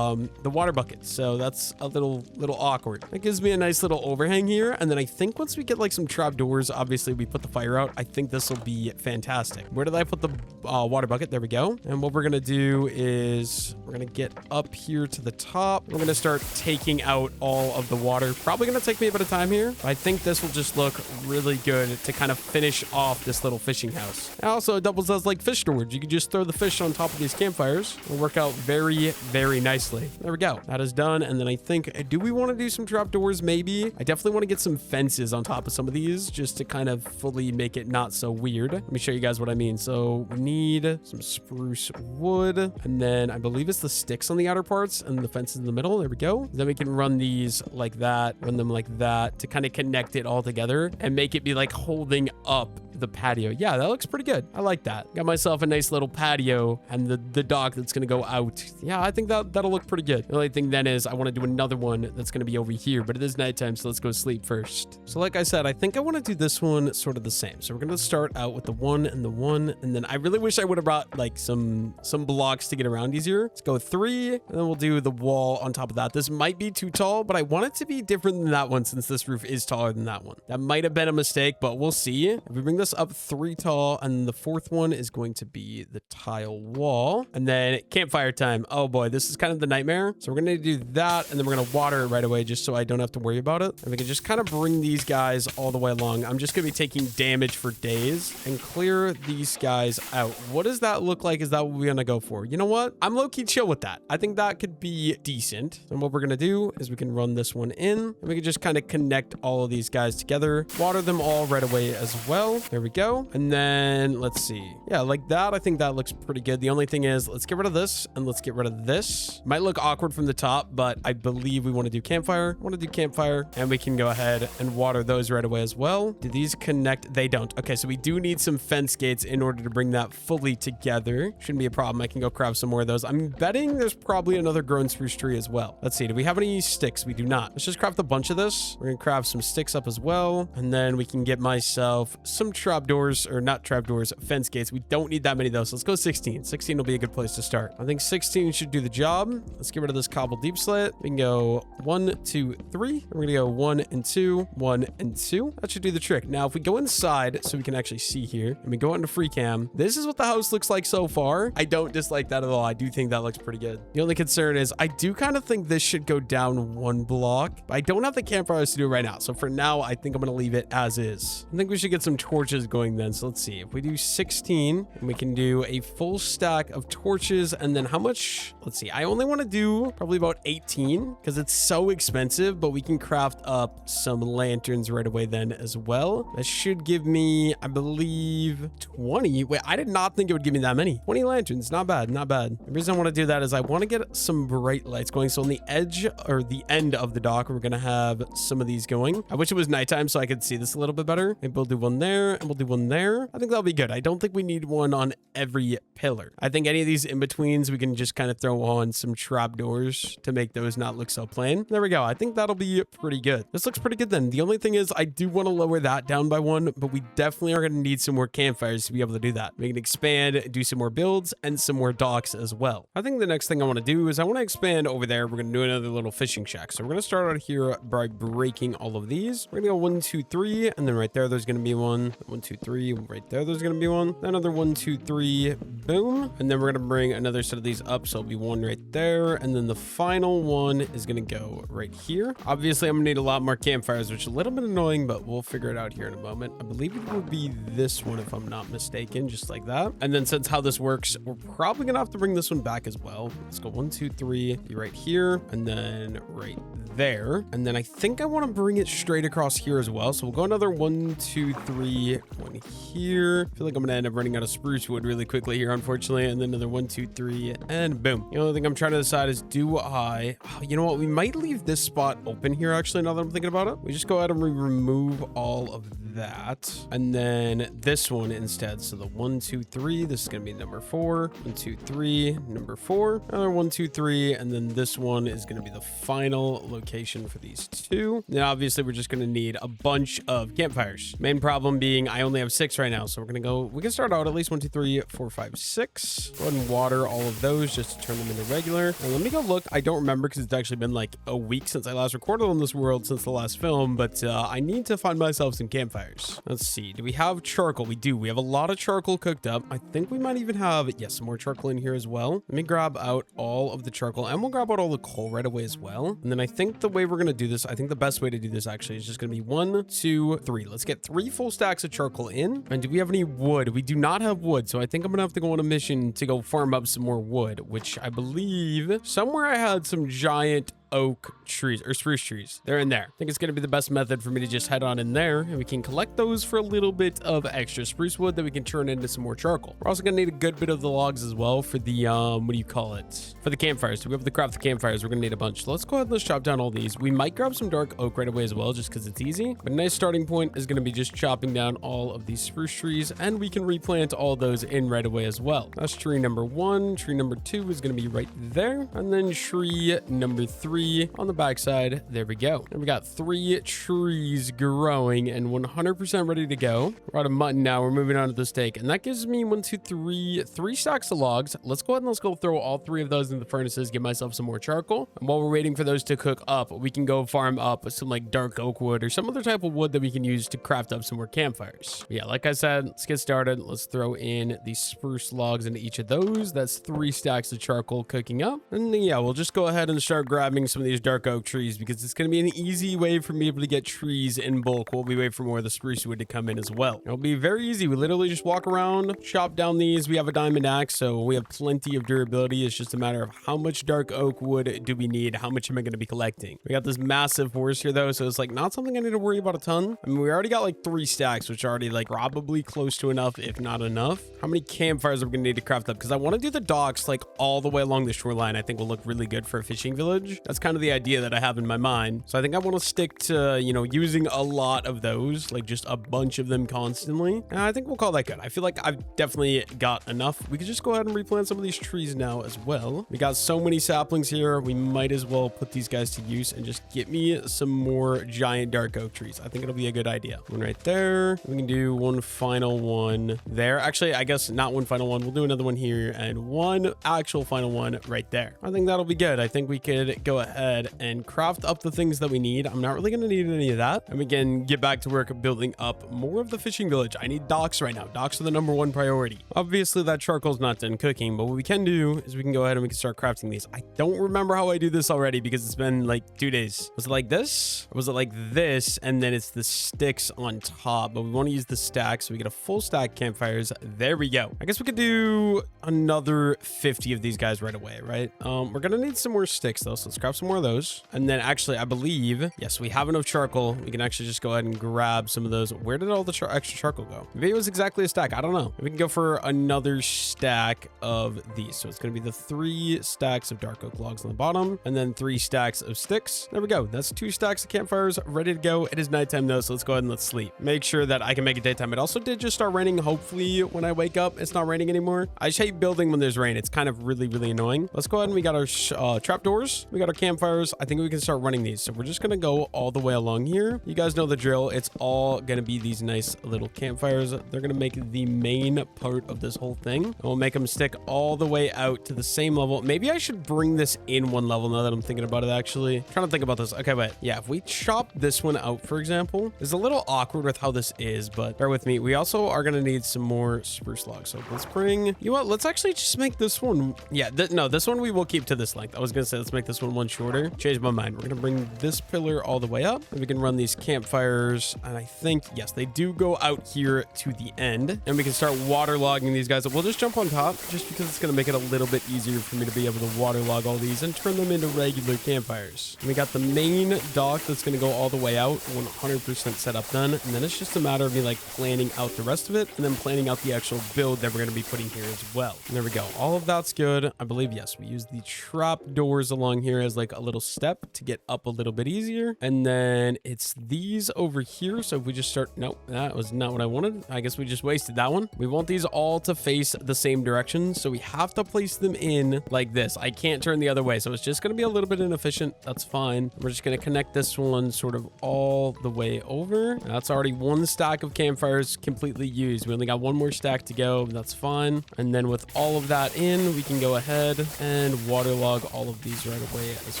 water bucket. So that's a little awkward. That gives me a nice little overhang here. And then I think once we get like some trapdoors, obviously we put the fire out. I think this will be fantastic. Where did I put the water bucket? There we go. And what we're going to do is we're going to get up here to the top. We're going to start taking out all of the water. Probably going to take me a bit of time here, but I think this will just look really good to kind of finish off this little fishing house. And also, it doubles as like fish storage. You can just throw the fish on top of these campfires. It'll work out very, very nicely. There we go. That is done. And then I think, do we want to do some trapdoors? Maybe. I definitely want to get some fences on top of some of these just to kind of fully make it not so weird. Let me show you guys what I mean. So we need some spruce wood, and then I believe it's the sticks on the outer parts and the fences in the middle. There we go. Then we can run these like that, run them like that to kind of connect it all together and make it be like holding up the patio. Yeah, that looks pretty good. I like that. Got myself a nice little patio and the dock that's going to go out. Yeah, I think that'll look pretty good. The only thing then is I want to do another one that's going to be over here, but it is nighttime, so let's go sleep first. So like I said, I think I want to do this one sort of the same. So we're going to start out with the one, and then I really wish I would have brought like some blocks to get around easier. Let's go 3, and then we'll do the wall on top of that. This might be too tall, but I want it to be different than that one since this roof is taller than that one. That might have been a mistake, but we'll see. If we bring this up 3 tall, and the 4th one is going to be the tile wall, and then campfire time. Oh boy, this is kind of the nightmare. So we're going to do that, and then we're going to water it right away just so I don't have to worry about it. And we can just kind of bring these guys all the way along. I'm just going to be taking damage for days and clear these guys out. What does that look like? Is that what we're going to go for? You know what? I'm low-key chill with that. I think that could be decent. And what we're going to do is we can run this one in, and we can just kind of connect all of these guys together, water them all right away as well. There we go. And then let's see. Yeah, like that. I think that looks pretty good. The only thing is let's get rid of this and let's get rid of this. Might look awkward from the top, but I believe we want to do campfire. I want to do campfire, and we can go ahead and water those right away as well. Do these connect? They don't. Okay, so we do need some fence gates in order to bring that fully together. Shouldn't be a problem. I can go craft some more of those. I'm betting there's probably another grown spruce tree as well. Let's see. Do we have any sticks? We do not. Let's just craft a bunch of this. We're going to craft some sticks up as well. And then we can get myself some trapdoors, or not trapdoors, fence gates. We don't need that many though. So let's go 16. 16 will be a good place to start. I think 16 should do the job. Let's get rid of this cobble deep slit. We can go 1, 2, 3. We're going to go 1 and 2, 1 and 2. That should do the trick. Now, if we go inside so we can actually see here, and we go into free cam, this is what the house looks like so far. I don't dislike that at all. I do think that looks pretty good. The only concern is I do kind of think this should go down 1 block, but I don't have the campfires to do it right now. So for now, I think I'm going to leave it as is. I think we should get some torches going then. So let's see. If we do 16, and we can do a full stack of torches, and then how much? Let's see. I only want to do probably about 18 because it's so expensive, but we can craft up some lanterns right away then as well. That should give me, I believe, 20. Wait, I did not think it would give me that many. 20 lanterns. Not bad. Not bad. The reason I want to do that is I want to get some bright lights going. So on the edge or the end of the dock, we're going to have some of these going. I wish it was nighttime so I could see this a little bit better. Maybe we'll do one there, and we'll do one there. I think that'll be good. I don't think we need one on every pillar. I think any of these in-betweens, we can just kind of throw on some trapdoors to make those not look so plain. There we go. I think that'll be pretty good. This looks pretty good then. The only thing is I do want to lower that down by 1, but we definitely are going to need some more campfires to be able to do that. We can expand, do some more builds, and some more docks as well. I think the next thing I want to do is I want to expand over there. We're going to do another little fishing shack. So we're going to start out here by breaking all of these. We're going to go 1, 2, 3, and then right there, there's going to be one. 1, 2, 3. Right there, there's going to be one. Another 1, 2, 3. Boom. And then we're going to bring another set of these up. So it'll be one right there. And then the final one is going to go right here. Obviously, I'm going to need a lot more campfires, which is a little bit annoying, but we'll figure it out here in a moment. I believe it would be this one if I'm not mistaken, just like that. And then since how this works, we're probably gonna have to bring this one back as well. Let's go 1, 2, 3, be right here, and then right there. And then I think I want to bring it straight across here as well. So we'll go another 1, 2, 3, one here. I feel like I'm gonna end up running out of spruce wood really quickly here, unfortunately. And then another 1, 2, 3, and boom. The only thing I'm trying to decide is, do I, you know what, we might leave this spot open here actually, now that I'm thinking about it. We just go ahead and remove all of that, and then this one instead. So the 1, 2, 3, this is gonna be number 4, 1, 2, 3, number 4, another 1, 2, 3, and then this one is gonna be the final location for these two. Then obviously we're just gonna need a bunch of campfires. Main problem being I only have 6 right now, so we're gonna go, we can start out at least 1, 2, 3, 4, 5, 6. Go ahead and water all of those just to turn them into regular. And let me go look. I don't remember because it's actually been like a week since I last recorded on this world, since the last film, but I need to find myself some campfires. Let's see, do we have charcoal? We do. We have a lot of charcoal cooked up. I think we might even have, yes, some more charcoal in here as well. Let me grab out all of the charcoal, and we'll grab out all the coal right away as well. And then I think the way we're gonna do this, I think the best way to do this actually is just gonna be 1, 2, 3. Let's get 3 full stacks of charcoal in. And do we have any wood? We do not have wood, so I think I'm gonna have to go on a mission to go farm up some more wood, which I believe somewhere I had some giant oak trees or spruce trees. They're in there. I think it's going to be the best method for me to just head on in there, and we can collect those for a little bit of extra spruce wood that we can turn into some more charcoal. We're also going to need a good bit of the logs as well for the what do you call it, for the campfires. So we have to craft the campfires. We're going to need a bunch. So let's go ahead and let's chop down all these. We might grab some dark oak right away as well, just because it's easy, but a nice starting point is going to be just chopping down all of these spruce trees, and we can replant all those in right away as well. That's tree number 1. Tree number 2 is going to be right there, and then tree number 3 on the backside. There we go. And we got 3 trees growing and 100% ready to go. We're out of mutton now. We're moving on to the steak, and that gives me 1, 2, 3 stacks of logs. Let's go ahead and let's go throw all 3 of those in the furnaces, get myself some more charcoal. And while we're waiting for those to cook up, we can go farm up some like dark oak wood or some other type of wood that we can use to craft up some more campfires. But yeah, like I said, let's get started. Let's throw in the spruce logs into each of those. That's 3 stacks of charcoal cooking up. And then, yeah, we'll just go ahead and start grabbing some of these dark oak trees, because it's going to be an easy way for me to get trees in bulk while we wait for more of the spruce wood to come in as well. It'll be very easy. We literally just walk around, chop down these. We have a diamond axe, so we have plenty of durability. It's just a matter of how much dark oak wood do we need? How much am I going to be collecting? We got this massive forest here though, so it's like not something I need to worry about a ton. I mean, we already got like 3 stacks, which are already like probably close to enough, if not enough. How many campfires are we going to need to craft up? Because I want to do the docks like all the way along the shoreline. I think will look really good for a fishing village. That's kind of the idea that I have in my mind. So I think I want to stick to, you know, using a lot of those, like just a bunch of them constantly. And I think we'll call that good. I feel like I've definitely got enough. We could just go ahead and replant some of these trees now as well. We got so many saplings here. We might as well put these guys to use and just get me some more giant dark oak trees. I think it'll be a good idea. One right there. We can do one final one there. Actually, I guess not one final one. We'll do another one here and one actual final one right there. I think that'll be good. I think we could go ahead and craft up the things that we need. I'm not really going to need any of that. And we can get back to work building up more of the fishing village. I need docks right now. Docks are the #1 priority. Obviously, that charcoal's not done cooking, but what we can do is we can go ahead and we can start crafting these. I don't remember how I do this already because it's been like 2 days. Was it like this? Or was it like this? And then it's the sticks on top, but we want to use the stack, so we get a full stack campfires. There we go. I guess we could do another 50 of these guys right away, right? We're going to need some more sticks though, so let's grab some more of those. And then actually, I believe, yes, we have enough charcoal. We can actually just go ahead and grab some of those. Where did all the extra charcoal go? Maybe it was exactly a stack. I don't know. We can go for another stack of these. So it's going to be the 3 stacks of dark oak logs on the bottom and then 3 stacks of sticks. There we go. That's 2 stacks of campfires ready to go. It is nighttime though, so let's go ahead and let's sleep. Make sure that I can make it daytime. It also did just start raining. Hopefully when I wake up, it's not raining anymore. I just hate building when there's rain. It's kind of really, really annoying. Let's go ahead and we got our trapdoors. We got our campfires. I think we can start running these. So we're just going to go all the way along here. You guys know the drill. It's all going to be these nice little campfires. They're going to make the main part of this whole thing. And we'll make them stick all the way out to the same level. Maybe I should bring this in 1 level now that I'm thinking about it, actually. I'm trying to think about this. Okay, wait. Yeah, if we chop this one out, for example, it's a little awkward with how this is, but bear with me. We also are going to need some more spruce logs. So let's bring, you know what? Let's actually just make this one. Yeah, no, this one we will keep to this length. I was going to say, let's make this one shorter. Changed my mind. We're going to bring this pillar all the way up, and we can run these campfires. And I think, yes, they do go out here to the end, and we can start waterlogging these guys. We'll just jump on top just because it's going to make it a little bit easier for me to be able to waterlog all these and turn them into regular campfires. And we got the main dock that's going to go all the way out, 100% setup done. And then it's just a matter of me like planning out the rest of it and then planning out the actual build that we're going to be putting here as well. And there we go. All of that's good. I believe, yes, we use the trap doors along here as like a little step to get up a little bit easier. And then it's these over here. So if we just start, nope, that was not what I wanted. I guess we just wasted that one. We want these all to face the same direction. So we have to place them in like this. I can't turn the other way. So it's just going to be a little bit inefficient. That's fine. We're just going to connect this one sort of all the way over. That's already one stack of campfires completely used. We only got one more stack to go. That's fine. And then with all of that in, we can go ahead and waterlog all of these right away as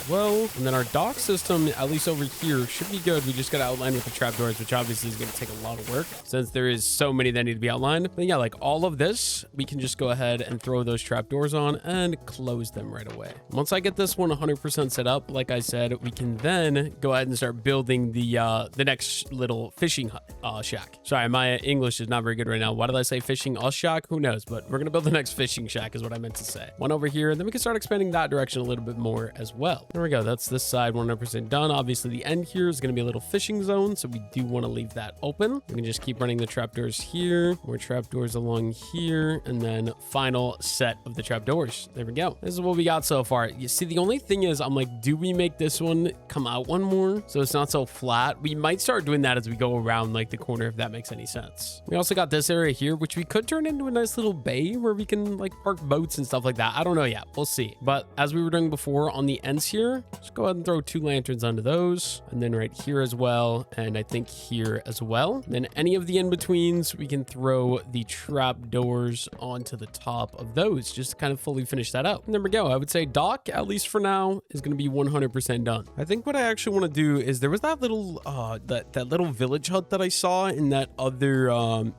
well. And then our dock system, at least over here, should be good. We just got to outline with the trapdoors, which obviously is going to take a lot of work since there is so many that need to be outlined. But yeah, like all of this, we can just go ahead and throw those trapdoors on and close them right away. Once I get this one 100% set up, like I said, we can then go ahead and start building the next little fishing shack. Sorry, my English is not very good right now. Why did I say fishing shack? Who knows? But we're going to build the next fishing shack is what I meant to say. One over here, and then we can start expanding that direction a little bit more as well. There we go. That's this side 100% done. Obviously, the end here is going to be a little fishing zone, so we do want to leave that open. We can just keep running the trapdoors here, more trapdoors along here, and then final set of the trapdoors. There we go. This is what we got so far. You see, the only thing is, I'm like, do we make this one come out one more so it's not so flat? We might start doing that as we go around like the corner, if that makes any sense. We also got this area here, which we could turn into a nice little bay where we can like park boats and stuff like that. I don't know yet. We'll see. But as we were doing before on the ends here, just go ahead and throw 2 lanterns onto those, and then right here as well, and I think here as well. And then any of the in-betweens, we can throw the trap doors onto the top of those just to kind of fully finish that out. And there we go. I would say dock, at least for now, is going to be 100% done. I think what I actually want to do is there was that little that little village hut that I saw in that other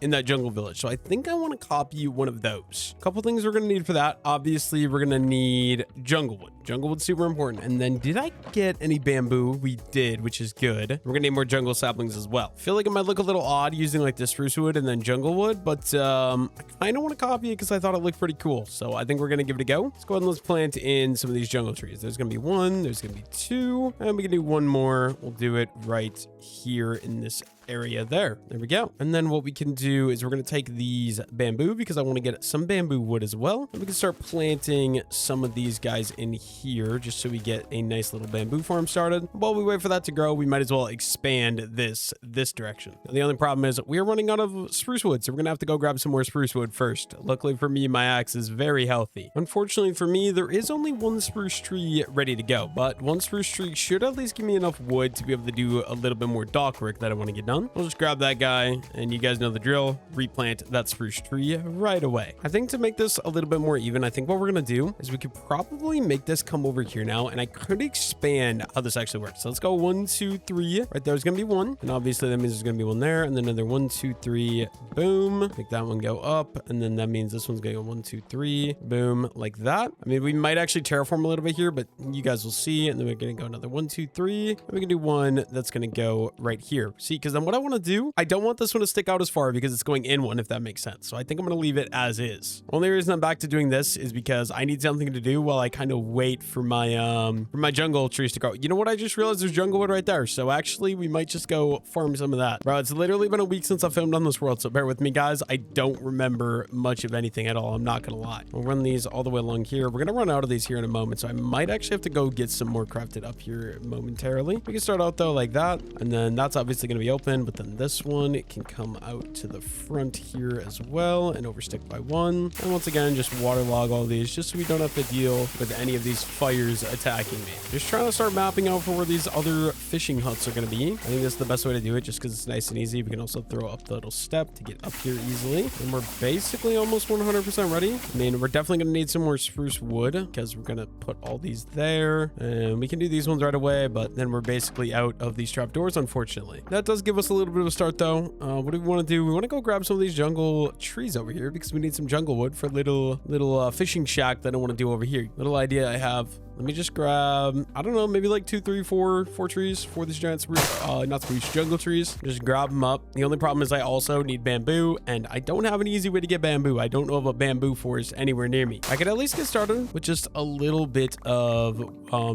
in that jungle village. So I think I want to copy one of those. A couple things we're going to need for that. Obviously, we're going to need jungle wood. Jungle wood's super important. And then did I get any bamboo? We did, which is good. We're gonna need more jungle saplings as well. I feel like it might look a little odd using like the spruce wood and then jungle wood, but I kind of want to copy it because I thought it looked pretty cool. So I think we're gonna give it a go. Let's go ahead and let's plant in some of these jungle trees. There's gonna be 1, there's gonna be 2, and we can do 1 more. We'll do it right here in this area there. There we go. And then what we can do is we're going to take these bamboo because I want to get some bamboo wood as well. And we can start planting some of these guys in here just so we get a nice little bamboo farm started. While we wait for that to grow, we might as well expand this direction. Now, the only problem is we are running out of spruce wood, so we're going to have to go grab some more spruce wood first. Luckily for me, my axe is very healthy. Unfortunately for me, there is only 1 spruce tree ready to go, but 1 spruce tree should at least give me enough wood to be able to do a little bit more dock work that I want to get done. We'll just grab that guy, and you guys know the drill. Replant that spruce tree right away. I think to make this a little bit more even, I think what we're going to do is we could probably make this come over here now, and I could expand how this actually works. So let's go 1, 2, 3. Right there's going to be 1, and obviously that means there's going to be 1 there, and then another 1, 2, 3. Boom. Make that one go up, and then that means this one's going to go 1, 2, 3. Boom, like that. I mean, we might actually terraform a little bit here, but you guys will see, and then we're going to go another 1, 2, 3, and we can do 1 that's going to go right here. See, because then what I want to do, I don't want this one to stick out as far because it's going in one, if that makes sense. So I think I'm going to leave it as is. Only reason I'm back to doing this is because I need something to do while I kind of wait for my jungle trees to grow. You know what? I just realized there's jungle wood right there. So actually, we might just go farm some of that. Bro, it's literally been a week since I filmed on this world, so bear with me, guys. I don't remember much of anything at all. I'm not going to lie. We'll run these all the way along here. We're going to run out of these here in a moment, so I might actually have to go get some more crafted up here momentarily. We can start out, though, like that, and then that's obviously going to be open, but then this one, it can come out to the front here as well and overstick by 1. And once again, just waterlog all these just so we don't have to deal with any of these fires attacking me. Just trying to start mapping out for where these other fishing huts are going to be. I think this is the best way to do it just because it's nice and easy. We can also throw up the little step to get up here easily. And we're basically almost 100% ready. I mean, we're definitely going to need some more spruce wood because we're going to put all these there. And we can do these ones right away, but then we're basically out of these trapdoors, unfortunately. That does give us a little bit of a start, though. What do we want to do? We want to go grab some of these jungle trees over here because we need some jungle wood for little fishing shack that I want to do over here. Little idea I have Let me just grab, I don't know, maybe like 2, 3, 4 trees for these giant spruce, not spruce, jungle trees. Just grab them up. The only problem is I also need bamboo, and I don't have an easy way to get bamboo. I don't know of a bamboo forest anywhere near me. I could at least get started with just a little bit of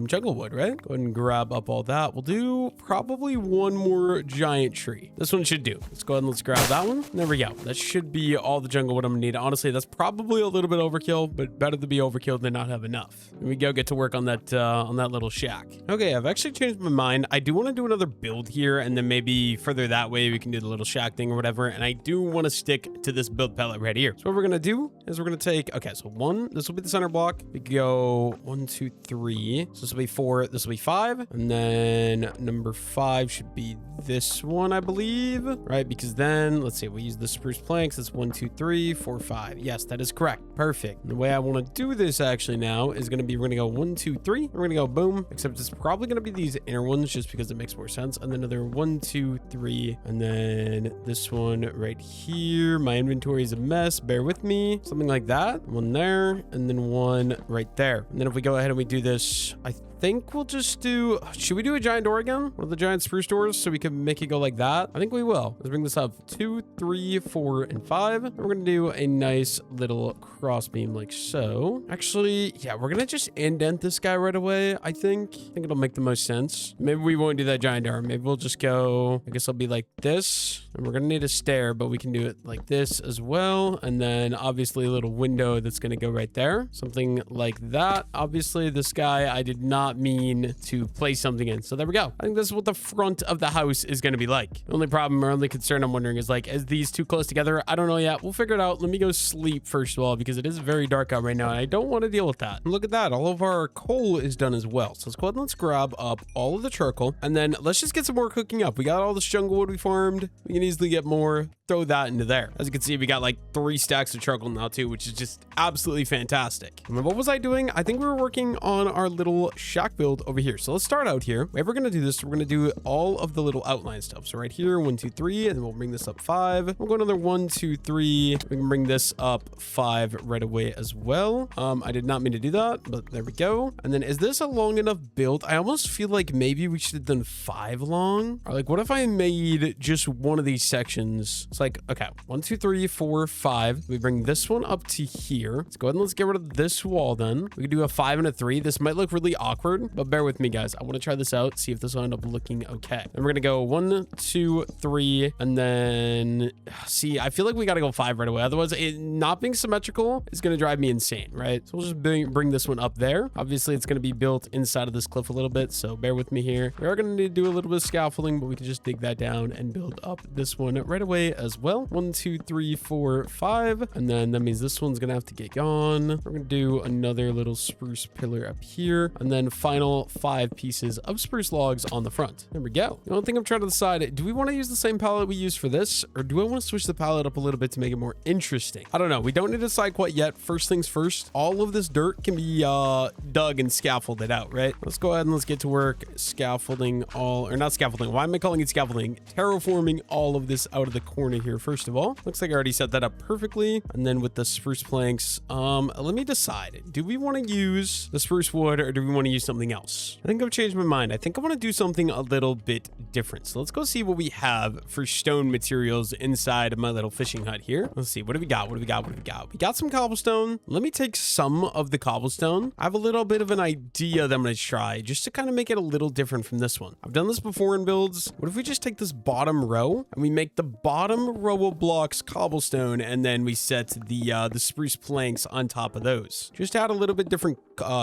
jungle wood, right? Go ahead and grab up all that. We'll do probably one more giant tree. This one should do. Let's go ahead and let's grab that one. There we go. That should be all the jungle wood I'm gonna need. Honestly, that's probably a little bit overkill, but better to be overkill than not have enough. Here we go. Get to work on that little shack. Okay, I've actually changed my mind. I do want to do another build here, and then maybe further that way we can do the little shack thing or whatever. And I do want to stick to this build palette right here. So what we're gonna do is we're gonna take, okay, so one, this will be the center block. We go 1, 2, 3. So this will be 4. This will be 5, and then number 5 should be this one, I believe, right? Because then let's see, we use the spruce planks. That's 1, 2, 3, 4, 5. Yes, that is correct. Perfect. And the way I want to do this actually now is going to be, we're going to go 1, 2, 3. We're going to go boom, except it's probably going to be these inner ones just because it makes more sense. And then another 1, 2, 3, and then this one right here. My inventory is a mess. Bear with me. Something like that. One there, and then one right there. And then if we go ahead and we do this, I think we'll just do, should we do a giant door again? One of the giant spruce doors so we can make it go like that? I think we will. Let's bring this up. 2, 3, 4, and 5. And we're going to do a nice little cross beam like so. Actually, yeah, we're going to just indent this guy right away, I think. I think it'll make the most sense. Maybe we won't do that giant door. Maybe we'll just go, I guess it'll be like this. And we're going to need a stair, but we can do it like this as well. And then obviously a little window that's going to go right there. Something like that. Obviously, this guy, I did not mean to place something in. So there we go. I think this is what the front of the house is going to be like. The only problem or only concern I'm wondering is like, is these too close together? I don't know yet. We'll figure it out. Let me go sleep first of all, because it is very dark out right now and I don't want to deal with that. And look at that. All of our coal is done as well. So let's go ahead and let's grab up all of the charcoal and then let's just get some more cooking up. We got all this jungle wood we farmed. We can easily get more. Throw that into there. As you can see, we got like 3 stacks of charcoal now too, which is just absolutely fantastic. And what was I doing? I think we were working on our little shack build over here. So let's start out here. If we're going to do this, we're going to do all of the little outline stuff. So right here, 1, 2, 3, and then we'll bring this up 5. We'll go another 1, 2, 3. We can bring this up 5 right away as well. I did not mean to do that, but there we go. And then is this a long enough build? I almost feel like maybe we should have done 5 long. Or like, what if I made just one of these sections? It's like, okay, 1, 2, 3, 4, 5. We bring this one up to here. Let's go ahead and let's get rid of this wall then. We can do a 5 and a 3. This might look really awkward, but bear with me, guys. I want to try this out, see if this will end up looking okay. And we're gonna go 1, 2, 3, and then see, I feel like we gotta go 5 right away. Otherwise, it not being symmetrical is gonna drive me insane, right? So we'll just bring this one up there. Obviously, it's gonna be built inside of this cliff a little bit, so bear with me here. We are gonna need to do a little bit of scaffolding, but we can just dig that down and build up this one right away as well. 1, 2, 3, 4, 5, and then that means this one's gonna have to get gone. We're gonna do another little spruce pillar up here, and then final 5 pieces of spruce logs on the front. There we go. The only thing I'm trying to decide, do we want to use the same palette we used for this, or do I want to switch the palette up a little bit to make it more interesting? I don't know. We don't need to decide quite yet. First things first, all of this dirt can be dug and scaffolded out, right? Let's go ahead and let's get to work scaffolding all, or not scaffolding. Why am I calling it scaffolding? Terraforming all of this out of the corner here, first of all. Looks like I already set that up perfectly. And then with the spruce planks, let me decide. Do we want to use the spruce wood or do we want to use something else? I think I've changed my mind. I think I want to do something a little bit different. So let's go see what we have for stone materials inside of my little fishing hut here. Let's see. What do we got? What do we got? What do we got? We got some cobblestone. Let me take some of the cobblestone. I have a little bit of an idea that I'm going to try just to kind of make it a little different from this one. I've done this before in builds. What if we just take this bottom row and we make the bottom row of blocks cobblestone and then we set the spruce planks on top of those? Just add a little bit different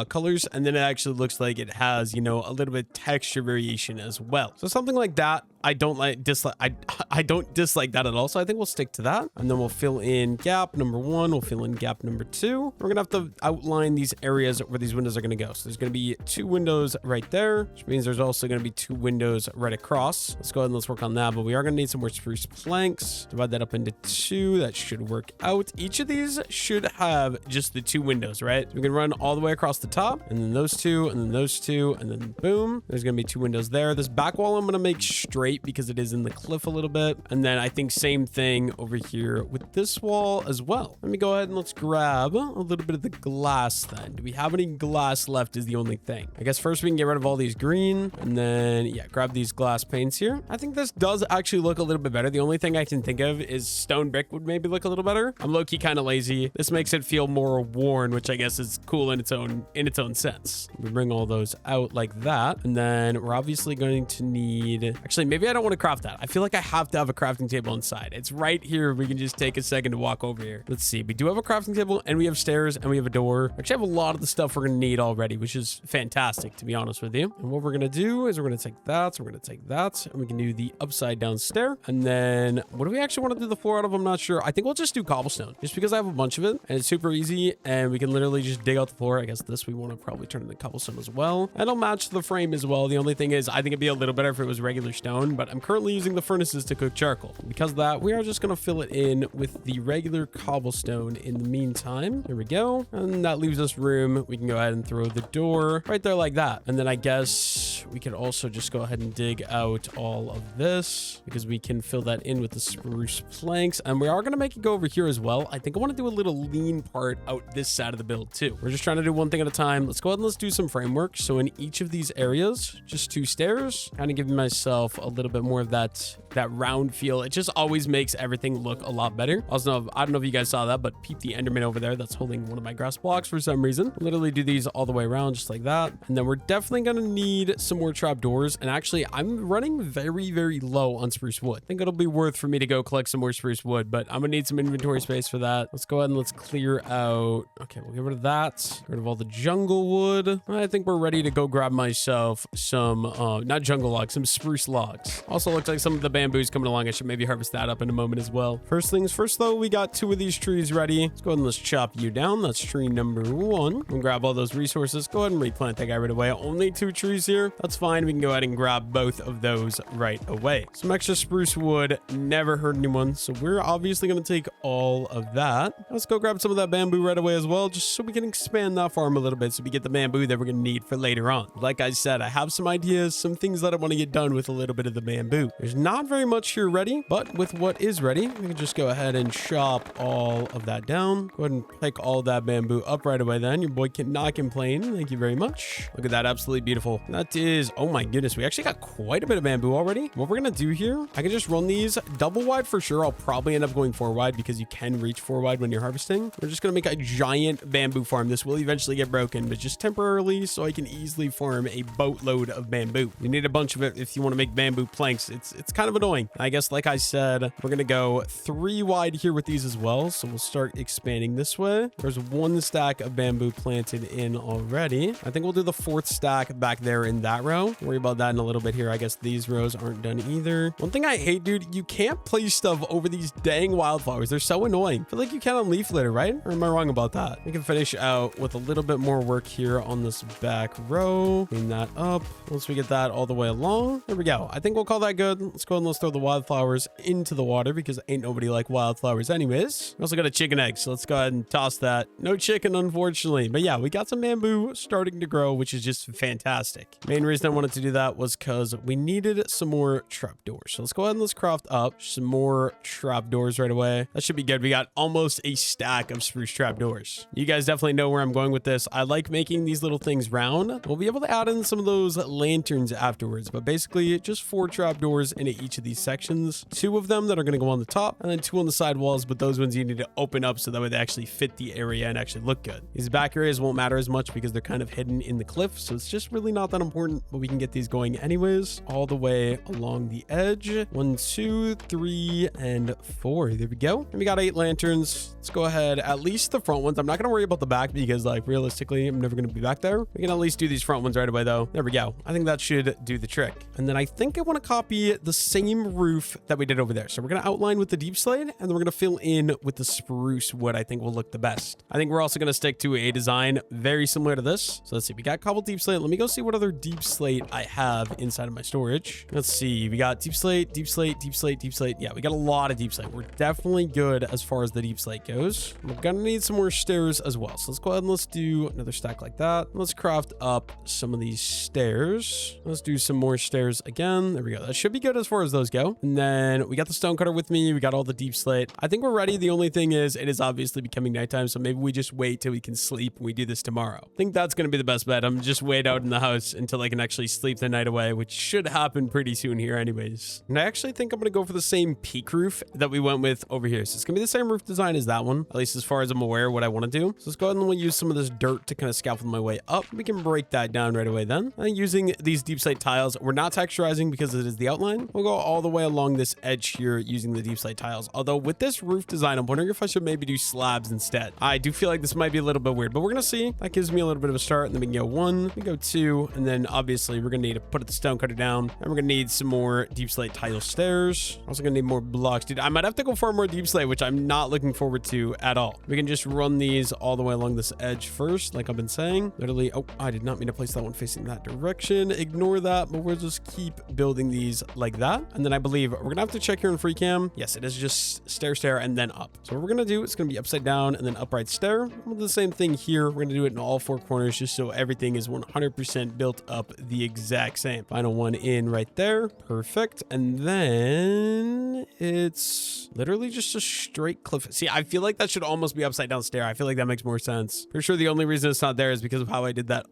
colors, and then it actually looks like it has, you know, a little bit texture variation as well. So something like that. I don't dislike that at all. So I think we'll stick to that. And then we'll fill in gap number 1. We'll fill in gap number 2. We're going to have to outline these areas where these windows are going to go. So there's going to be 2 windows right there, which means there's also going to be 2 windows right across. Let's go ahead and let's work on that. But we are going to need some more spruce planks. Divide that up into 2. That should work out. Each of these should have just the 2 windows, right? So we can run all the way across the top, and then those 2, and then those 2, and then boom. There's going to be 2 windows there. This back wall I'm going to make straight great because it is in the cliff a little bit. And then I think same thing over here with this wall as well. Let me go ahead and let's grab a little bit of the glass then. Do we have any glass left is the only thing. I guess first we can get rid of all these green and then, yeah, grab these glass panes here. I think this does actually look a little bit better. The only thing I can think of is stone brick would maybe look a little better. I'm low-key kind of lazy. This makes it feel more worn, which I guess is cool in its own sense. We bring all those out like that. And then we're obviously going to need, actually, maybe I don't want to craft that. I feel like I have to have a crafting table inside. It's right here. We can just take a second to walk over here. Let's see. We do have a crafting table and we have stairs and we have a door. Actually, I have a lot of the stuff we're going to need already, which is fantastic, to be honest with you. And what we're going to do is we're going to take that. So we're going to take that and we can do the upside down stair. And then what do we actually want to do the floor out of? I'm not sure. I think we'll just do cobblestone just because I have a bunch of it and it's super easy and we can literally just dig out the floor. I guess this we want to probably turn into cobblestone as well. And it'll match the frame as well. The only thing is I think it'd be a little better if it was regular stone, but I'm currently using the furnaces to cook charcoal. Because of that, we are just going to fill it in with the regular cobblestone in the meantime. There we go. And that leaves us room. We can go ahead and throw the door right there like that. And then I guess we could also just go ahead and dig out all of this because we can fill that in with the spruce planks. And we are going to make it go over here as well. I think I want to do a little lean part out this side of the build too. We're just trying to do one thing at a time. Let's go ahead and let's do some framework. So in each of these areas, just 2 stairs, kind of giving myself a little bit more of that round feel. It just always makes everything look a lot better. Also, I don't know if you guys saw that, but peep the Enderman over there that's holding one of my grass blocks for some reason. Literally do these all the way around just like that. And then we're definitely going to need some more trapdoors. And actually, I'm running very, very low on spruce wood. I think it'll be worth for me to go collect some more spruce wood, but I'm going to need some inventory space for that. Let's go ahead and let's clear out. Okay, we'll get rid of that. Get rid of all the jungle wood. I think we're ready to go grab myself some, not jungle logs, some spruce logs. Also looks like some of the bamboo's coming along. I should maybe harvest that up in a moment as well. First things first though, we got 2 of these trees ready. Let's go ahead and let's chop you down. That's tree number 1. We'll grab all those resources. Go ahead and replant that guy right away. Only 2 trees here. That's fine. We can go ahead and grab both of those right away. Some extra spruce wood never hurt anyone. So we're obviously going to take all of that. Let's go grab some of that bamboo right away as well, just so we can expand that farm a little bit so we get the bamboo that we're going to need for later on. Like I said, I have some ideas, some things that I want to get done with a little bit of the bamboo. There's not very much here ready, but with what is ready, we can just go ahead and chop all of that down. Go ahead and pick all that bamboo up right away then. Your boy cannot complain. Thank you very much. Look at that. Absolutely beautiful. That is, oh my goodness, we actually got quite a bit of bamboo already. What we're going to do here, I can just run these double wide for sure. I'll probably end up going 4 wide because you can reach 4 wide when you're harvesting. We're just going to make a giant bamboo farm. This will eventually get broken, but just temporarily so I can easily farm a boatload of bamboo. You need a bunch of it if you want to make bamboo planks. It's kind of annoying. I guess, like I said, we're going to go 3 wide here with these as well. So we'll start expanding this way. There's 1 stack of bamboo planted in already. I think we'll do the 4th stack back there in that row. Worry about that in a little bit here. I guess these rows aren't done either. One thing I hate, dude, you can't place stuff over these dang wildflowers. They're so annoying. I feel like you can on leaf litter, right? Or am I wrong about that? We can finish out with a little bit more work here on this back row. Clean that up. Once we get that all the way along, there we go. I think we'll call that good. Let's go and let's throw the wildflowers into the water because ain't nobody like wildflowers anyways. We also got a chicken egg, so let's go ahead and toss that. No chicken, unfortunately. But yeah, we got some bamboo starting to grow, which is just fantastic. Main reason I wanted to do that was because we needed some more trapdoors. So let's go ahead and let's craft up some more trapdoors right away. That should be good. We got almost a stack of spruce trapdoors. You guys definitely know where I'm going with this. I like making these little things round. We'll be able to add in some of those lanterns afterwards, but basically just 4 trapdoors into each of these sections. 2 of them that are going to go on the top and then 2 on the side walls, but those ones you need to open up so that way they actually fit the area and actually look good. These back areas won't matter as much because they're kind of hidden in the cliff, so it's just really not that important, but we can get these going anyways all the way along the edge. 1, 2, 3, and 4. There we go. And we got 8 lanterns. Let's go ahead, at least the front ones. I'm not going to worry about the back because, like, realistically, I'm never going to be back there. We can at least do these front ones right away, though. There we go. I think that should do the trick. And then I think I want to copy the same roof that we did over there. So we're going to outline with the deep slate, and then we're going to fill in with the spruce wood. I think will look the best. I think we're also going to stick to a design very similar to this. So let's see. We got cobble deep slate. Let me go see what other deep slate I have inside of my storage. Let's see. We got deep slate, deep slate, deep slate, deep slate. Yeah, we got a lot of deep slate. We're definitely good as far as the deep slate goes. We're going to need some more stairs as well. So let's go ahead and let's do another stack like that. Let's craft up some of these stairs. Let's do some more stairs again. There we go. That should be good as far as those go. And then we got the stone cutter with me. We got all the deep slate. I think we're ready. The only thing is it is obviously becoming nighttime. So maybe we just wait till we can sleep and we do this tomorrow. I think that's going to be the best bet. I'm just wait out in the house until I can actually sleep the night away, which should happen pretty soon here anyways. And I actually think I'm going to go for the same peak roof that we went with over here. So it's going to be the same roof design as that one, at least as far as I'm aware what I want to do. So let's go ahead and we'll use some of this dirt to kind of scaffold my way up. We can break that down right away then. And using these deep slate tiles, we're not texturizing because it is the outline. We'll go all the way along this edge here using the deep slate tiles. Although with this roof design, I'm wondering if I should maybe do slabs instead. I do feel like this might be a little bit weird, but we're going to see. That gives me a little bit of a start. And then we can go 1, we go 2, and then obviously we're going to need to put the stone cutter down. And we're going to need some more deep slate tile stairs. Also going to need more blocks. Dude, I might have to go for more deep slate, which I'm not looking forward to at all. We can just run these all the way along this edge first, like I've been saying. Literally, oh, I did not mean to place that one facing that direction. Ignore that, but we'll just keep building these like that. And then I believe we're going to have to check here in free cam. Yes, it is just stair, and then up. So what we're going to do is going to be upside down and then upright stair. We'll do the same thing here. We're going to do it in all 4 corners just so everything is 100% built up the exact same. Final one in right there. Perfect. And then it's literally just a straight cliff. See, I feel like that should almost be upside down stair. I feel like that makes more sense. For sure, the only reason it's not there is because of how I did that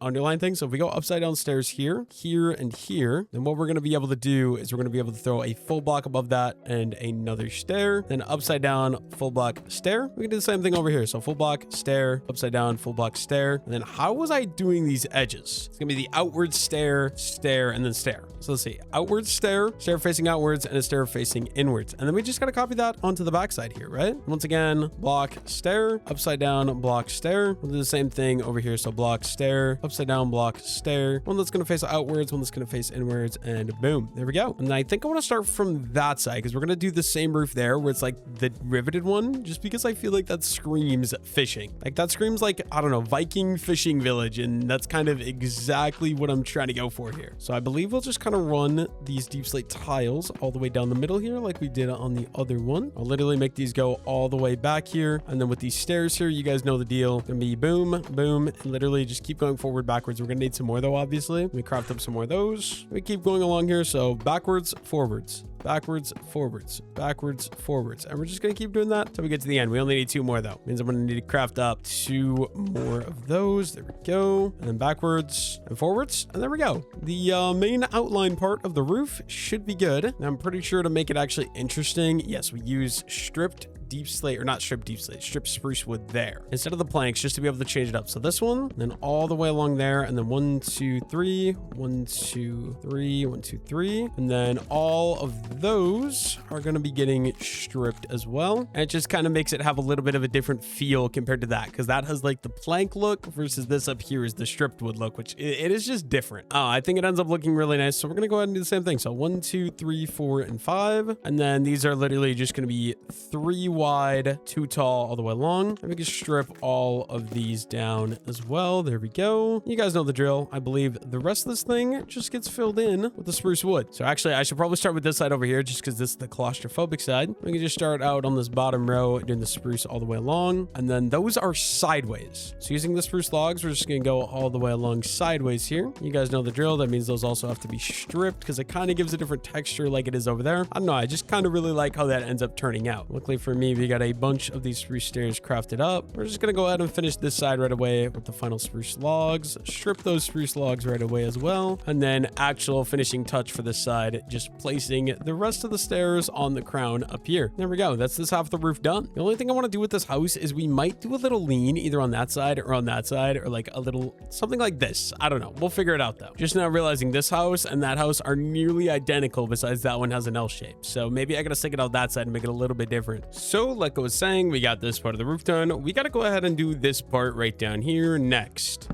underline thing. So if we go upside down stairs here, and here, then what we're going to be able to do is we're going to be able to throw a full block above that and another stair, then upside down, full block, stair. We can do the same thing over here. So full block, stair, upside down, full block, stair. And then how was I doing these edges? It's going to be the outward stair, stair, and then stair. So let's see. Outward stair, stair facing outwards, and a stair facing inwards. And then we just got to copy that onto the backside here, right? Once again, block, stair, upside down, block, stair. We'll do the same thing over here. So block, stair, upside down, block, stair. One that's going to face outwards, one that's going to face inwards, and boom. There we go. And I think I want to start from that side because we're going to do the same roof there where it's like the riveted one, just because I feel like that screams fishing. Like that screams like, I don't know, Viking fishing village. And that's kind of exactly what I'm trying to go for here. So I believe we'll just kind of run these deep slate tiles all the way down the middle here like we did on the other one. I'll literally make these go all the way back here. And then with these stairs here, you guys know the deal. Gonna be boom, boom, and literally just keep going forward, backwards. We're gonna need some more though, obviously. Let me craft up some more of those. We keep going along here. So backwards, forwards, backwards, forwards, backwards, forwards. And we're just going to keep doing that until we get to the end. We only need 2 more though. Means I'm going to need to craft up 2 more of those. There we go. And then backwards and forwards. And there we go. The main outline part of the roof should be good. And I'm pretty sure to make it actually interesting, yes, we use stripped deep slate, or not stripped deep slate, stripped spruce wood there instead of the planks, just to be able to change it up. So this one, then all the way along there, and then 1, 2, 3, 1, 2, 3, 1, 2, 3, and then all of those are going to be getting stripped as well. And it just kind of makes it have a little bit of a different feel compared to that, because that has like the plank look versus this up here is the stripped wood look, which it is just different. I think it ends up looking really nice. So we're going to go ahead and do the same thing. So 1, 2, 3, 4, and 5, and then these are literally just going to be 3 wide, 2 tall all the way along. And we can strip all of these down as well. There we go. You guys know the drill. I believe the rest of this thing just gets filled in with the spruce wood. So actually, I should probably start with this side over here just because this is the claustrophobic side. We can just start out on this bottom row doing the spruce all the way along. And then those are sideways. So using the spruce logs, we're just going to go all the way along sideways here. You guys know the drill. That means those also have to be stripped because it kind of gives a different texture like it is over there. I don't know. I just kind of really like how that ends up turning out. Luckily for me, we got a bunch of these spruce stairs crafted up. We're just going to go ahead and finish this side right away with the final spruce logs. Strip those spruce logs right away as well. And then actual finishing touch for this side, just placing the rest of the stairs on the crown up here. There we go. That's this half of the roof done. The only thing I want to do with this house is we might do a little lean either on that side or on that side, or like a little something like this. I don't know. We'll figure it out though. Just now realizing this house and that house are nearly identical, besides that one has an L shape. So maybe I gotta stick it out that side and make it a little bit different. So like I was saying, we got this part of the roof done. We got to go ahead and do this part right down here next.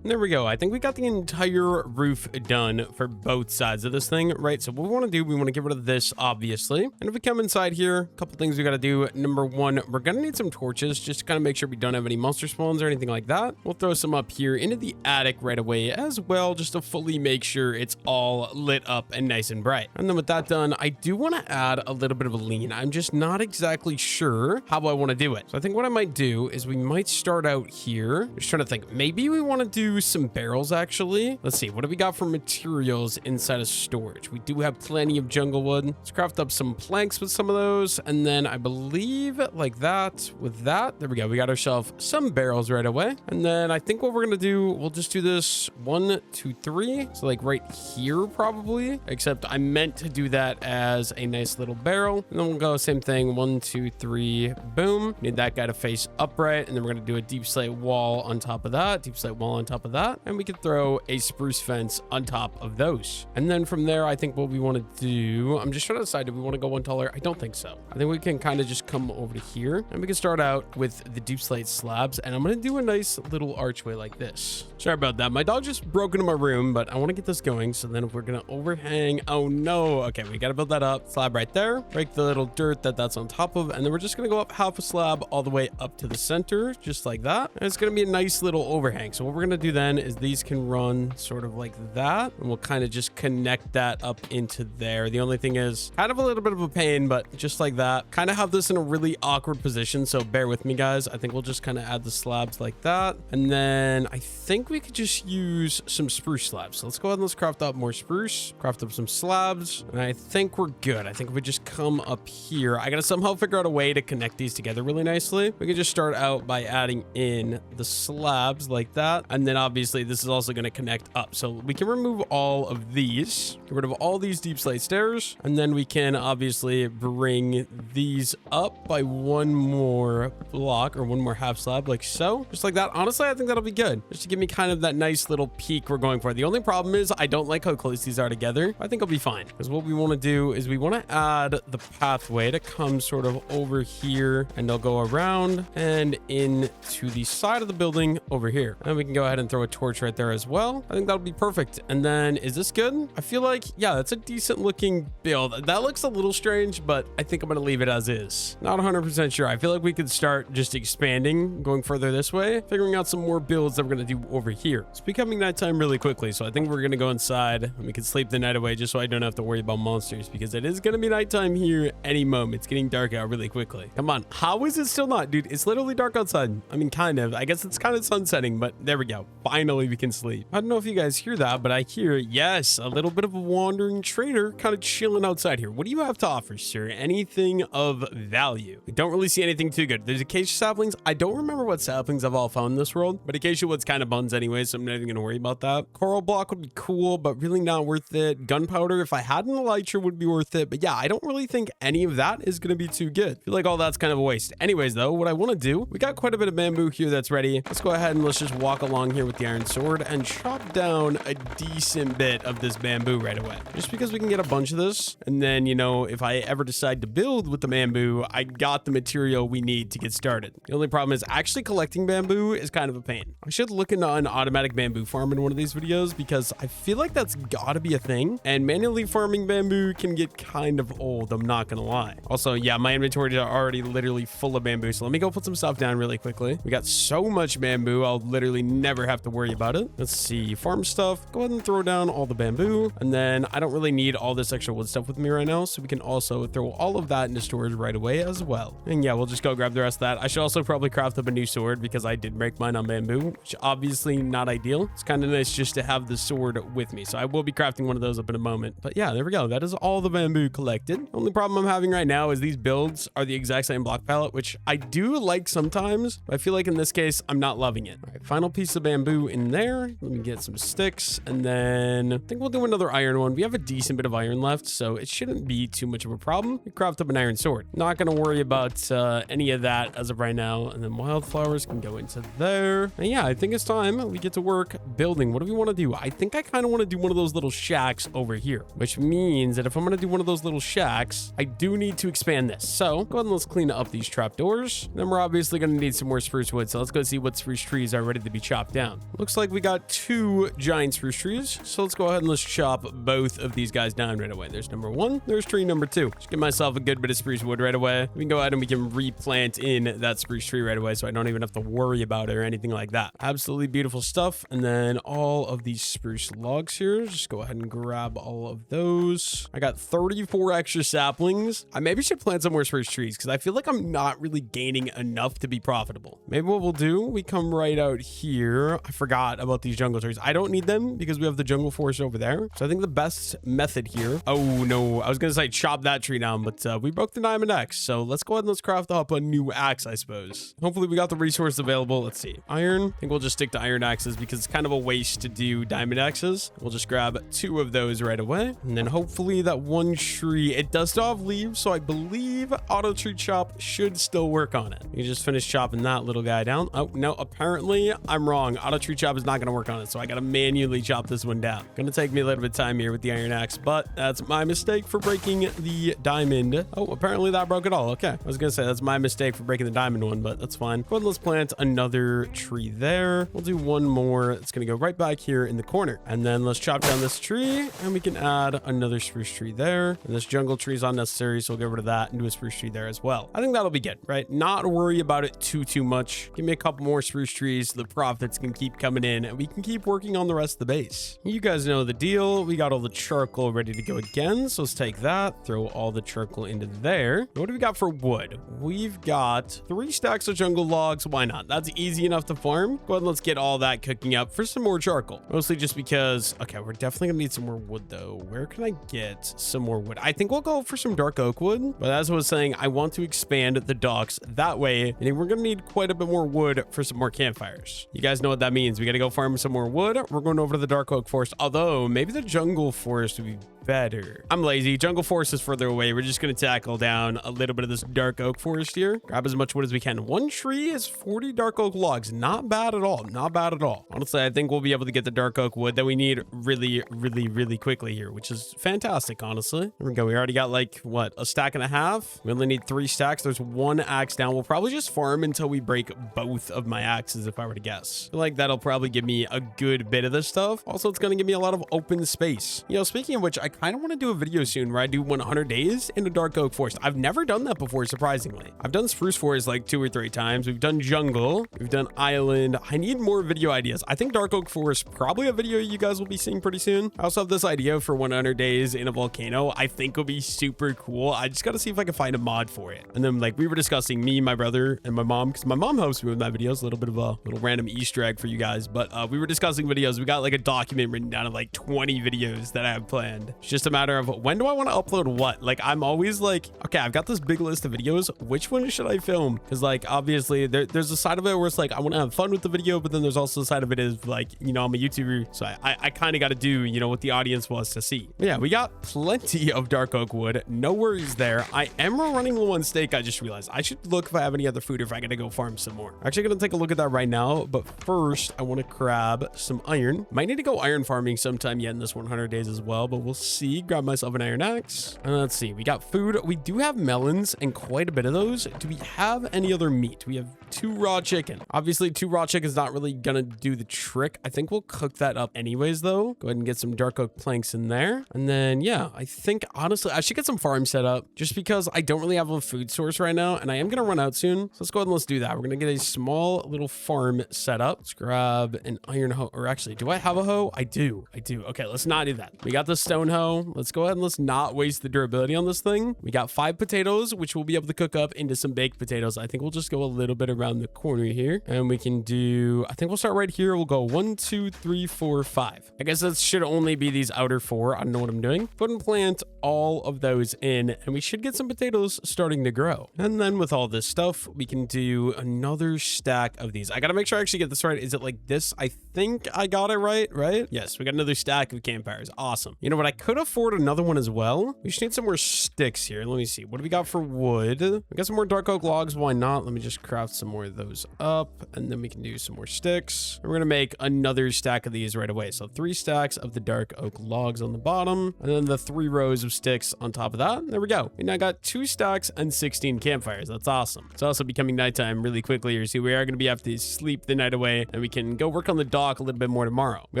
And there we go. I think we got the entire roof done for both sides of this thing, right? So what we want to do, we want to get rid of this, obviously. And if we come inside here, a couple things we got to do. Number one, we're going to need some torches just to kind of make sure we don't have any monster spawns or anything like that. We'll throw some up here into the attic right away as well, just to fully make sure it's all lit up and nice and bright. And then with that done, I do want to add a little bit of a lean. I'm just not exactly sure how I want to do it. So I think what I might do is we might start out here. Just trying to think. Maybe we want to do some barrels, actually. Let's see. What do we got for materials inside of storage? We do have plenty of jungle wood. Let's craft up some planks with some of those. And then I believe like that with that. There we go. We got ourselves some barrels right away. And then I think what we're going to do, we'll just do this 1, 2, 3. So like right here probably, except I meant to do that as a nice little barrel. And then we'll go same thing. 1, 2, 3, boom. Need that guy to face upright. And then we're going to do a deep slate wall on top of that, deep slate wall on top of that. And we could throw a spruce fence on top of those. And then from there, I think what we want to do, I'm just trying to decide, do we want to go one taller? I don't think so. I think we can kind of just come over to here and we can start out with the deep slate slabs. And I'm going to do a nice little archway like this. Sorry about that. My dog just broke into my room, but I want to get this going. So then if we're going to overhang, oh no. Okay, we got to build that up. Slab right there. Break the little dirt that's on top of. And then we're just going to go up half a slab all the way up to the center, just like that. And it's going to be a nice little overhang. So what we're going to do then is these can run sort of like that. And we'll kind of just connect that up into there. The only thing is kind of a little bit of a pain, but just like that. Kind of have this in a really awkward position. So bear with me, guys. I think we'll just kind of add the slabs like that. And then I think we could just use some spruce slabs. So let's go ahead and let's craft up more spruce, craft up some slabs. And I think we're good. I think if we just come up here, I got to somehow figure out a way to connect these together really nicely. We can just start out by adding in the slabs like that. And then obviously this is also going to connect up. So we can remove all of these, get rid of all these deep slate stairs. And then we can obviously bring these up by one more block or one more half slab like so, just like that. Honestly, I think that'll be good just to give me kind of that nice little peak we're going for. The only problem is I don't like how close these are together. I think I'll be fine because what we want to do is we want to add the pathway to come sort of over here and they'll go around and into the side of the building over here. And we can go ahead and throw a torch right there as well. I think that'll be perfect. And then is this good? I feel like, yeah, that's a decent looking build. That looks a little strange, but I think I'm going to leave it as is. Not 100% sure. I feel like we could start just expanding, going further this way, figuring out some more builds that we're going to do over here. It's becoming nighttime really quickly, so I think we're going to go inside and we can sleep the night away just so I don't have to worry about monsters because it is going to be nighttime here any moment. It's getting dark out really quickly. Come on. How is it still not? Dude, it's literally dark outside. I mean, kind of. I guess it's kind of sunsetting, but there we go. Finally, we can sleep. I don't know if you guys hear that, but I hear, yes, a little bit of a wandering trader kind of chilling outside here. What do you have to offer, sir? Anything of value? We don't really see anything too good. There's acacia saplings. I don't remember what saplings I've all found in this world, but acacia wood's kind of buns anyway, so I'm not even going to worry about that. Coral block would be cool, but really not worth it. Gunpowder, if I had an elytra, would be worth it. But yeah, I don't really think any of that is going to be too good. I feel like all that's kind of a waste. Anyways, though, what I want to do, we got quite a bit of bamboo here that's ready. Let's go ahead and let's just walk along here with the iron sword and chop down a decent bit of this bamboo right away. Just because we can get a bunch of this. And then, you know, if I ever decide to build with the bamboo, I got the material we need to get started. The only problem is actually collecting bamboo is kind of a pain. I should look into an automatic bamboo farm in one of these videos because I feel like that's gotta be a thing. And manually farming bamboo can get kind of old, I'm not gonna lie. Also, yeah, my inventory are already literally full of bamboo. So let me go put some stuff down really quickly. We got so much bamboo, I'll literally never have to worry about it. Let's see, farm stuff. Go ahead and throw down all the bamboo. And then I don't really need all this extra wood stuff with me right now. So we can also throw all of that into storage right away as well. And yeah, we'll just go grab the rest of that. I should also probably craft up a new sword because I did break mine on bamboo, which obviously not ideal. It's kind of nice just to have the sword with me. So I will be crafting one of those up in a moment. But yeah, there we go. That is all the bamboo collected. The only problem I'm having right now is these builds are the exact same block palette, which I do like sometimes, but I feel like in this case, I'm not loving it. All right, final piece of bamboo in there. Let me get some sticks and then I think we'll do another iron one. We have a decent bit of iron left, so it shouldn't be too much of a problem. We craft up an iron sword. Not going to worry about any of that as of right now. And then wildflowers can go into there. And yeah, I think it's time we get to work building. What do we want to do? I think I kind of want to do one of those little shacks over here, which means that if I'm going to do one of those little shacks, I do need to expand this. So go ahead and let's clean up these trapdoors. Then we're obviously going to need some more spruce wood. So let's go see what spruce trees are ready to be chopped down. down. Looks like we got 2 giant spruce trees. So let's go ahead and let's chop both of these guys down right away. There's number 1. There's tree number 2. Just give myself a good bit of spruce wood right away. We can go ahead and we can replant in that spruce tree right away, so I don't even have to worry about it or anything like that. Absolutely beautiful stuff. And then all of these spruce logs here, just go ahead and grab all of those. I got 34 extra saplings. I maybe should plant some more spruce trees because I feel like I'm not really gaining enough to be profitable. Maybe what we'll do, we come right out here. I forgot about these jungle trees. I don't need them because we have the jungle forest over there. So I think the best method here, oh no, I was gonna say chop that tree down, but we broke the diamond axe. So let's go ahead and let's craft up a new axe, I suppose. Hopefully we got the resource available. Let's see. Iron. I think we'll just stick to iron axes because it's kind of a waste to do diamond axes. We'll just grab 2 of those right away. And then hopefully that one tree, it does still have leaves. So I believe auto tree chop should still work on it. You just finish chopping that little guy down. Oh no, apparently I'm wrong. Auto tree chop is not going to work on it. So I got to manually chop this one down. Going to take me a little bit of time here with the iron axe, but that's my mistake for breaking the diamond. Oh, apparently that broke it all. Okay. I was going to say that's my mistake for breaking the diamond one, but that's fine. Go ahead and let's plant another tree there. We'll do one more. It's going to go right back here in the corner. And then let's chop down this tree and we can add another spruce tree there. And this jungle tree is unnecessary, so we'll get rid of that and do a spruce tree there as well. I think that'll be good, right? Not worry about it too much. Give me a couple more spruce trees so the profits can keep coming in and we can keep working on the rest of the base. You guys know the deal. We got all the charcoal ready to go again. So let's take that, throw all the charcoal into there. What do we got for wood? We've got 3 stacks of jungle logs. Why not? That's easy enough to farm. Go ahead and let's get all that cooking up for some more charcoal. Mostly just because, okay, we're definitely gonna need some more wood though. Where can I get some more wood? I think we'll go for some dark oak wood, but as I was saying, I want to expand the docks that way. I think we're gonna need quite a bit more wood for some more campfires. You guys know what that means. We gotta go farm some more wood. We're going over to the dark oak forest, although maybe the jungle forest would be better. I'm lazy. Jungle forest is further away. We're just going to tackle down a little bit of this dark oak forest here. Grab as much wood as we can. One tree is 40 dark oak logs. Not bad at all. Not bad at all. Honestly, I think we'll be able to get the dark oak wood that we need really quickly here, which is fantastic, honestly. There we go. We already got like, what, a stack and a half? We only need 3 stacks. There's 1 axe down. We'll probably just farm until we break both of my axes, if I were to guess. I feel like that'll probably give me a good bit of this stuff. Also, it's going to give me a lot of open space. You know, speaking of which, I kind of want to do a video soon where I do 100 days in a dark oak forest. I've never done that before, surprisingly. I've done spruce forest like 2 or 3 times. We've done jungle. We've done island. I need more video ideas. I think dark oak forest, probably a video you guys will be seeing pretty soon. I also have this idea for 100 days in a volcano. I think will be super cool. I just got to see if I can find a mod for it. And then like we were discussing, me, my brother, and my mom, because my mom helps me with my videos. A little bit of a little random Easter egg for you guys. But we were discussing videos. We got like a document written down of like 20 videos that I have planned. It's just a matter of when do I want to upload what? Like I'm always like, okay, I've got this big list of videos. Which one should I film? Because like obviously there's a side of it where it's like I want to have fun with the video, but then there's also the side of it is like, you know, I'm a YouTuber, so I kind of got to do, you know, what the audience wants to see. But yeah, we got plenty of dark oak wood. No worries there. I am running low on steak. I just realized I should look if I have any other food or if I gotta go farm some more. I'm actually gonna take a look at that right now, but first I want to grab some iron. Might need to go iron farming sometime yet in this 100 days as well, but we'll see. Grab myself an iron axe. And let's see, we got food. We do have melons and quite a bit of those. Do we have any other meat? We have 2 raw chicken. Obviously 2 raw chicken is not really gonna do the trick. I think we'll cook that up anyways though. Go ahead and get some dark oak planks in there. And then yeah, I think honestly I should get some farm set up just because I don't really have a food source right now and I am gonna run out soon. So let's go ahead and let's do that. We're gonna get a small little farm set up. Let's grab an iron hoe, or actually, do I have a hoe? I do. Okay, let's not do that. We got the stone hoe. Let's go ahead and let's not waste the durability on this thing. We got 5 potatoes, which we'll be able to cook up into some baked potatoes. I think we'll just go a little bit around the corner here and we can do, I think we'll start right here. We'll go 1, 2, 3, 4, 5. I guess that should only be these outer 4. I don't know what I'm doing. Go ahead and plant all of those in and we should get some potatoes starting to grow. And then with all this stuff, we can do another stack of these. I got to make sure I actually get this right. Is it like this? I think I got it right? Yes, we got another stack of campfires. Awesome. You know what I could could afford another one as well. We just need some more sticks here. Let me see. What do we got for wood? We got some more dark oak logs. Why not? Let me just craft some more of those up, and then we can do some more sticks. And we're gonna make another stack of these right away. So 3 stacks of the dark oak logs on the bottom, and then the 3 rows of sticks on top of that. There we go. We now got 2 stacks and 16 campfires. That's awesome. It's also becoming nighttime really quickly here, so we are gonna be have to sleep the night away, and we can go work on the dock a little bit more tomorrow. We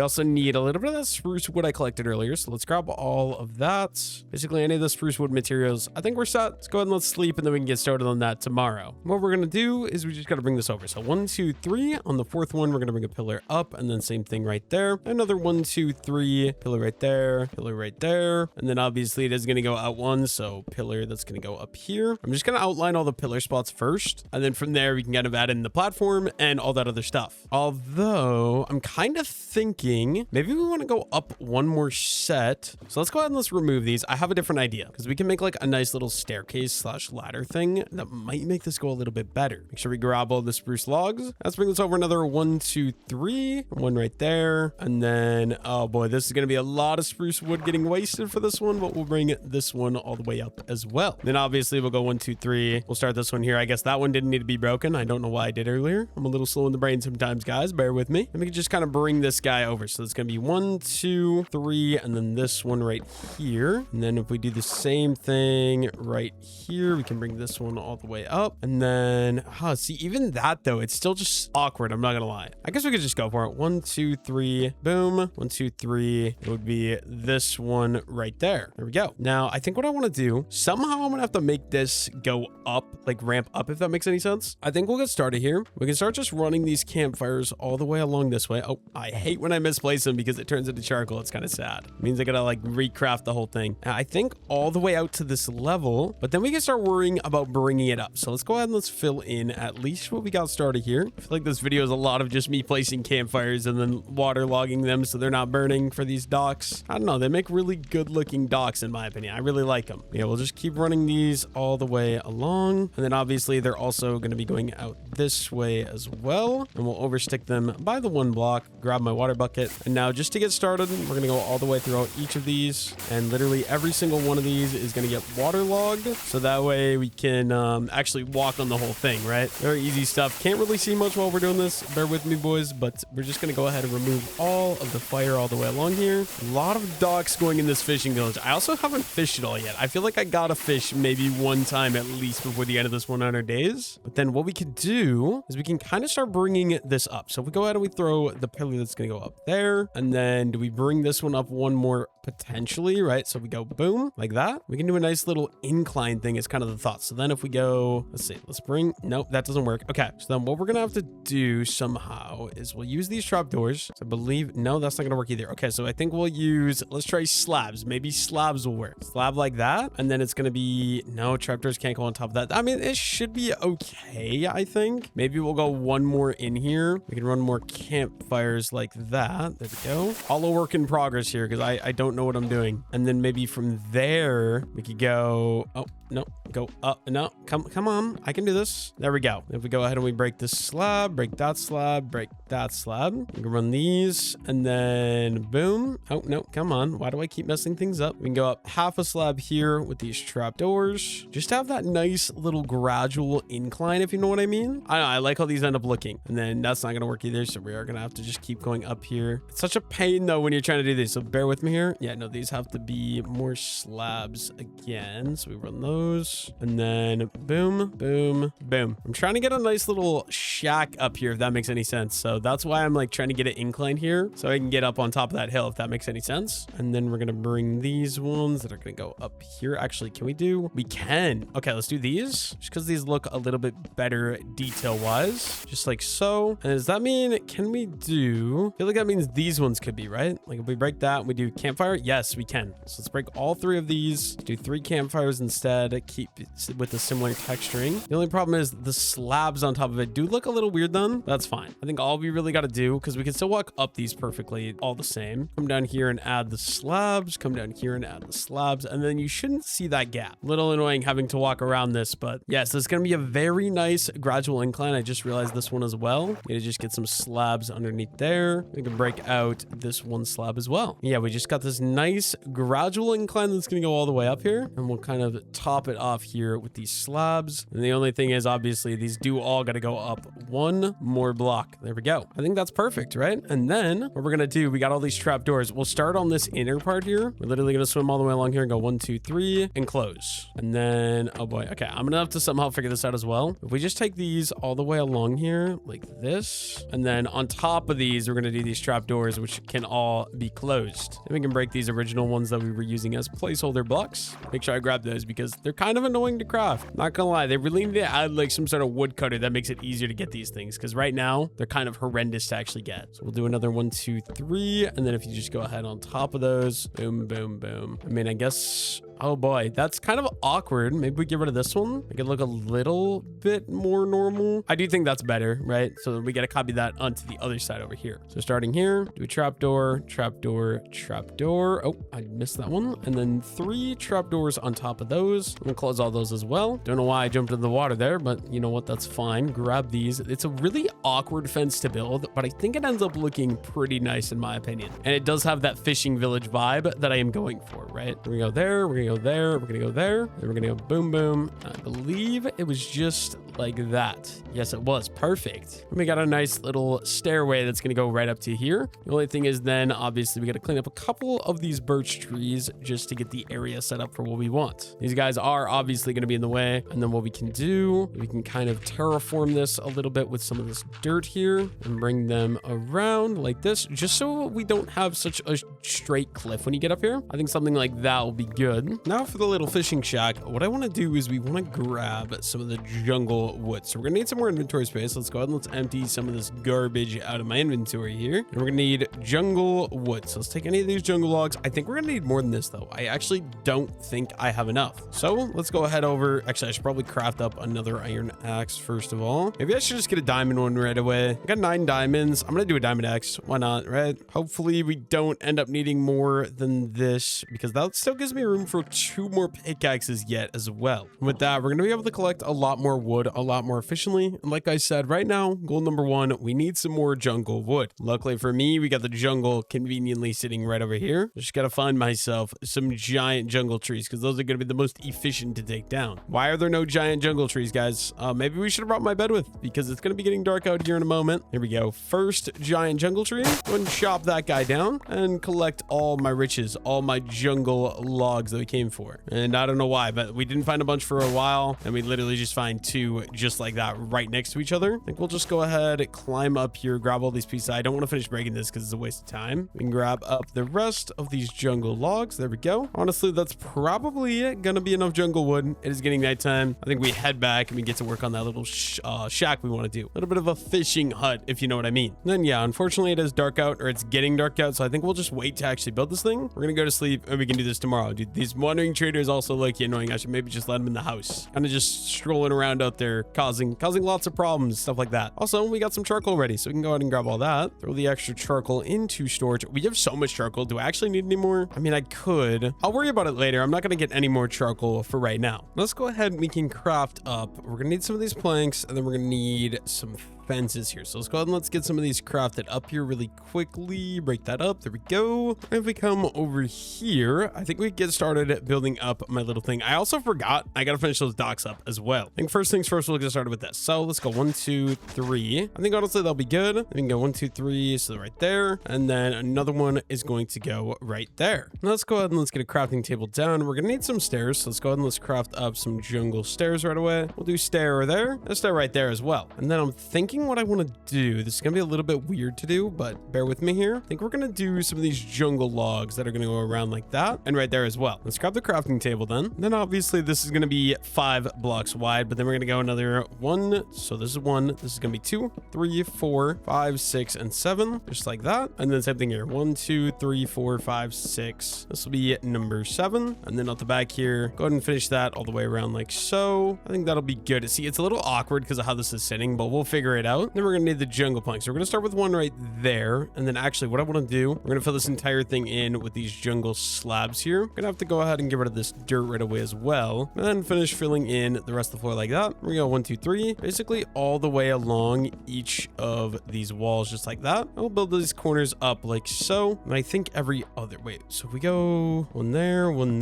also need a little bit of that spruce wood I collected earlier, so let's grab all of that. Basically any of the spruce wood materials. I think we're set. Let's go ahead and let's sleep, and then we can get started on that tomorrow. What we're gonna do is we just gotta bring this over. So 1, 2, 3. On the 4th one, we're gonna bring a pillar up, and then same thing right there. Another 1, 2, 3. Pillar right there, pillar right there, and then obviously it is gonna go out 1, so pillar that's gonna go up here. I'm just gonna outline all the pillar spots first, and then from there we can kind of add in the platform and all that other stuff. Although I'm kind of thinking maybe we want to go up 1 more set. So let's go ahead and let's remove these. I have a different idea, because we can make like a nice little staircase slash ladder thing that might make this go a little bit better. Make sure we grab all the spruce logs. Let's bring this over another 1, 2, 3. 1 right there, and then oh boy, this is gonna be a lot of spruce wood getting wasted for this one, but we'll bring this one all the way up as well. Then obviously we'll go 1, 2, 3. We'll start this one here. I guess that one didn't need to be broken. I don't know why I did earlier. I'm a little slow in the brain sometimes, guys. Bear with me. And we can just kind of bring this guy over. So it's gonna be 1, 2, 3, and then this one right here. And then if we do the same thing right here, we can bring this one all the way up. And then see, even that though, it's still just awkward. I'm not gonna lie. I guess we could just go for it. 1, 2, 3, boom. 1, 2, 3. It would be this one right there. There we go. Now I think what I want to do, somehow I'm gonna have to make this go up, like ramp up, if that makes any sense. I think we'll get started here. We can start just running these campfires all the way along this way. Oh, I hate when I misplace them because it turns into charcoal. It's kind of sad. It means I gotta like recraft the whole thing. I think all the way out to this level, but then we can start worrying about bringing it up. So let's go ahead and let's fill in at least what we got started here. I feel like this video is a lot of just me placing campfires and then water logging them so they're not burning for these docks. I don't know. They make really good looking docks in my opinion. I really like them. Yeah, we'll just keep running these all the way along. And then obviously they're also going to be going out this way as well. And we'll overstick them by the 1 block, grab my water bucket. And now just to get started, we're going to go all the way throughout each of these. And literally every single one of these is going to get waterlogged. So that way we can actually walk on the whole thing, right? Very easy stuff. Can't really see much while we're doing this. Bear with me, boys, but we're just going to go ahead and remove all of the fire all the way along here. A lot of docks going in this fishing village. I also haven't fished it all yet. I feel like I gotta fish maybe 1 time at least before the end of this 100 days. But then what we could do is we can kind of start bringing this up. So if we go ahead and we throw the pillar that's going to go up there, and then do we bring this one up 1 more potentially, right? So we go boom like that. We can do a nice little incline thing is kind of the thought. So then if we go, let's see, let's bring, nope, that doesn't work. Okay, so then what we're gonna have to do somehow is we'll use these trapdoors. So I believe, no, that's not gonna work either. Okay, so I think we'll use, let's try slabs. Maybe slabs will work. Slab like that, and then it's gonna be, no, trapdoors can't go on top of that. I mean, it should be okay, I think. Maybe we'll go 1 more in here. We can run more campfires like that. There we go. All a work in progress here because I don't know what I'm doing. And then maybe from there we could go, oh no, go up, no, come on, I can do this. There we go. If we go ahead and we break this slab, break that slab, break that slab, we can run these, and then boom. Oh no, come on, why do I keep messing things up? We can go up half a slab here with these trapdoors, just to have that nice little gradual incline, if you know what I mean. I know, I like how these end up looking, and then that's not gonna work either, so we are gonna have to just keep going up here. It's such a pain though when you're trying to do this, so bear with me here. Yeah, no, these have to be more slabs again, so we run those, and then boom, boom, boom. I'm trying to get a nice little shack up here, if that makes any sense. So that's why I'm like trying to get an incline here so I can get up on top of that hill, if that makes any sense. And then we're gonna bring these ones that are gonna go up here. Actually, can we do? We can. Okay, let's do these just because these look a little bit better detail wise, just like so. And does that mean, can we do, I feel like that means these ones could be, right? Like if we break that, we do campfire. Yes, we can. So let's break all 3 of these, do 3 campfires instead, keep it with a similar texturing. The only problem is the slabs on top of it do look a little weird then. That's fine. I think all we really got to do, because we can still walk up these perfectly all the same, come down here and add the slabs, come down here and add the slabs, and then you shouldn't see that gap. Little annoying having to walk around this, but yes, it's going to be a very nice gradual incline. I just realized this one as well. Need to just get some slabs underneath there. We can break out this one slab as well. Yeah, we just got this nice gradual incline that's going to go all the way up here. And we'll kind of top it off here with these slabs. And the only thing is, obviously, these do all got to go up one more block. There we go. I think that's perfect, right? And then what we're going to do, we got all these trapdoors. We'll start on this inner part here. We're literally going to swim all the way along here and go 1, 2, 3 and close. And then, oh boy. Okay, I'm going to have to somehow figure this out as well. If we just take these all the way along here like this, and then on top of these, we're going to do these trapdoors, which can all be closed. And we can break these original ones that we were using as placeholder blocks. Make sure I grab those because they're kind of annoying to craft. Not gonna lie, they really need to add like some sort of woodcutter that makes it easier to get these things, because right now they're kind of horrendous to actually get. So we'll do another 1, 2, 3, and then if you just go ahead on top of those, boom, boom, boom. I mean, I guess, oh boy, that's kind of awkward. Maybe we get rid of this one. Make it look a little bit more normal. I do think that's better, right? So we got to copy that onto the other side over here. So starting here, do a trapdoor, trapdoor, trapdoor. Oh, I missed that one. And then 3 trapdoors on top of those. I'm gonna close all those as well. Don't know why I jumped into the water there, but you know what? That's fine. Grab these. It's a really awkward fence to build, but I think it ends up looking pretty nice in my opinion. And it does have that fishing village vibe that I am going for, right? We're gonna go there. We're gonna go there. We're gonna go there. Then we're gonna go boom, boom. I believe it was just like that. Yes, it was. Perfect. And we got a nice little stairway that's gonna go right up to here. The only thing is then obviously we got to clean up a couple of these birch trees just to get the area set up for what we want. These guys are obviously going to be in the way. And then what we can do, we can kind of terraform this a little bit with some of this dirt here and bring them around like this, just so we don't have such a straight cliff when you get up here. I think something like that will be good. Now for the little fishing shack, what I want to do is we want to grab some of the jungle wood. So we're going to need some more inventory space. Let's go ahead and let's empty some of this garbage out of my inventory here. And we're going to need jungle wood. So let's take any of these jungle logs. I think we're going to need more than this though. I actually don't think I have enough. So let's go ahead over. Actually, I should probably craft up another iron axe first of all. Maybe I should just get a diamond one right away. I got 9 diamonds. I'm going to do a diamond axe. Why not, right? Hopefully we don't end up needing more than this because that still gives me room for 2 more pickaxes yet as well. And with that, we're going to be able to collect a lot more wood a lot more efficiently. And like I said, right now, goal number 1, we need some more jungle wood. Luckily for me, we got the jungle conveniently sitting right over here. Just got to find myself some giant jungle trees because those are going to be the most efficient to take down. Why are there no giant jungle trees, guys? Maybe we should have brought my bed with because it's going to be getting dark out here in a moment. Here we go. First giant jungle tree. Go ahead and chop that guy down and collect all my riches, all my jungle logs that we came for. And I don't know why, but we didn't find a bunch for a while and we literally just find 2 just like that right next to each other. I think we'll just go ahead, climb up here, grab all these pieces. I don't want to finish breaking this because it's a waste of time. We can grab up the rest of these jungle logs. There we go. Honestly, that's probably gonna be enough jungle wood. It is getting nighttime. I think we head back and we get to work on that little shack we want to do. A little bit of a fishing hut, if you know what I mean. And then yeah, unfortunately it is dark out, or it's getting dark out, so I think we'll just wait to actually build this thing. We're gonna go to sleep and we can do this tomorrow. Dude, these wandering traders also look annoying. I should maybe just let them in the house. Kind of just strolling around out there, causing lots of problems, stuff like that. Also, we got some charcoal ready, so we can go ahead and grab all that. Throw the extra charcoal into storage. We have so much charcoal. Do I actually need any more? I mean, I could. I'll worry about it later. I'm not gonna get any more charcoal for right now. Let's go ahead and we can craft up. We're gonna need some of these planks, and then we're gonna need some fences here. So let's go ahead and let's get some of these crafted up here really quickly. Break that up. There we go. And if we come over here, I think we get started building up my little thing. I also forgot I gotta finish those docks up as well. I think first things first, we'll get started with this. So let's go 1, 2, 3. I think honestly that'll be good. We can go 1, 2, 3. So right there, and then another one is going to go right there. Now let's go ahead and let's get a crafting table down. We're gonna need some stairs. So let's go ahead and let's craft up some jungle stairs right away. We'll do stair there, a stair right there as well. And then I'm thinking what I want to do, this is gonna be a little bit weird to do, but bear with me here. I think we're gonna do some of these jungle logs that are gonna go around like that and right there as well. Let's grab the crafting table then. Then obviously this is gonna be 5 blocks wide, but then we're gonna go another 1. So this is 1. This is gonna be 2, 3, 4, 5, 6, and 7, just like that. And then same thing here. 1, 2, 3, 4, 5, 6. This will be number 7. And then at the back here, go ahead and finish that all the way around like so. I think that'll be good. See, it's a little awkward because of how this is sitting, but we'll figure it right out. Then we're gonna need the jungle planks. So we're gonna start with one right there. And then actually what I want to do, we're gonna fill this entire thing in with these jungle slabs here. We're gonna have to go ahead and get rid of this dirt right away as well. And then finish filling in the rest of the floor like that. We're gonna go 1, 2, 3, basically all the way along each of these walls, just like that. I'll build these corners up like so. And I think every other, wait, so if we go one there, and one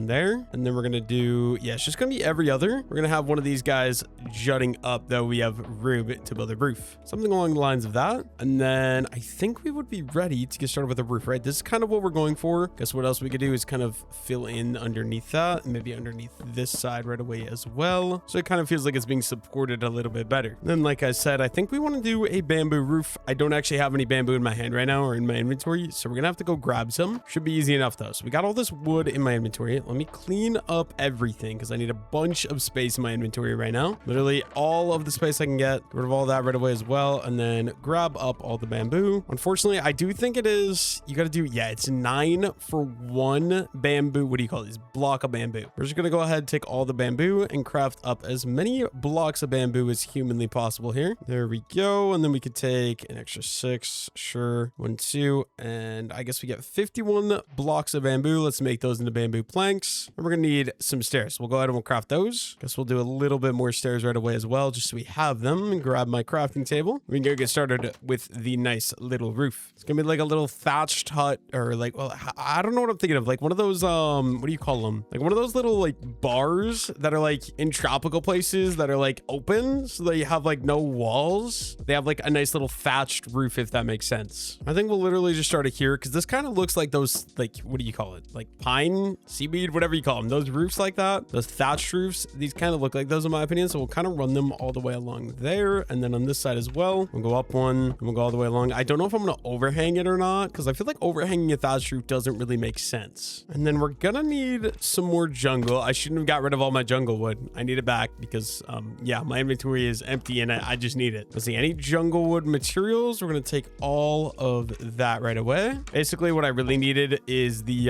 there, and then we're gonna do, yeah, it's just gonna be every other. We're gonna have one of these guys jutting up, though we have room to build a roof. Something along the lines of that. And then I think we would be ready to get started with a roof, right? This is kind of what we're going for. Guess what else we could do is kind of fill in underneath that, and maybe underneath this side right away as well. So it kind of feels like it's being supported a little bit better. And then, like I said, I think we want to do a bamboo roof. I don't actually have any bamboo in my hand right now or in my inventory, so we're gonna have to go grab some. Should be easy enough though. So we got all this wood in my inventory. Let me clean up everything because I need a bunch of space in my inventory right now. Literally all of the space I can get. Get rid of all that right away as well, and then grab up all the bamboo. Unfortunately, I do think it is, you got to do, yeah, it's 9 for 1 bamboo. What do you call these? Block of bamboo. We're just gonna go ahead and take all the bamboo and craft up as many blocks of bamboo as humanly possible here. There we go. And then we could take an extra 6, sure, 1, 2, and I guess we get 51 blocks of bamboo. Let's make those into bamboo planks, and we're gonna need some stairs. We'll go ahead and we'll craft those. Guess we'll do a little bit more stairs right away as well, just so we have them. And grab my crafting table. We can go get started with the nice little roof. It's gonna be like a little thatched hut, or like, well, I don't know what I'm thinking of, like one of those what do you call them, like one of those little like bars that are like in tropical places that are like open, so they have like no walls. They have like a nice little thatched roof, if that makes sense. I think we'll literally just start it here because this kind of looks like those, like, what do you call it, like pine, seaweed, whatever you call them, those roofs like that, those thatched roofs. These kind of look like those in my opinion, so we'll kind of run them all the way along there, and then on this side as well, we'll go up one and we'll go all the way along. I don't know if I'm gonna overhang it or not because I feel like overhanging a thatched roof doesn't really make sense. And then we're gonna need some more jungle. I shouldn't have got rid of all my jungle wood. I need it back because yeah, my inventory is empty and I just need it. Let's see, any jungle wood materials, we're gonna take all of that right away. Basically what I really needed is the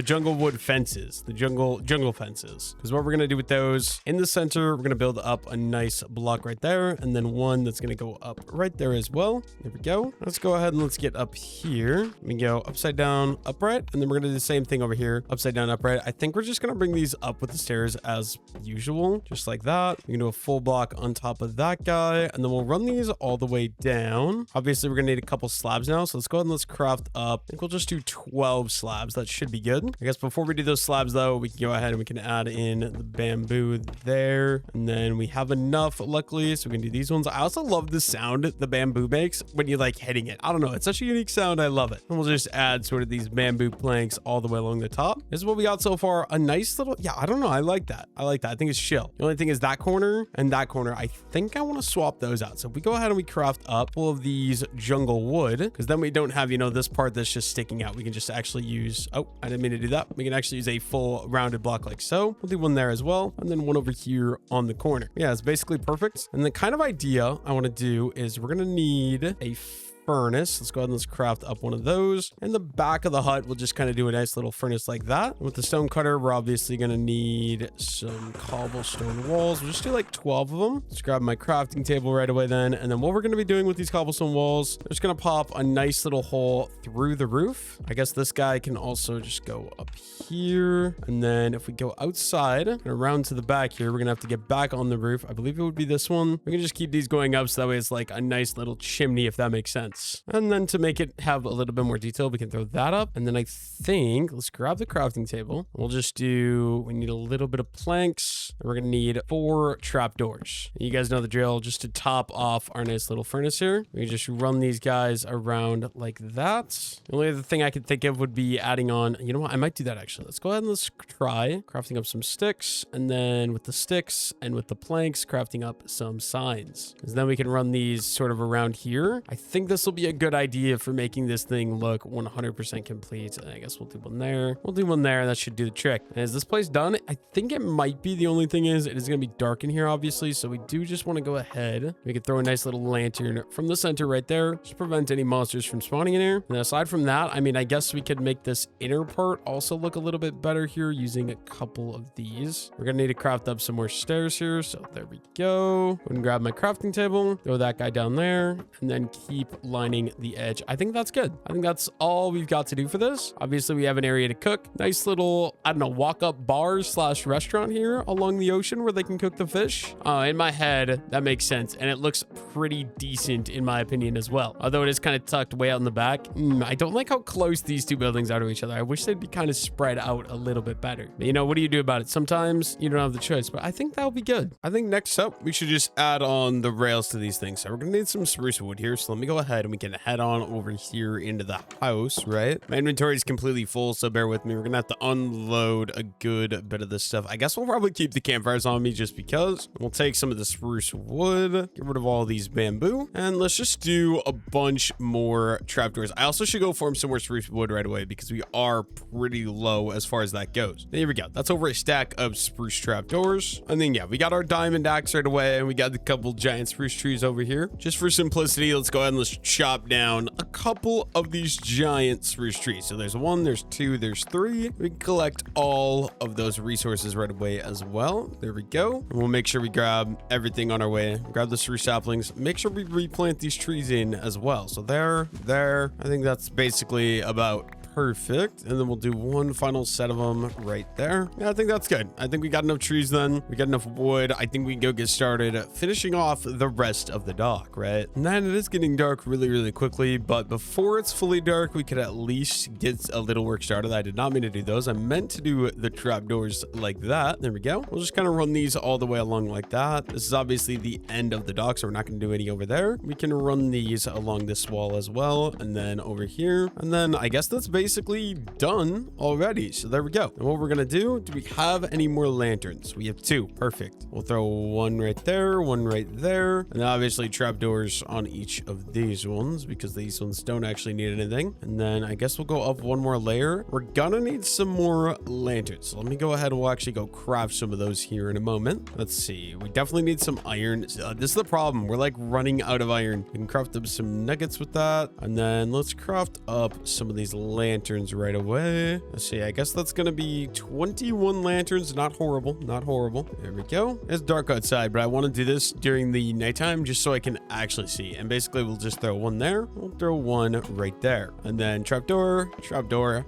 jungle wood fences, the jungle fences, because what we're gonna do with those, in the center we're gonna build up a nice block right there, and then one that's gonna go up right there as well. There we go. Let's go ahead and let's get up here. We can go upside down, upright, and then we're gonna do the same thing over here, upside down, upright. I think we're just gonna bring these up with the stairs as usual, just like that. We can do a full block on top of that guy, and then we'll run these all the way down. Obviously we're gonna need a couple slabs now, so let's go ahead and let's craft up. I think we'll just do 12 slabs. That should be good. I guess before we do those slabs though, we can go ahead and we can add in the bamboo there, and then we have enough luckily, so we can do these ones. I also love the sound the bamboo makes when you like hitting it. I don't know, it's such a unique sound. I love it. And we'll just add sort of these bamboo planks all the way along the top. This is what we got so far. A nice little, yeah, I don't know, I like that. I think it's chill. The only thing is that corner and that corner, I think I want to swap those out. So if we go ahead and we craft up all of these jungle wood, because then we don't have, you know, this part that's just sticking out. We can just actually use, oh, I didn't mean to do that. We can actually use a full rounded block like so. We'll do one there as well, and then one over here on the corner. Yeah, it's basically perfect. And the kind of idea I want to do is we're gonna need a furnace. Let's go ahead and let's craft up one of those. In the back of the hut, we'll just kind of do a nice little furnace like that. With the stone cutter, we're obviously going to need some cobblestone walls. We'll just do like 12 of them. Let's grab my crafting table right away then. And then what we're going to be doing with these cobblestone walls, we're just going to pop a nice little hole through the roof. I guess this guy can also just go up here. And then if we go outside and around to the back here, we're going to have to get back on the roof. I believe it would be this one. We can just keep these going up so that way it's like a nice little chimney, if that makes sense. And then to make it have a little bit more detail, we can throw that up. And then I think let's grab the crafting table. We'll just do, we need a little bit of planks, and we're gonna need 4 trapdoors. You guys know the drill. Just to top off our nice little furnace here, we can just run these guys around like that. The only other thing I could think of would be adding on, you know what, I might do that actually. Let's go ahead and let's try crafting up some sticks, and then with the sticks and with the planks, crafting up some signs, because then we can run these sort of around here. I think this this will be a good idea for making this thing look 100% complete. I guess we'll do one there. We'll do one there. That should do the trick. And is this place done? I think it might be. The only thing is it is going to be dark in here, obviously. So we do just want to go ahead. We could throw a nice little lantern from the center right there. Just prevent any monsters from spawning in here. And aside from that, I mean, I guess we could make this inner part also look a little bit better here using a couple of these. We're going to need to craft up some more stairs here. So there we go. Go and grab my crafting table. Throw that guy down there. And then keep lining the edge. I think that's good. I think that's all we've got to do for this. Obviously, we have an area to cook. Nice little, I don't know, walk-up bars / restaurant here along the ocean where they can cook the fish. In my head, that makes sense. And it looks pretty decent in my opinion as well. Although it is kind of tucked way out in the back. I don't like how close these two buildings are to each other. I wish they'd be kind of spread out a little bit better. But, you know, what do you do about it? Sometimes you don't have the choice, but I think that'll be good. I think next up, we should just add on the rails to these things. So we're going to need some spruce wood here. So let me go ahead and we can head on over here into the house, right? My inventory is completely full, so bear with me. We're going to have to unload a good bit of this stuff. I guess we'll probably keep the campfires on me just because. We'll take some of the spruce wood, get rid of all these bamboo, and let's just do a bunch more trapdoors. I also should go farm some more spruce wood right away because we are pretty low as far as that goes. There we go. That's over a stack of spruce trapdoors. And then, yeah, we got our diamond axe right away, and we got a couple giant spruce trees over here. Just for simplicity, let's go ahead and let's chop down a couple of these giant spruce trees. So there's one, there's two, there's three. We can collect all of those resources right away as well. There we go. And we'll make sure we grab everything on our way. Grab the spruce saplings. Make sure we replant these trees in as well. So there. I think that's basically about perfect. And then we'll do one final set of them right there. Yeah, I think that's good. I think we got enough trees then. We got enough wood. I think we can go get started finishing off the rest of the dock, right? And then it is getting dark really, really quickly. But before it's fully dark, we could at least get a little work started. I did not mean to do those. I meant to do the trapdoors like that. There we go. We'll just kind of run these all the way along like that. This is obviously the end of the dock, so we're not going to do any over there. We can run these along this wall as well. And then over here. And then I guess that's basically done already. So there we go. And what we're gonna do we have any more lanterns? We have two. Perfect. We'll throw one right there, one right there, and then obviously trapdoors on each of these ones because these ones don't actually need anything. And then I guess we'll go up one more layer. We're gonna need some more lanterns. So let me go ahead and we'll actually go craft some of those here in a moment. Let's see. We definitely need some iron. This is the problem. We're like running out of iron. We can craft up some nuggets with that. And then let's craft up some of these lanterns right away. Let's see. I guess that's gonna be 21 lanterns. Not horrible. Not horrible. There we go. It's dark outside, but I want to do this during the nighttime just so I can actually see. And basically, we'll just throw one there. We'll throw one right there. And then trapdoor.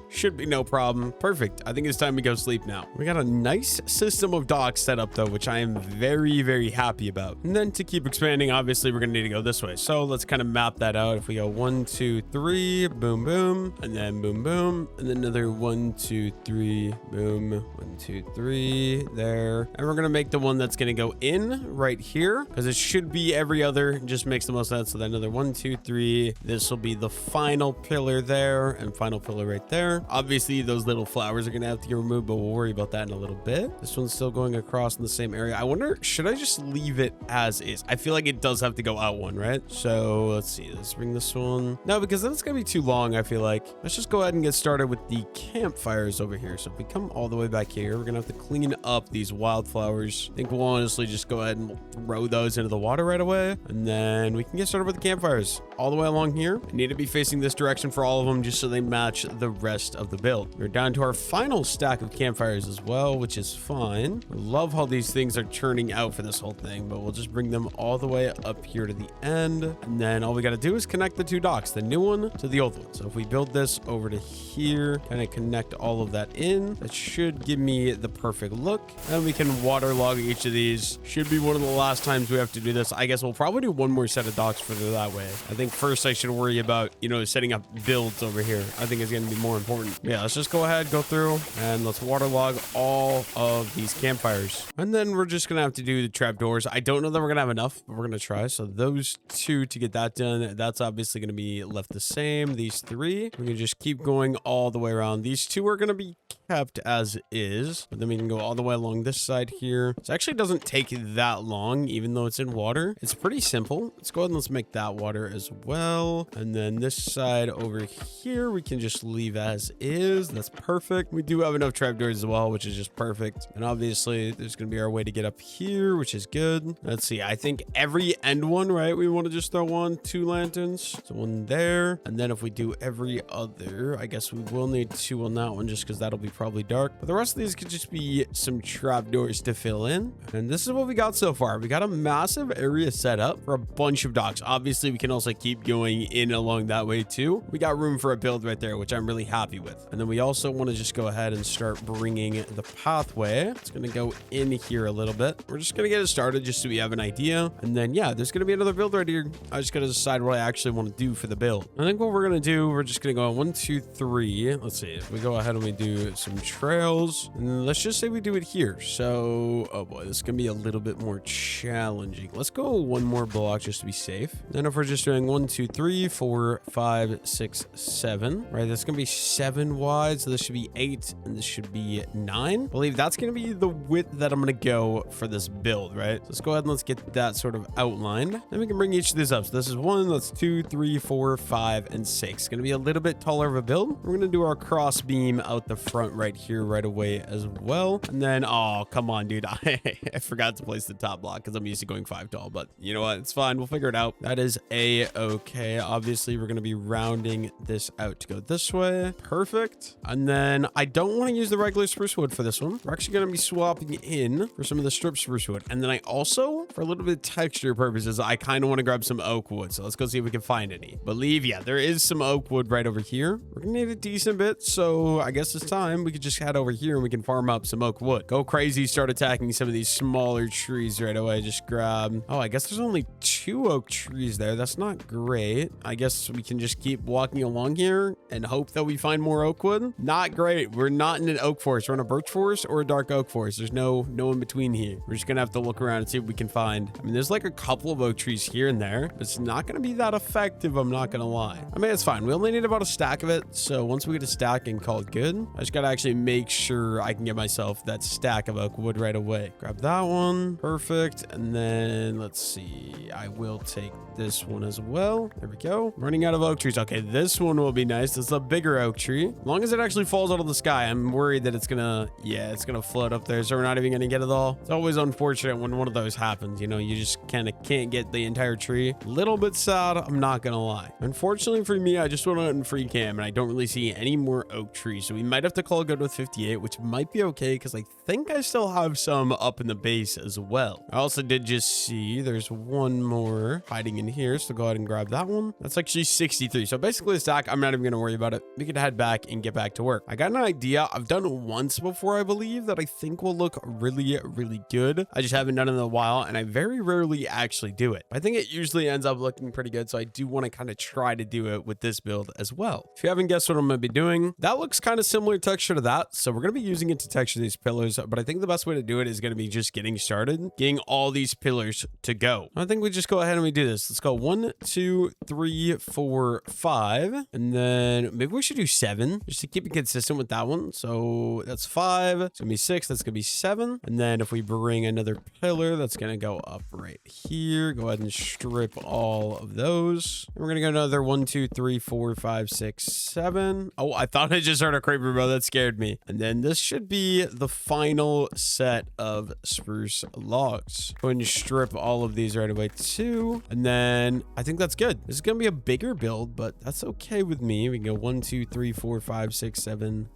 Should be no problem. Perfect. I think it's time to go sleep now. We got a nice system of docks set up though, which I am very, very happy about. And then to keep expanding, obviously, we're gonna need to go this way. So let's kind of map that out. If we go 1, 2, 3, boom, boom, and then boom, boom, and then another 1, 2, 3, boom, 1, 2, 3 there. And we're gonna make the one that's gonna go in right here because it should be every other. It just makes the most sense. So then another 1, 2, 3. This will be the final pillar there and final pillar right there. Obviously, those little flowers are gonna have to get removed, but we'll worry about that in a little bit. This one's still going across in the same area. I wonder, should I just leave it as is? I feel like it does have to go out one, right? So let's see. Let's bring this one. No, because then it's gonna be too long, I feel like. Let's just go ahead and get started with the campfires over here. So if we come all the way back here, we're gonna have to clean up these wildflowers. I think we'll honestly just go ahead and throw those into the water right away, and then we can get started with the campfires all the way along here. I need to be facing this direction for all of them just so they match the rest of the build. We're down to our final stack of campfires as well, which is fine. I love how these things are churning out for this whole thing, but we'll just bring them all the way up here to the end, and then all we got to do is connect the two docks, the new one to the old one. So if we build this over to here, kind of connect all of that in, that should give me the perfect look. And we can waterlog each of these. Should be one of the last times we have to do this. I guess we'll probably do one more set of docks for that way. I think first I should worry about, you know, setting up builds over here. I think it's going to be more important. Yeah, let's just go ahead, go through, and let's waterlog all of these campfires. And then we're just going to have to do the trapdoors. I don't know that we're going to have enough, but we're going to try. So those two to get that done, that's obviously going to be left the same. These three, we can just keep going all the way around. These two are going to be kept as is, but then we can go all the way along this side here. It actually doesn't take that long, even though it's in water. It's pretty simple. Let's go ahead and let's make that water as well. And then this side over here, we can just leave as is. That's perfect. We do have enough trapdoors as well, which is just perfect. And obviously there's going to be our way to get up here, which is good. Let's see. I think every end one, right? We want to just throw on 2 lanterns. So one there. And then if we do every other, I guess we will need 2 on that one just because that'll be probably dark. But the rest of these could just be some trapdoors to fill in. And this is what we got so far. We got a massive area set up for a bunch of docks. Obviously, we can also keep going in along that way too. We got room for a build right there, which I'm really happy with. And then we also want to just go ahead and start bringing the pathway. It's going to go in here a little bit. We're just going to get it started just so we have an idea. And then, yeah, there's going to be another build right here. I just got to decide what I actually want to do for the build. I think what we're going to do, we're just going to go 1, 2, 3. Let's see. If we go ahead and we do some trails, and let's just say we do it here. So, oh boy, this is going to be a little bit more challenging. Let's go 1 more block just to be safe. Then if we're just doing 1, 2, 3, 4, 5, 6, 7, right? That's going to be 7 wide. So this should be 8 and this should be 9. I believe that's going to be the width that I'm going to go for this build, right? So let's go ahead and let's get that sort of outlined. Then we can bring each of these up. So this is 1, that's 2, 3, 4, 5, and 6. It's going to be a little bit taller of a build. We're going to do our cross beam out the front right here right away as well. And then, oh, come on, dude. I forgot to place the top block because I'm used to going 5 tall, but you know what? It's fine. We'll figure it out. That is a-okay. Obviously, we're going to be rounding this out to go this way. Perfect. And then I don't want to use the regular spruce wood for this one. We're actually going to be swapping in for some of the strip spruce wood. And then I also, for a little bit of texture purposes, I kind of want to grab some oak wood. So let's go see if we can find any. Believe, yeah, there is some oak wood right over here. We're going to need a decent bit. So I guess it's time we could just head over here and we can farm up some oak wood. Go crazy, start attacking some of these smaller trees right away. Just grab, oh, I guess there's only 2 oak trees there. That's not great. I guess we can just keep walking along here and hope that we find more oak wood. Not great. We're not in an oak forest. We're in a birch forest or a dark oak forest. There's no in between here. We're just gonna have to look around and see what we can find. I mean, there's like a couple of oak trees here and there, but it's not gonna be that effective. I'm not gonna lie. I mean, it's fine. We only need about a stack of it. So once we get a stack and call it good, I just gotta actually make sure I can get myself that stack of oak wood right away. Grab that one. Perfect. And then let's see. I will take this one as well. There we go. Running out of oak trees. Okay, this one will be nice. This is a bigger oak tree. As long as it actually falls out of the sky, I'm worried that it's gonna, yeah, it's gonna float up there. So we're not even gonna get it all. It's always unfortunate when one of those happens. You know, you just kind of can't get the entire tree. A little bit sad, I'm not gonna lie. Unfortunately for me, I just went out in free cam and I don't really see any more oak trees. So we might have to call it good with 58, which might be okay because I think I still have some up in the base as well. I also did just see there's one more hiding in here. So go ahead and grab that one. That's actually 63. So basically the stack, I'm not even gonna worry about it. We could head back and get back to work. I got an idea. I've done it once before, I believe, that I think will look really, really good. I just haven't done it in a while and I very rarely actually do it. I think it usually ends up looking pretty good. So I do want to kind of try to do it with this build as well. If you haven't guessed what I'm going to be doing, that looks kind of similar texture to that. So we're going to be using it to texture these pillars, but I think the best way to do it is going to be just getting started, getting all these pillars to go. I think we just go ahead and we do this. Let's go 1, 2, 3, 4, 5. And then maybe we should do 7 just to keep it consistent with that one. So that's 5. It's going to be 6. That's going to be 7. And then if we bring another pillar, that's going to go up right here. Go ahead and strip all of those. And we're going to go another 1, 2, 3, 4, 5, 6, 7. Oh, I thought I just heard a creeper, bro. That scared me. And then this should be the final set of spruce logs. Go ahead and strip all of these right away too. And then I think that's good. This is going to be a bigger build, but that's okay with me. We can go 1, 2, 3, 4, 5, 6, 7,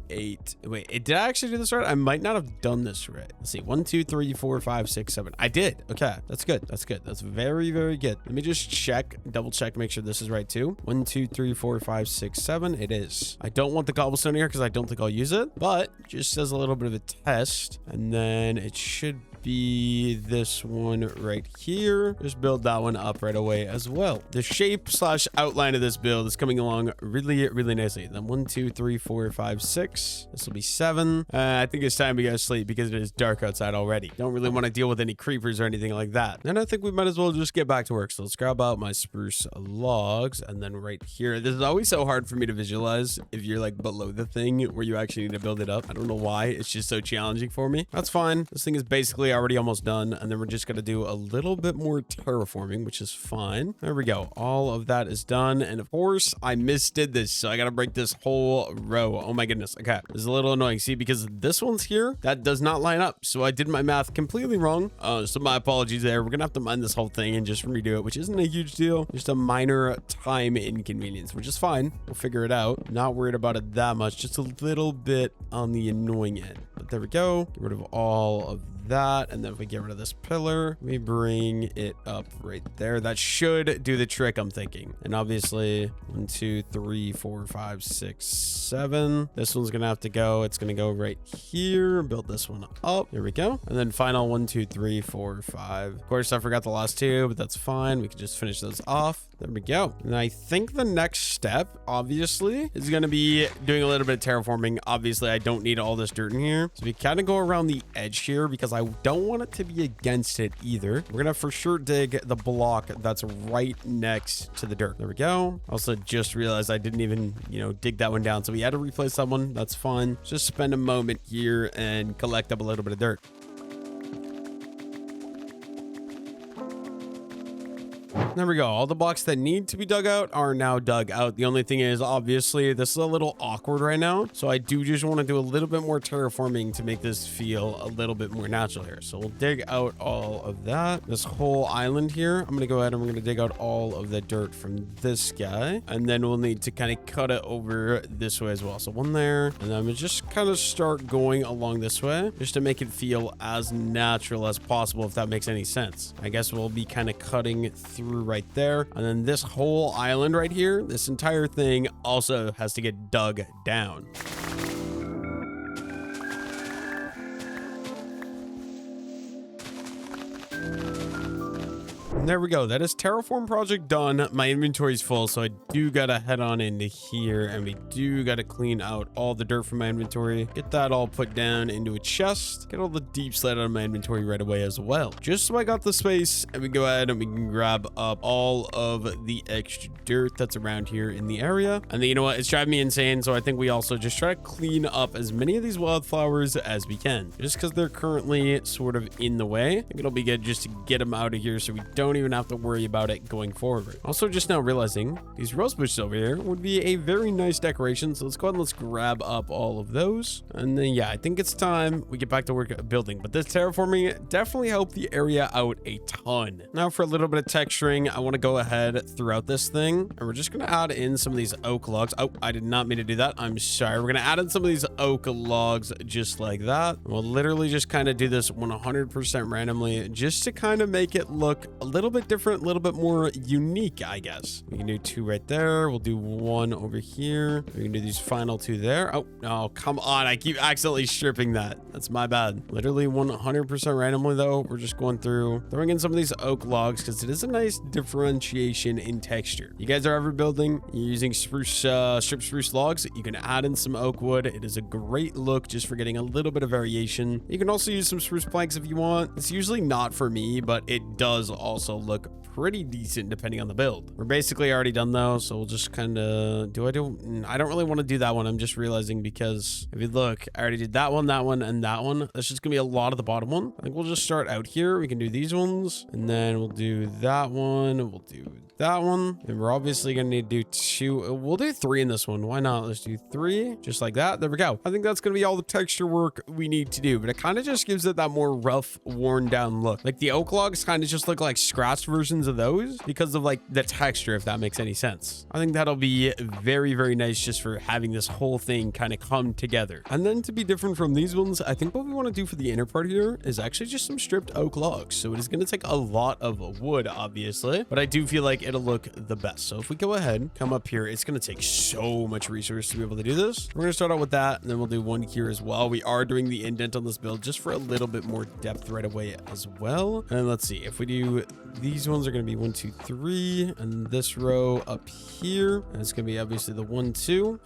8. Wait, did I actually do this right? I might not have done this right. Let's see. 1, 2, 3, 4, 5, 6, 7. I did. Okay. That's good. That's good. That's very, very good. Let me just check, double check, make sure this is right too. 1, 2, 3, 4, 5, 6, 7. It is. I don't want the cobblestone here because I don't think I'll use it, but just as a little bit of a test. And then it should be this one right here. Just build that one up right away as well. The shape / outline of this build is coming along really, really nicely. Then 1, 2, 3, 4, 5, 6. This will be 7. I think it's time to go to sleep because it is dark outside already. Don't really want to deal with any creepers or anything like that. And I think we might as well just get back to work. So let's grab out my spruce logs. And then right here, this is always so hard for me to visualize if you're like below the thing where you actually need to build it up. I don't know why. It's just so challenging for me. That's fine. This thing is basically already almost done. And then we're just going to do a little bit more terraforming, which is fine. There we go. All of that is done. And of course, I misdid this. So I got to break this whole row. Oh my goodness. Okay. This is a little annoying. See, because this one's here, that does not line up. So I did my math completely wrong. So my apologies there. We're going to have to mine this whole thing and just redo it, which isn't a huge deal. Just a minor time inconvenience, which is fine. We'll figure it out. Not worried about it that much. Just a little bit on the annoying end. But there we go. Get rid of all of that. And then if we get rid of this pillar, we bring it up right there. That should do the trick, I'm thinking. And obviously 1, 2, 3, 4, 5, 6, 7. This one's gonna have to go. It's gonna go right here. Build this one up. There we go. And then final 1, 2, 3, 4, 5. Of course, I forgot the last two, but that's fine. We can just finish those off. There we go. And I think the next step, obviously, is going to be doing a little bit of terraforming. Obviously, I don't need all this dirt in here. So we kind of go around the edge here because I don't want it to be against it either. We're going to for sure dig the block that's right next to the dirt. There we go. Also just realized I didn't even, dig that one down. So we had to replace that one. That's fine. Just spend a moment here and collect up a little bit of dirt. There we go. All the blocks that need to be dug out are now dug out. The only thing is, obviously, this is a little awkward right now. So I do just want to do a little bit more terraforming to make this feel a little bit more natural here. So we'll dig out all of that. This whole island here, I'm going to go ahead and we're going to dig out all of the dirt from this guy. And then we'll need to kind of cut it over this way as well. So one there. And then we'll just kind of start going along this way just to make it feel as natural as possible, if that makes any sense. I guess we'll be kind of cutting through right there. And then this whole island right here, this entire thing also has to get dug down. And there we go. That is terraform project done. My inventory is full, so I do gotta head on into here, and we do gotta clean out all the dirt from my inventory. Get that all put down into a chest. Get all the deep slate out of my inventory right away as well. Just so I got the space, and we go ahead and we can grab up all of the extra dirt that's around here in the area. And then, you know what? It's driving me insane, so I think we also just try to clean up as many of these wildflowers as we can. Just because they're currently sort of in the way, I think it'll be good just to get them out of here so we don't even have to worry about it going forward. Also, just now realizing these rose bushes over here would be a very nice decoration. So let's go ahead and let's grab up all of those. And then, yeah, I think it's time we get back to work building. But this terraforming definitely helped the area out a ton. Now for a little bit of texturing, I want to go ahead throughout this thing. And we're just going to add in some of these oak logs. Oh, I did not mean to do that. I'm sorry. We're going to add in some of these oak logs just like that. We'll literally just kind of do this 100% randomly just to kind of make it look a little bit different, a little bit more unique, I guess. We can do 2 right there. We'll do 1 over here. We can do these final 2 there. Oh, no, come on. I keep accidentally stripping that. That's my bad. Literally 100% randomly, though. We're just going through, throwing in some of these oak logs because it is a nice differentiation in texture. You guys are ever building, you're using spruce, stripped spruce logs, you can add in some oak wood. It is a great look just for getting a little bit of variation. You can also use some spruce planks if you want. It's usually not for me, but it does also look pretty decent depending on the build. We're basically already done though, so we'll just kind of I don't really want to do that one. I'm just realizing because if you look, I already did that one, and that one. That's just gonna be a lot of the bottom one. I think we'll just start out here. We can do these ones, and then we'll do that one. We'll do that one, and we're obviously gonna need to do 2. We'll do 3 in this one. Why not? Let's do 3 just like that. There we go. I think that's gonna be all the texture work we need to do, but it kind of just gives it that more rough, worn down look. Like the oak logs kind of just look like scratched versions of those because of like the texture, if that makes any sense. I think that'll be very, very nice just for having this whole thing kind of come together. And then to be different from these ones, I think what we want to do for the inner part here is actually just some stripped oak logs. So it is going to take a lot of wood, obviously, but I do feel like it'll look the best. So if we go ahead, come up here, it's going to take so much resource to be able to do this. We're going to start out with that, and then we'll do 1 here as well. We are doing the indent on this build just for a little bit more depth right away as well. And let's see, if we do, these ones are going to be 1, 2, 3, and this row up here, and it's going to be obviously the 1, 2.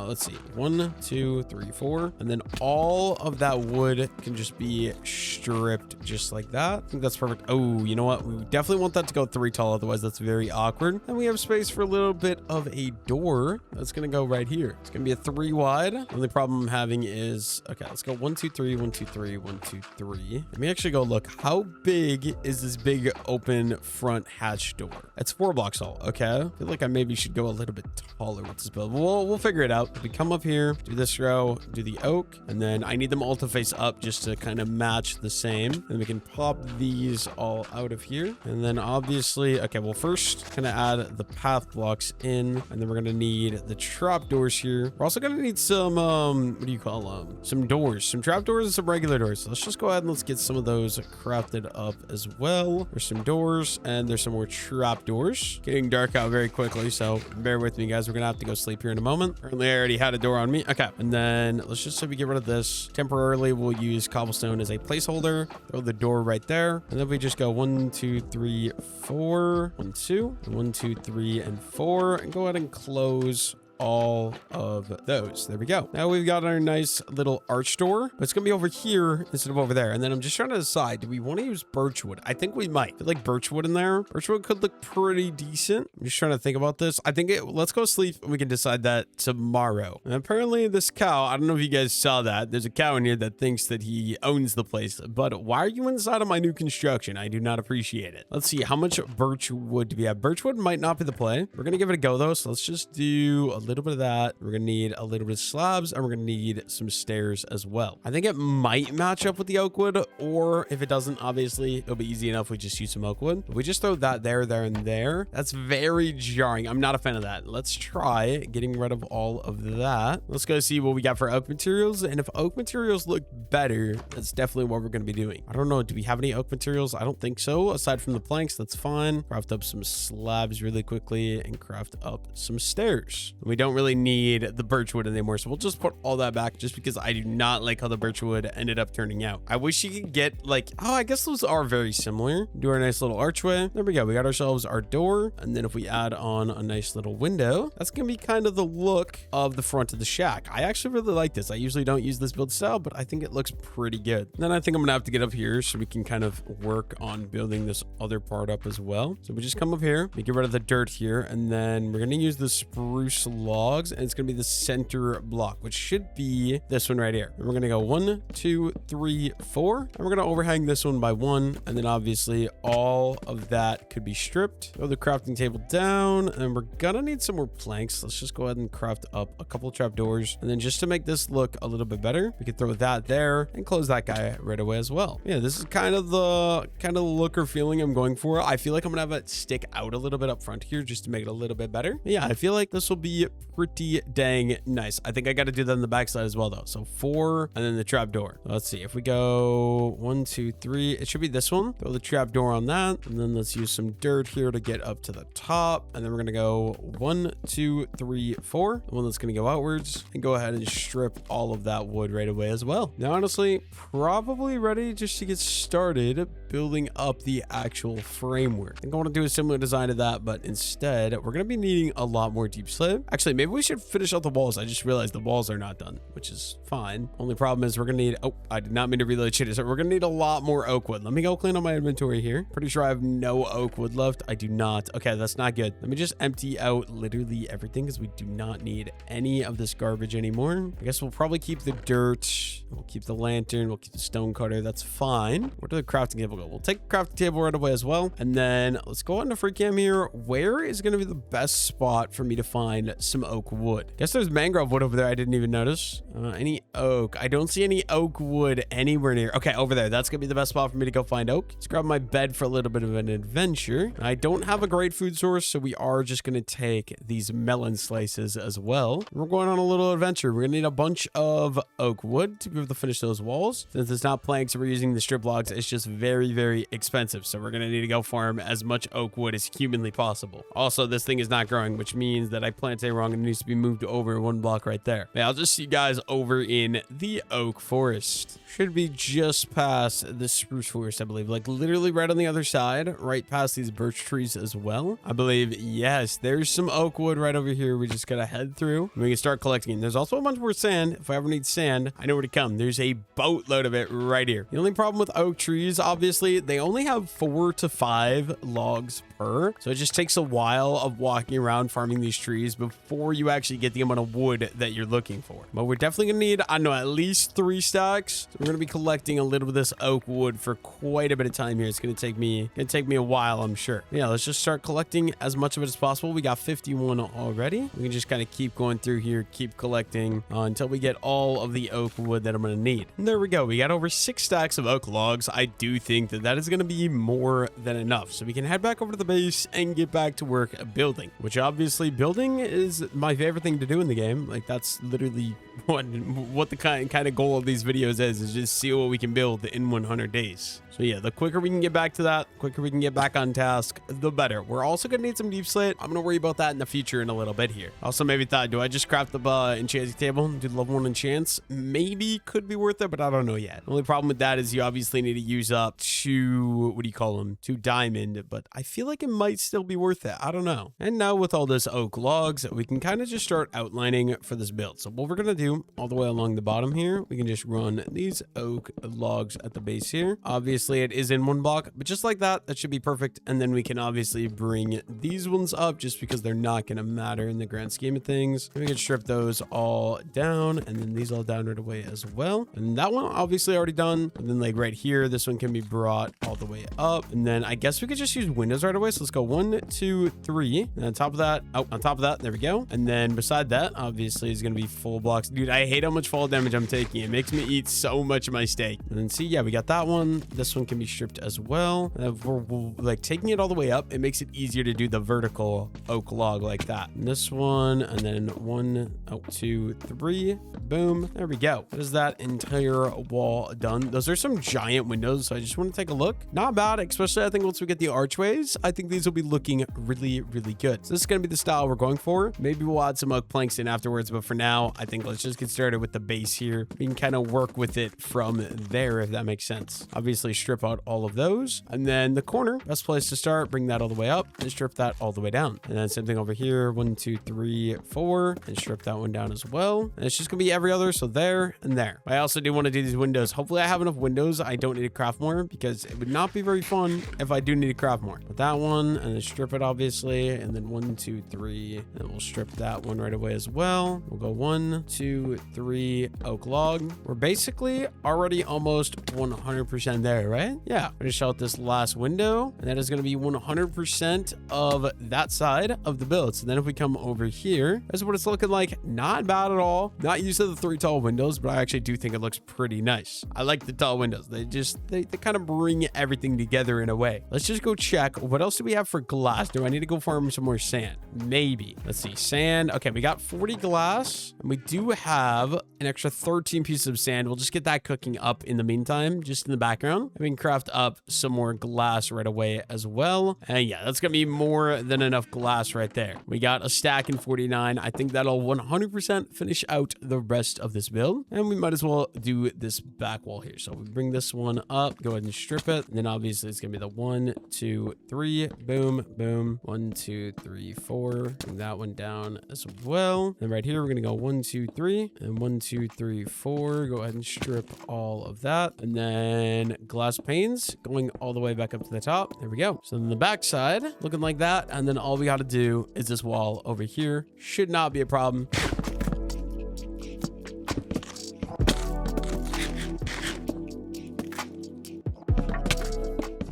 Let's see, 1, 2, 3, 4, and then all of that wood can just be stripped just like that. I think that's perfect. Oh, you know what? We definitely want that to go 3 tall, otherwise that's very very awkward. And we have space for a little bit of a door that's going to go right here. It's going to be a 3 wide. The only problem I'm having is, okay, let's go 1, 2, 3, 1, 2, 3, 1, 2, 3. Let me actually go look. How big is this big open front hatch door? It's 4 blocks tall. Okay. I feel like I maybe should go a little bit taller with this build. We'll figure it out. If we come up here, do this row, do the oak, and then I need them all to face up just to kind of match the same. And we can pop these all out of here. And then obviously, okay, well, first kind of add the path blocks in, and then we're going to need the trap doors here. We're also going to need some, what do you call them? Some doors, some trap doors and some regular doors. So let's just go ahead and let's get some of those crafted up as well. There's some doors and there's some more trap doors. Getting dark out very quickly, so bear with me, guys. We're going to have to go sleep here in a moment. Apparently, I already had a door on me. Okay, and then let's just say we get rid of this. Temporarily, we'll use cobblestone as a placeholder. Throw the door right there. And then we just go 1, 2, 3, 4. 1, 2. 1, 2, 3, and 4. And go ahead and close all of those. There we go. Now we've got our nice little arch door, but it's gonna be over here instead of over there. And then I'm just trying to decide, do we want to use birchwood? I think we might. I feel like birchwood in there. Birchwood could look pretty decent. I'm just trying to think about this. I think let's go sleep and we can decide that tomorrow. And apparently this cow, I don't know if you guys saw that. There's a cow in here that thinks that he owns the place, but why are you inside of my new construction? I do not appreciate it. Let's see, how much birchwood do we have? Birchwood might not be the play. We're gonna give it a go though. So let's just do a little bit of that. We're gonna need a little bit of slabs, and we're gonna need some stairs as well. I think it might match up with the oak wood, or if it doesn't, obviously it'll be easy enough. We just use some oak wood. If we just throw that there, and there. That's very jarring. I'm not a fan of that. Let's try getting rid of all of that. Let's go see what we got for oak materials, and if oak materials look better, that's definitely what we're gonna be doing. I don't know. Do we have any oak materials? I don't think so. Aside from the planks, that's fine. Craft up some slabs really quickly and craft up some stairs. We don't really need the birchwood anymore, so we'll just put all that back just because I do not like how the birchwood ended up turning out. I wish you could get like, oh, I guess those are very similar. Do our nice little archway. There we go. We got ourselves our door, and then if we add on a nice little window, that's gonna be kind of the look of the front of the shack. I actually really like this. I usually don't use this build style, but I think it looks pretty good. Then I think I'm gonna have to get up here so we can kind of work on building this other part up as well. So we just come up here, we get rid of the dirt here, and then we're gonna use the spruce logs, and it's gonna be the center block, which should be this one right here. And we're gonna go 1, 2, 3, 4, and we're gonna overhang this one by 1, and then obviously all of that could be stripped. Throw the crafting table down, and we're gonna need some more planks. Let's just go ahead and craft up a couple trapdoors, and then just to make this look a little bit better, we could throw that there and close that guy right away as well. Yeah, this is kind of the look or feeling I'm going for. I feel like I'm gonna have it stick out a little bit up front here just to make it a little bit better. But yeah, I feel like this will be pretty dang nice. I think I got to do that on the backside as well though. So 4, and then the trap door. Let's see, if we go 1, 2, 3, it should be this one. Throw the trap door on that, and then let's use some dirt here to get up to the top, and then we're gonna go 1, 2, 3, 4, the one that's gonna go outwards, and go ahead and strip all of that wood right away as well. Now honestly, probably ready just to get started building up the actual framework. I think I want to do a similar design to that, but instead we're going to be needing a lot more deep slab. Actually, maybe we should finish out the walls. I just realized the walls are not done, which is fine. Only problem is we're going to need, oh, I did not mean to reload shit. So we're going to need a lot more oak wood. Let me go clean up my inventory here. Pretty sure I have no oak wood left. I do not. Okay, that's not good. Let me just empty out literally everything because we do not need any of this garbage anymore. I guess we'll probably keep the dirt. We'll keep the lantern. We'll keep the stone cutter. That's fine. Where did the crafting table go? We'll take the crafting table right away as well. And then let's go on to free cam here. Where is going to be the best spot for me to find some oak wood? Guess there's mangrove wood over there. I didn't even notice. Any oak? I don't see any oak wood anywhere near. Okay, over there. That's going to be the best spot for me to go find oak. Let's grab my bed for a little bit of an adventure. I don't have a great food source, so we are just going to take these melon slices as well. We're going on a little adventure. We're going to need a bunch of oak wood to be able to finish those walls. Since it's not planks, we're using the strip logs. It's just very, very expensive. So we're going to need to go farm as much oak wood as humanly possible. Also, this thing is not growing, which means that I planted it wrong and it needs to be moved over 1 block right there. Yeah, I'll just see you guys over in the oak forest. Should be just past the spruce forest, I believe. Like literally right on the other side, right past these birch trees as well. I believe, yes, there's some oak wood right over here. We just got to head through and we can start collecting it. There's also a bunch more sand. If I ever need sand, I know where to come. There's a boatload of it right here. The only problem with oak trees, obviously, obviously they only have 4 to 5 logs per, so it just takes a while of walking around farming these trees before you actually get the amount of wood that you're looking for. But we're definitely gonna need, I don't know, at least 3 stacks. So we're gonna be collecting a little bit of this oak wood for quite a bit of time here. It's gonna take me a while, I'm sure. Yeah, let's just start collecting as much of it as possible. We got 51 already. We can just kind of keep going through here, keep collecting until we get all of the oak wood that I'm gonna need. And there we go. We got over 6 stacks of oak logs. I do think that is gonna be more than enough, so we can head back over to the base and get back to work building, which obviously building is my favorite thing to do in the game. Like, that's literally what the kind of goal of these videos is just see what we can build in 100 days. So yeah, the quicker we can get back to that, the quicker we can get back on task, the better. We're also going to need some deep slate. I'm going to worry about that in the future in a little bit here. Also maybe thought, do I just craft the enchanting table? Do level 1 enchants? Maybe could be worth it, but I don't know yet. The only problem with that is you obviously need to use up 2, what do you call them? 2 diamond, but I feel like it might still be worth it. I don't know. And now with all this oak logs, we can kind of just start outlining for this build. So what we're going to do all the way along the bottom here, we can just run these oak logs at the base here. Obviously it is in 1 block, but just like that should be perfect. And then we can obviously bring these ones up just because they're not going to matter in the grand scheme of things. We can strip those all down and then these all down right away as well. And that one obviously already done. And then like right here, this one can be brought all the way up. And then I guess we could just use windows right away. So let's go 1, 2, 3. And on top of that, there we go. And then beside that, obviously is going to be full blocks. Dude, I hate how much fall damage I'm taking. It makes me eat so much of my steak. And then see, yeah, we got that one. This one can be stripped as well. We're like taking it all the way up. It makes it easier to do the vertical oak log like that. And this one, and then 1, 2, 3, boom. There we go. That is that entire wall done. Those are some giant windows, so I just want to take a look. Not bad, especially I think once we get the archways, I think these will be looking really, really good. So this is going to be the style we're going for. Maybe we'll add some oak planks in afterwards, but for now, I think let's just get started with the base here. We can kind of work with it from there, if that makes sense. Obviously, strip out all of those. And then the corner, best place to start, bring that all the way up and strip that all the way down. And then same thing over here, 1, 2, 3, 4, and strip that one down as well. And it's just gonna be every other, so there and there. I also do want to do these windows. Hopefully I have enough windows. I don't need to craft more because it would not be very fun if I do need to craft more. But that one, and then strip it obviously, and then 1, 2, 3, and we'll strip that one right away as well. We'll go 1, 2, 3 oak log. We're basically already almost 100% there, right? Yeah, finish out this last window, and that is going to be 100% of that side of the build. So then if we come over here, that's what it's looking like. Not bad at all. Not used to the 3 tall windows, but I actually do think it looks pretty nice. I like the tall windows. They kind of bring everything together in a way. Let's just go check. What else do we have for glass? Do I need to go farm some more sand? Maybe. Let's see. Sand. Okay, we got 40 glass, and we do have an extra 13 pieces of sand. We'll just get that cooking up in the meantime, just in the background. We can craft up some more glass right away as well. And yeah, that's gonna be more than enough glass right there. We got a stack in 49. I think that'll 100% finish out the rest of this build. And we might as well do this back wall here. So we bring this one up, go ahead and strip it. And then obviously it's gonna be the 1, 2, 3, boom, boom, 1, 2, 3, 4. Bring that one down as well. And right here, we're gonna go 1, 2, 3, and 1, 2, 3, 4. Go ahead and strip all of that. And then glass panes going all the way back up to the top. There we go. So then the back side looking like that. And then all we got to do is this wall over here. Should not be a problem.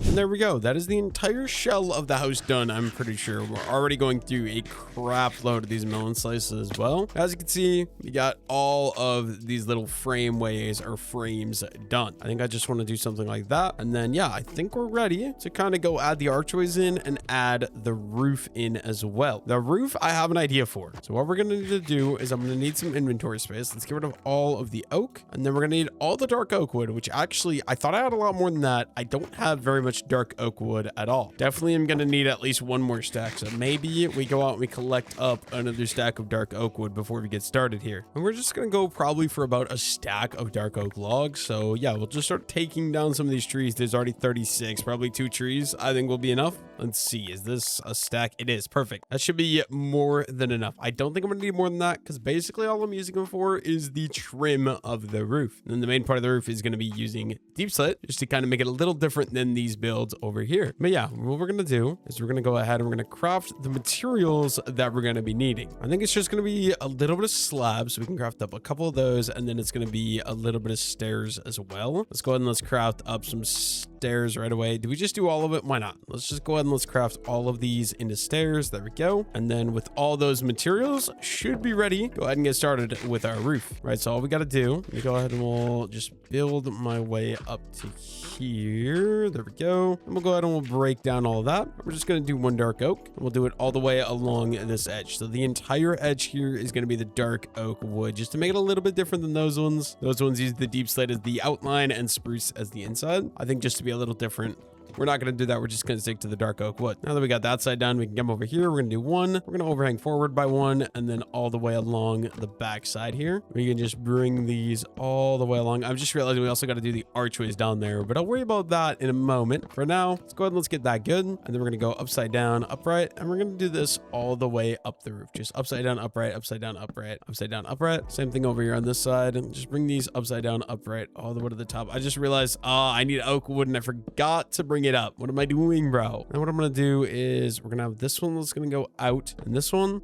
And there we go. That is the entire shell of the house done, I'm pretty sure. We're already going through a crap load of these melon slices as well. As you can see, we got all of these little frameways or frames done. I think I just want to do something like that. And then, yeah, I think we're ready to kind of go add the archways in and add the roof in as well. The roof, I have an idea for. So what we're going to need to do is I'm going to need some inventory space. Let's get rid of all of the oak. And then we're going to need all the dark oak wood, which actually, I thought I had a lot more than that. I don't have very much much dark oak wood at all. Definitely am going to need at least one more stack. So maybe we go out and we collect up another stack of dark oak wood before we get started here. And we're just going to go probably for about a stack of dark oak logs. So yeah, we'll just start taking down some of these trees. There's already 36, probably 2 trees I think will be enough. Let's see, is this a stack? It is. Perfect. That should be more than enough. I don't think I'm going to need more than that because basically all I'm using them for is the trim of the roof. And then the main part of the roof is going to be using deep slate just to kind of make it a little different than these builds over here. But yeah, what we're going to do is we're going to go ahead and we're going to craft the materials that we're going to be needing. I think it's just going to be a little bit of slabs. So we can craft up a couple of those, and then it's going to be a little bit of stairs as well. Let's go ahead and let's craft up some stairs right away. Do we just do all of it? Why not? Let's just go ahead and let's craft all of these into stairs. There we go. And then with all those materials, should be ready. Go ahead and get started with our roof. Right, so all we got to do, let me go ahead and we'll just build my way up to here. There we go. And we'll go ahead and we'll break down all of that. We're just going to do one dark oak. And we'll do it all the way along this edge. So the entire edge here is going to be the dark oak wood, just to make it a little bit different than those ones. Those ones use the deep slate as the outline and spruce as the inside. I think just to be a little different, we're not going to do that. We're just going to stick to the dark oak wood. Now that we got that side done, we can come over here. We're going to do one. We're going to overhang forward by one, and then all the way along the back side here. We can just bring these all the way along. I'm just realizing we also got to do the archways down there, but I'll worry about that in a moment. For now, let's go ahead and let's get that good. And then we're going to go upside down, upright, and we're going to do this all the way up the roof. Just upside down, upright, upside down, upright, upside down, upright. Same thing over here on this side. And just bring these upside down, upright, all the way to the top. I just realized, I need oak wood, and I forgot to bring it up. What am I doing, bro? And what I'm gonna do is we're gonna have this one that's gonna go out, and this one,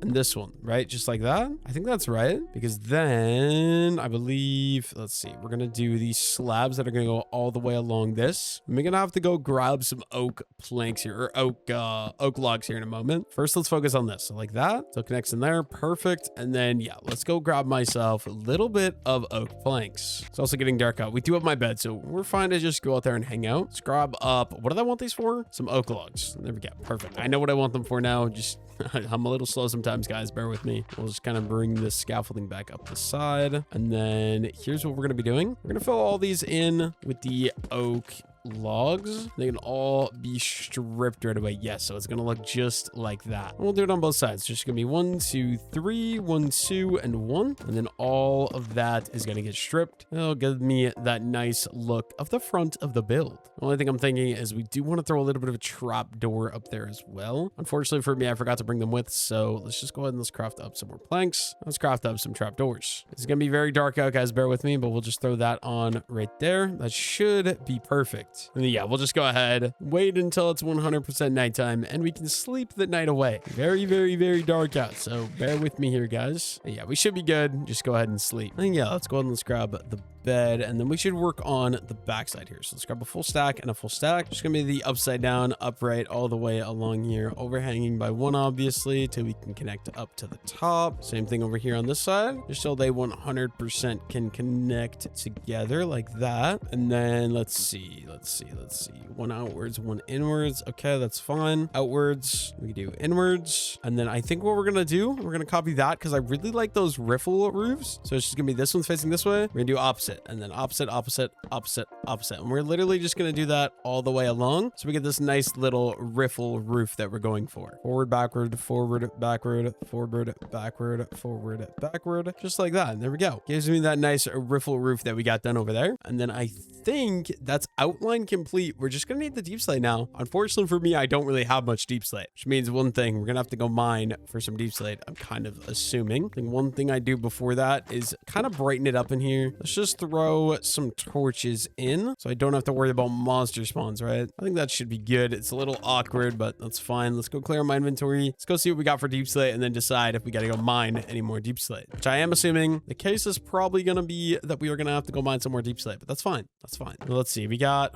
right? Just like that. I think that's right, because then I believe, let's see, we're gonna do these slabs that are gonna go all the way along this. We're gonna have to go grab some oak planks here, or oak logs here in a moment. First, let's focus on this. So like that, so it connects in there, perfect. And then yeah, let's go grab myself a little bit of oak planks. It's also getting dark out. We do have my bed, so we're fine to just go out there and hang out. Let's grab up, what do I want these for? Some oak logs. There we go. Perfect. I know what I want them for now. Just I'm a little slow sometimes, guys. Bear with me. We'll just kind of bring this scaffolding back up the side. And then here's what we're going to be doing. We're going to fill all these in with the oak logs. They can all be stripped right away. Yes, so it's gonna look just like that. And we'll do it on both sides. Just gonna be 1, 2, 3, 1, 2, and 1, and then all of that is gonna get stripped. It'll give me that nice look of the front of the build. The only thing I'm thinking is we do want to throw a little bit of a trap door up there as well. Unfortunately for me, I forgot to bring them with, so let's just go ahead and let's craft up some more planks. Let's craft up some trap doors. It's gonna be very dark out, guys. Bear with me, but we'll just throw that on right there. That should be perfect. And then, yeah, we'll just go ahead, wait until it's 100% nighttime, and we can sleep the night away. Very, very, very dark out, so bear with me here, guys. And yeah, we should be good. Just go ahead and sleep. And yeah, let's go ahead and let's grab the bed, and then we should work on the backside here. So let's grab a full stack and a full stack. Just gonna be the upside down, upright, all the way along here, overhanging by one, obviously, till we can connect up to the top. Same thing over here on this side, just so they 100% can connect together like that. And then let's see, one outwards, one inwards. Okay, that's fine. Outwards, we can do inwards. And then I think what we're gonna do, we're gonna copy that because I really like those riffle roofs. So it's just gonna be this one's facing this way. We're gonna do opposite, and then opposite, opposite, opposite, opposite. And we're literally just gonna do that all the way along, so we get this nice little riffle roof that we're going for. Forward, backward, forward, backward, forward, backward, forward, backward, just like that. And there we go. Gives me that nice riffle roof that we got done over there. And then I think that's outline complete. We're just gonna need the deep slate now. Unfortunately for me, I don't really have much deep slate, which means one thing, we're gonna have to go mine for some deep slate, I'm kind of assuming. I think one thing I do before that is kind of brighten it up in here. Let's just throw some torches in so I don't have to worry about monster spawns, right? I think that should be good. It's a little awkward, but that's fine. Let's go clear my inventory. Let's go see what we got for deep slate and then decide if we gotta go mine any more deep slate, which I am assuming the case is probably gonna be that we are gonna have to go mine some more deep slate, but that's fine. That's fine. Well, let's see. We got,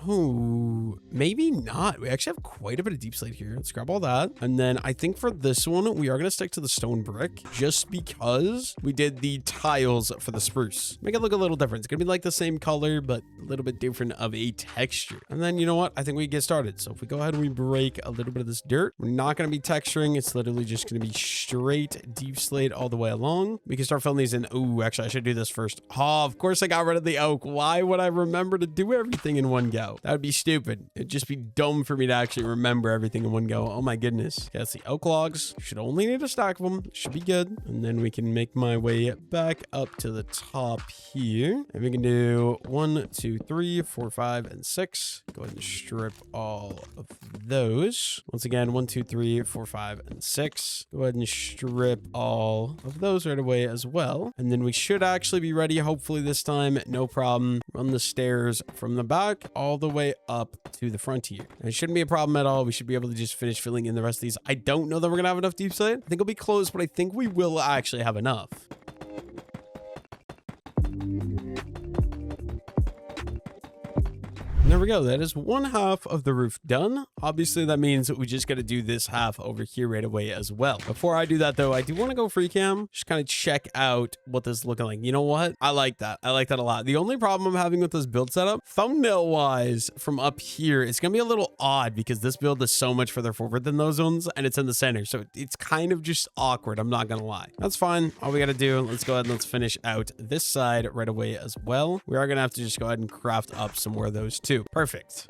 maybe not. We actually have quite a bit of deep slate here. Let's grab all that. And then I think for this one, we are going to stick to the stone brick just because we did the tiles for the spruce. Make it look a little different. It's gonna be like the same color, but a little bit different of a texture. And then you know what? I think we get started. So if we go ahead and we break a little bit of this dirt, we're not gonna be texturing. It's literally just gonna be straight deep slate all the way along. We can start filling these in. Oh, actually, I should do this first. Oh, of course I got rid of the oak. Why would I remember to do everything in one go? That would be stupid. It'd just be dumb for me to actually remember everything in one go. Oh my goodness. Okay, that's the oak logs. Should only need a stack of them. Should be good. And then we can make my way back up to the top here. And we can do 1, 2, 3, 4, 5, and 6. Go ahead and strip all of those. Once again, 1, 2, 3, 4, 5, and 6. Go ahead and strip all of those right away as well. And then we should actually be ready, hopefully this time. No problem. Run the stairs from the back all the way up to the front here. And it shouldn't be a problem at all. We should be able to just finish filling in the rest of these. I don't know that we're gonna have enough deep slate. I think it'll be close, but I think we will actually have enough. There we go. That is one half of the roof done. Obviously, that means that we just got to do this half over here right away as well. Before I do that, though, I do want to go free cam. Just kind of check out what this is looking like. You know what? I like that. I like that a lot. The only problem I'm having with this build setup, thumbnail-wise, from up here, it's going to be a little odd because this build is so much further forward than those ones, and it's in the center. So it's kind of just awkward. I'm not going to lie. That's fine. All we got to do, let's go ahead and let's finish out this side right away as well. We are going to have to just go ahead and craft up some more of those too. Perfect.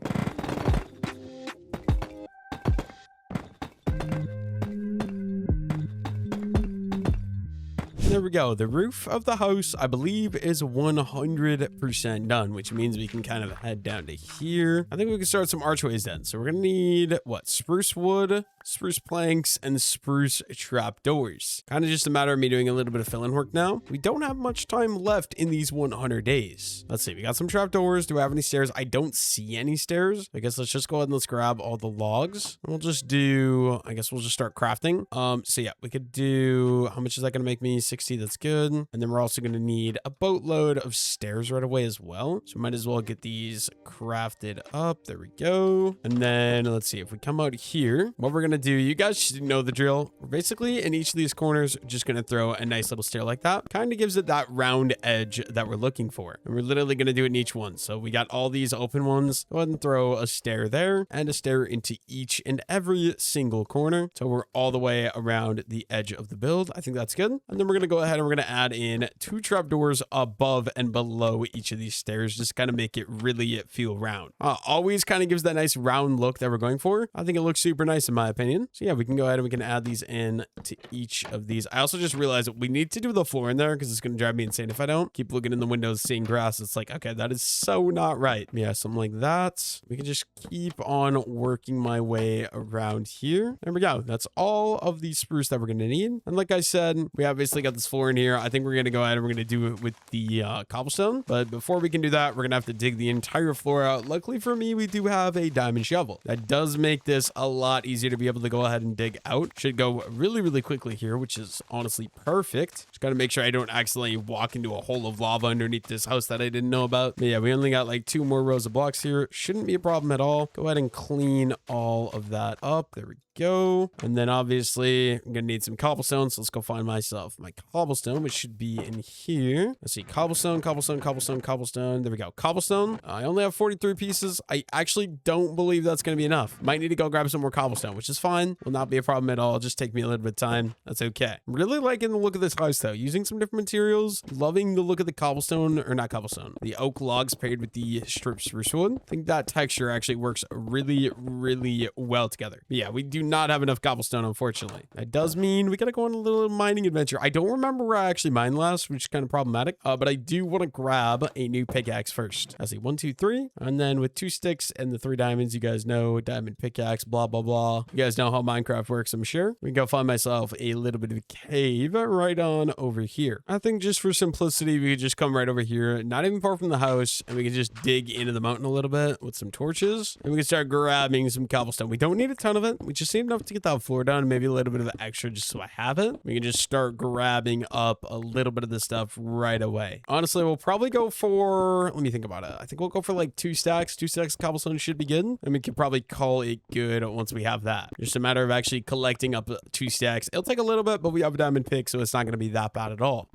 There we go. The roof of the house, I believe, is 100% done, which means we can kind of head down to here. I think we can start some archways then. So we're going to need, what, spruce wood, spruce planks, and spruce trapdoors. Kind of just a matter of me doing a little bit of fill-in work now. We don't have much time left in these 100 days. Let's see. We got some trapdoors. Do we have any stairs? I don't see any stairs. I guess let's just go ahead and let's grab all the logs. We'll just do, I guess we'll just start crafting. So yeah, we could do, how much is that going to make me? 60. That's good. And then we're also going to need a boatload of stairs right away as well. So might as well get these crafted up. There we go. And then let's see if we come out here, what we're going to do, you guys should know the drill. We're basically in each of these corners, just going to throw a nice little stair like that. Kind of gives it that round edge that we're looking for. And we're literally going to do it in each one. So we got all these open ones. Go ahead and throw a stair there and a stair into each and every single corner. So we're all the way around the edge of the build. I think that's good. And then we're going to go ahead and we're going to add in 2 trapdoors above and below each of these stairs, just kind of make it really feel round. Always kind of gives that nice round look that we're going for. I think it looks super nice in my opinion. So yeah, we can go ahead and we can add these in to each of these. I also just realized that we need to do the floor in there because it's going to drive me insane if I don't. Keep looking in the windows, seeing grass. It's like, okay, that is so not right. Yeah, something like that. We can just keep on working my way around here. There we go. That's all of the spruce that we're going to need. And like I said, we obviously got this floor in here. I think we're going to go ahead and we're going to do it with the cobblestone. But before we can do that, we're going to have to dig the entire floor out. Luckily for me, we do have a diamond shovel. That does make this a lot easier to be able to go ahead and dig out. Should go really, really quickly here, which is honestly perfect. Just got to make sure I don't accidentally walk into a hole of lava underneath this house that I didn't know about. But yeah, we only got like 2 more rows of blocks here. Shouldn't be a problem at all. Go ahead and clean all of that up. There we go. And then obviously I'm gonna need some cobblestone, so let's go find myself my cobblestone, which should be in here. Let's see, cobblestone, cobblestone, cobblestone, cobblestone. There we go. Cobblestone. I only have 43 pieces. I actually don't believe that's gonna be enough. Might need to go grab some more cobblestone, which is fine. Will not be a problem at all. It'll just take me a little bit of time. That's okay. I'm really liking the look of this house though. Using some different materials. Loving the look of the cobblestone, or not cobblestone, the oak logs paired with the stripped spruce wood. I think that texture actually works really, really well together. But yeah, we do not have enough cobblestone, unfortunately. That does mean we gotta go on a little mining adventure. I don't remember where I actually mined last, which is kind of problematic, but I do want to grab a new pickaxe first. I see 1, 2, 3, and then with 2 sticks and the 3 diamonds, you guys know, diamond pickaxe, blah, blah, blah. You guys know how Minecraft works, I'm sure. We can go find myself a little bit of a cave right on over here. I think just for simplicity, we could just come right over here, not even far from the house, and we can just dig into the mountain a little bit with some torches, and we can start grabbing some cobblestone. We don't need a ton of it. We just need enough to get that floor done, maybe a little bit of extra just so I have it. We can just start grabbing up a little bit of this stuff right away. Honestly, we'll probably go for, let me think about it. I think we'll go for like 2 stacks. 2 stacks of cobblestone should be good. And we can probably call it good once we have that. Just a matter of actually collecting up 2 stacks. It'll take a little bit, but we have a diamond pick, so it's not going to be that bad at all.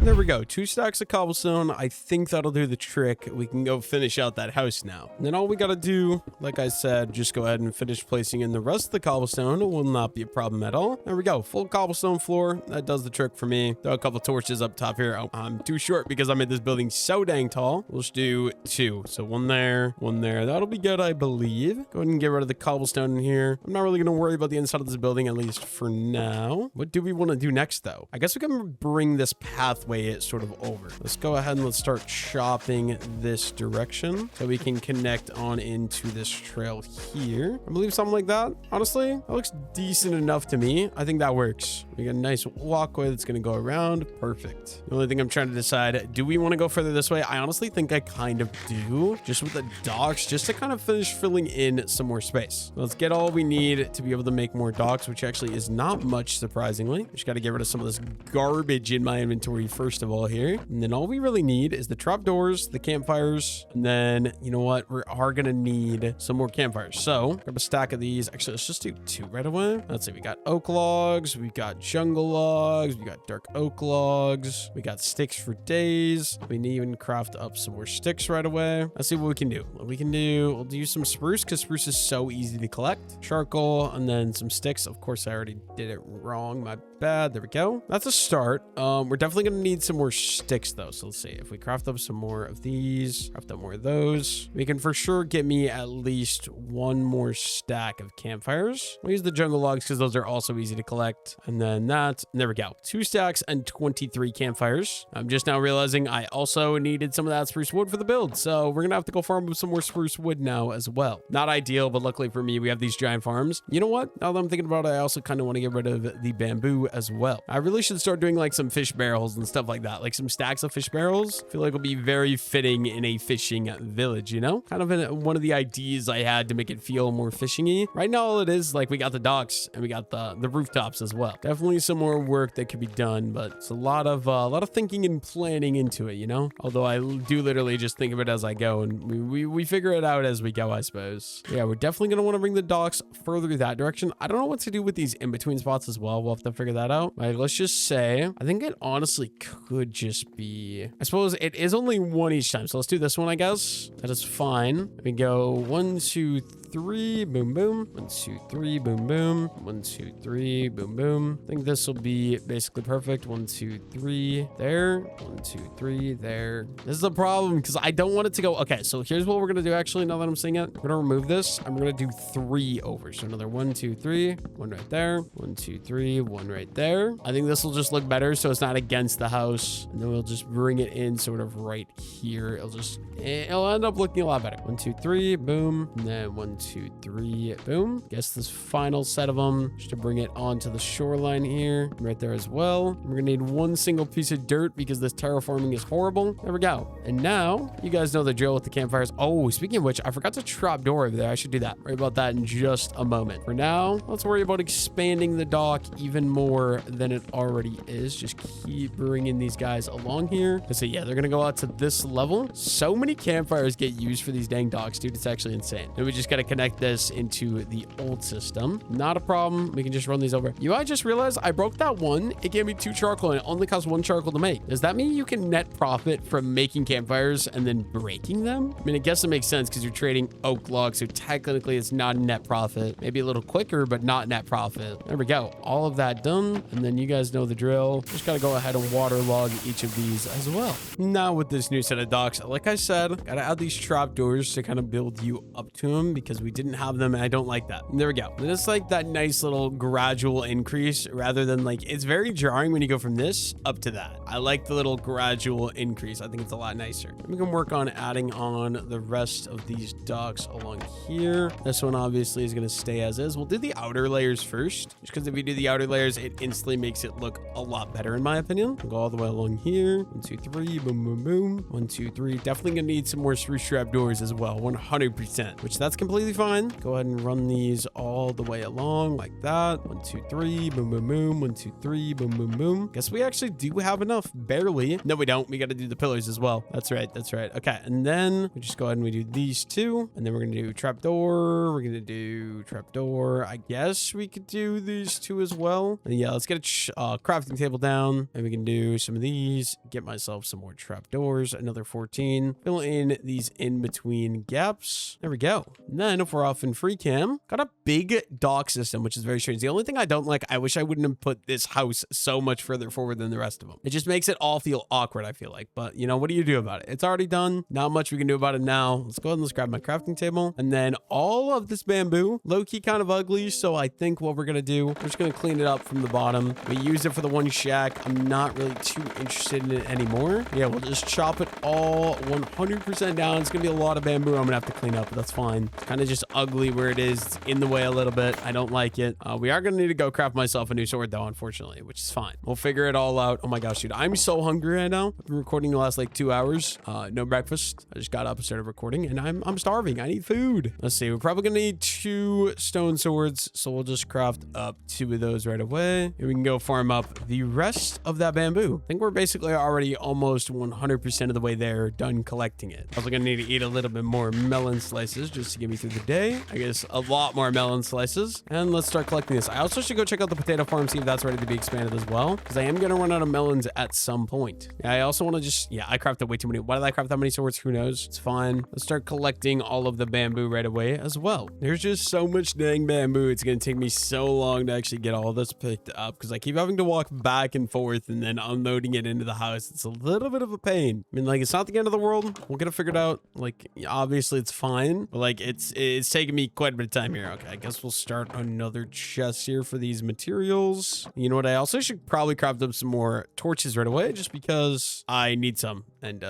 There we go. 2 stacks of cobblestone. I think that'll do the trick. We can go finish out that house now. And then all we got to do, like I said, just go ahead and finish placing in the rest of the cobblestone. It will not be a problem at all. There we go. Full cobblestone floor. That does the trick for me. Throw a couple torches up top here. Oh, I'm too short because I made this building so dang tall. We'll just do 2. So 1 there, 1 there. That'll be good, I believe. Go ahead and get rid of the cobblestone in here. I'm not really going to worry about the inside of this building, at least for now. What do we want to do next, though? I guess we can bring this pathway sort of over. Let's go ahead and let's start chopping this direction so we can connect on into this trail here. I believe something like that. Honestly, that looks decent enough to me. I think that works. We got a nice walkway that's going to go around. Perfect. The only thing I'm trying to decide, do we want to go further this way? I honestly think I kind of do, just with the docks, just to kind of finish filling in some more space. Let's get all we need to be able to make more docks, which actually is not much, surprisingly. Just got to get rid of some of this garbage in my inventory first of all here. And then all we really need is the trapdoors, the campfires, and then, you know what? We are going to need some more campfires. So grab a stack of these. Actually, let's just do 2 right away. Let's see. We got oak logs. We got jungle logs. We got dark oak logs. We got sticks for days. We need even craft up some more sticks right away. Let's see what we can do. What we can do, we'll do some spruce because spruce is so easy to collect. Charcoal and then some sticks. Of course, I already did it wrong. My bad. There we go. That's a start. We're definitely going to need some more sticks though. So let's see if we craft up some more of these, craft up more of those. We can for sure get me at least 1 more stack of campfires. We'll use the jungle logs because those are also easy to collect. And then that, and there we go. 2 stacks and 23 campfires. I'm just now realizing I also needed some of that spruce wood for the build. So we're going to have to go farm some more spruce wood now as well. Not ideal, but luckily for me, we have these giant farms. You know what? Now that I'm thinking about it, I also kind of want to get rid of the bamboo as well. I really should start doing like some fish barrels and stuff like that. Like some stacks of fish barrels. I feel like it'll be very fitting in a fishing village, you know? Kind of one of the ideas I had to make it feel more fishing-y. Right now, all it is, like we got the docks and we got the rooftops as well. Definitely some more work that could be done, but it's a lot of thinking and planning into it, you know? Although I do literally just think of it as I go and we figure it out as we go, I suppose. Yeah, we're definitely going to want to bring the docks further that direction. I don't know what to do with these in-between spots as well. We'll have to figure that out. Like, let's just say, I think it honestly could just be, I suppose it is only 1 each time. So let's do this one, I guess. That is fine. We go 1, 2, 3, boom, boom. 1, 2, 3, boom, boom. 1, 2, 3, boom, boom. I think this will be basically perfect. 1, 2, 3, there. 1, 2, 3, there. This is a problem because I don't want it to go. Okay, so here's what we're going to do actually, now that I'm seeing it. We're going to remove this. I'm going to do 3 over. So another 1, 2, 3, 1 right there. 1, 2, 3, 1 right there. I think this will just look better so it's not against the house. And then we'll just bring it in sort of right here. It'll end up looking a lot better. 1, 2, 3, boom. And then 1, 2, 3, boom. Guess this final set of them just to bring it onto the shoreline here. Right there as well. We're gonna need 1 single piece of dirt because this terraforming is horrible. There we go. And now you guys know the drill with the campfires. Oh, speaking of which, I forgot to trap door over there. I should do that. Worry about that in just a moment. For now, let's worry about expanding the dock even more than it already is. Just keep bringing these guys along here. So yeah, they're gonna go out to this level. So many campfires get used for these dang docks, dude. It's actually insane. And we just gotta connect this into the old system. Not a problem. We can just run these over. I just realized I broke that one. It gave me 2 charcoal and it only costs 1 charcoal to make. Does that mean you can net profit from making campfires and then breaking them? I mean, I guess it makes sense because you're trading oak logs, so technically it's not a net profit. Maybe a little quicker, but not net profit. There we go. All of that done. And then you guys know the drill. Just gotta go ahead and waterlog each of these as well. Now with this new set of docks, like I said, gotta add these trapdoors to kind of build you up to them because we didn't have them and I don't like that. And there we go. And it's like that nice little gradual increase rather than like, it's very jarring when you go from this up to that. I like the little gradual increase. I think it's a lot nicer. We can work on adding on the rest of these docks along here. This one obviously is going to stay as is. We'll do the outer layers first, just because if you do the outer layers, it instantly makes it look a lot better in my opinion. We'll go all the way along here. 1, 2, 3, boom, boom, boom. 1, 2, 3. Definitely going to need some more spruce trap doors as well. 100%, which that's completely completely fine. Go ahead and run these all the way along like that. 1, 2, 3, boom, boom, boom. 1, 2, 3, boom, boom, boom. Guess we actually do have enough, barely. No, we don't. We got to do the pillars as well. That's right. That's right. Okay, and then we just go ahead and we do these two, and then we're gonna do trapdoor. We're gonna do trapdoor. I guess we could do these two as well. And yeah, let's get a crafting table down, and we can do some of these. Get myself some more trapdoors. Another 14. Fill in these in between gaps. There we go. And then if we're off in free cam, got a big dock system, which is very strange. The only thing I don't like, I wish I wouldn't have put this house so much further forward than the rest of them. It just makes it all feel awkward, I feel like. But you know, what do you do about it? It's already done. Not much we can do about it now. Let's go ahead and let's grab my crafting table. And then all of this bamboo, low-key kind of ugly. So I think what we're going to do, we're just going to clean it up from the bottom. We used it for the one shack. I'm not really too interested in it anymore. Yeah, we'll just chop it all 100% down. It's going to be a lot of bamboo I'm going to have to clean up, but that's fine. It's kind of just ugly where it is. It's in the way a little bit. I don't like it. We are going to need to go craft myself a new sword though, unfortunately, which is fine. We'll figure it all out. Oh my gosh, dude. I'm so hungry right now. I've been recording the last like 2 hours. No breakfast. I just got up and started recording and I'm starving. I need food. Let's see. We're probably going to need 2 stone swords. So we'll just craft up 2 of those right away. And we can go farm up the rest of that bamboo. I think we're basically already almost 100% of the way there, done collecting it. Also going to need to eat a little bit more melon slices just to get me through the day. I guess a lot more melon slices. And let's start collecting this. I also should go check out the potato farm, see if that's ready to be expanded as well, because I am going to run out of melons at some point. Yeah, I also want to just, yeah, I crafted way too many. Why did I craft that many swords? Who knows? It's fine. Let's start collecting all of the bamboo right away as well. There's just so much dang bamboo. It's going to take me so long to actually get all this picked up because I keep having to walk back and forth and then unloading it into the house. It's a little bit of a pain. I mean, like, it's not the end of the world. We'll get it figured out. Like, obviously it's fine, but like, it's taking me quite a bit of time here. Okay, I guess we'll start another chest here for these materials. You know what? I also should probably craft up some more torches right away just because I need some. And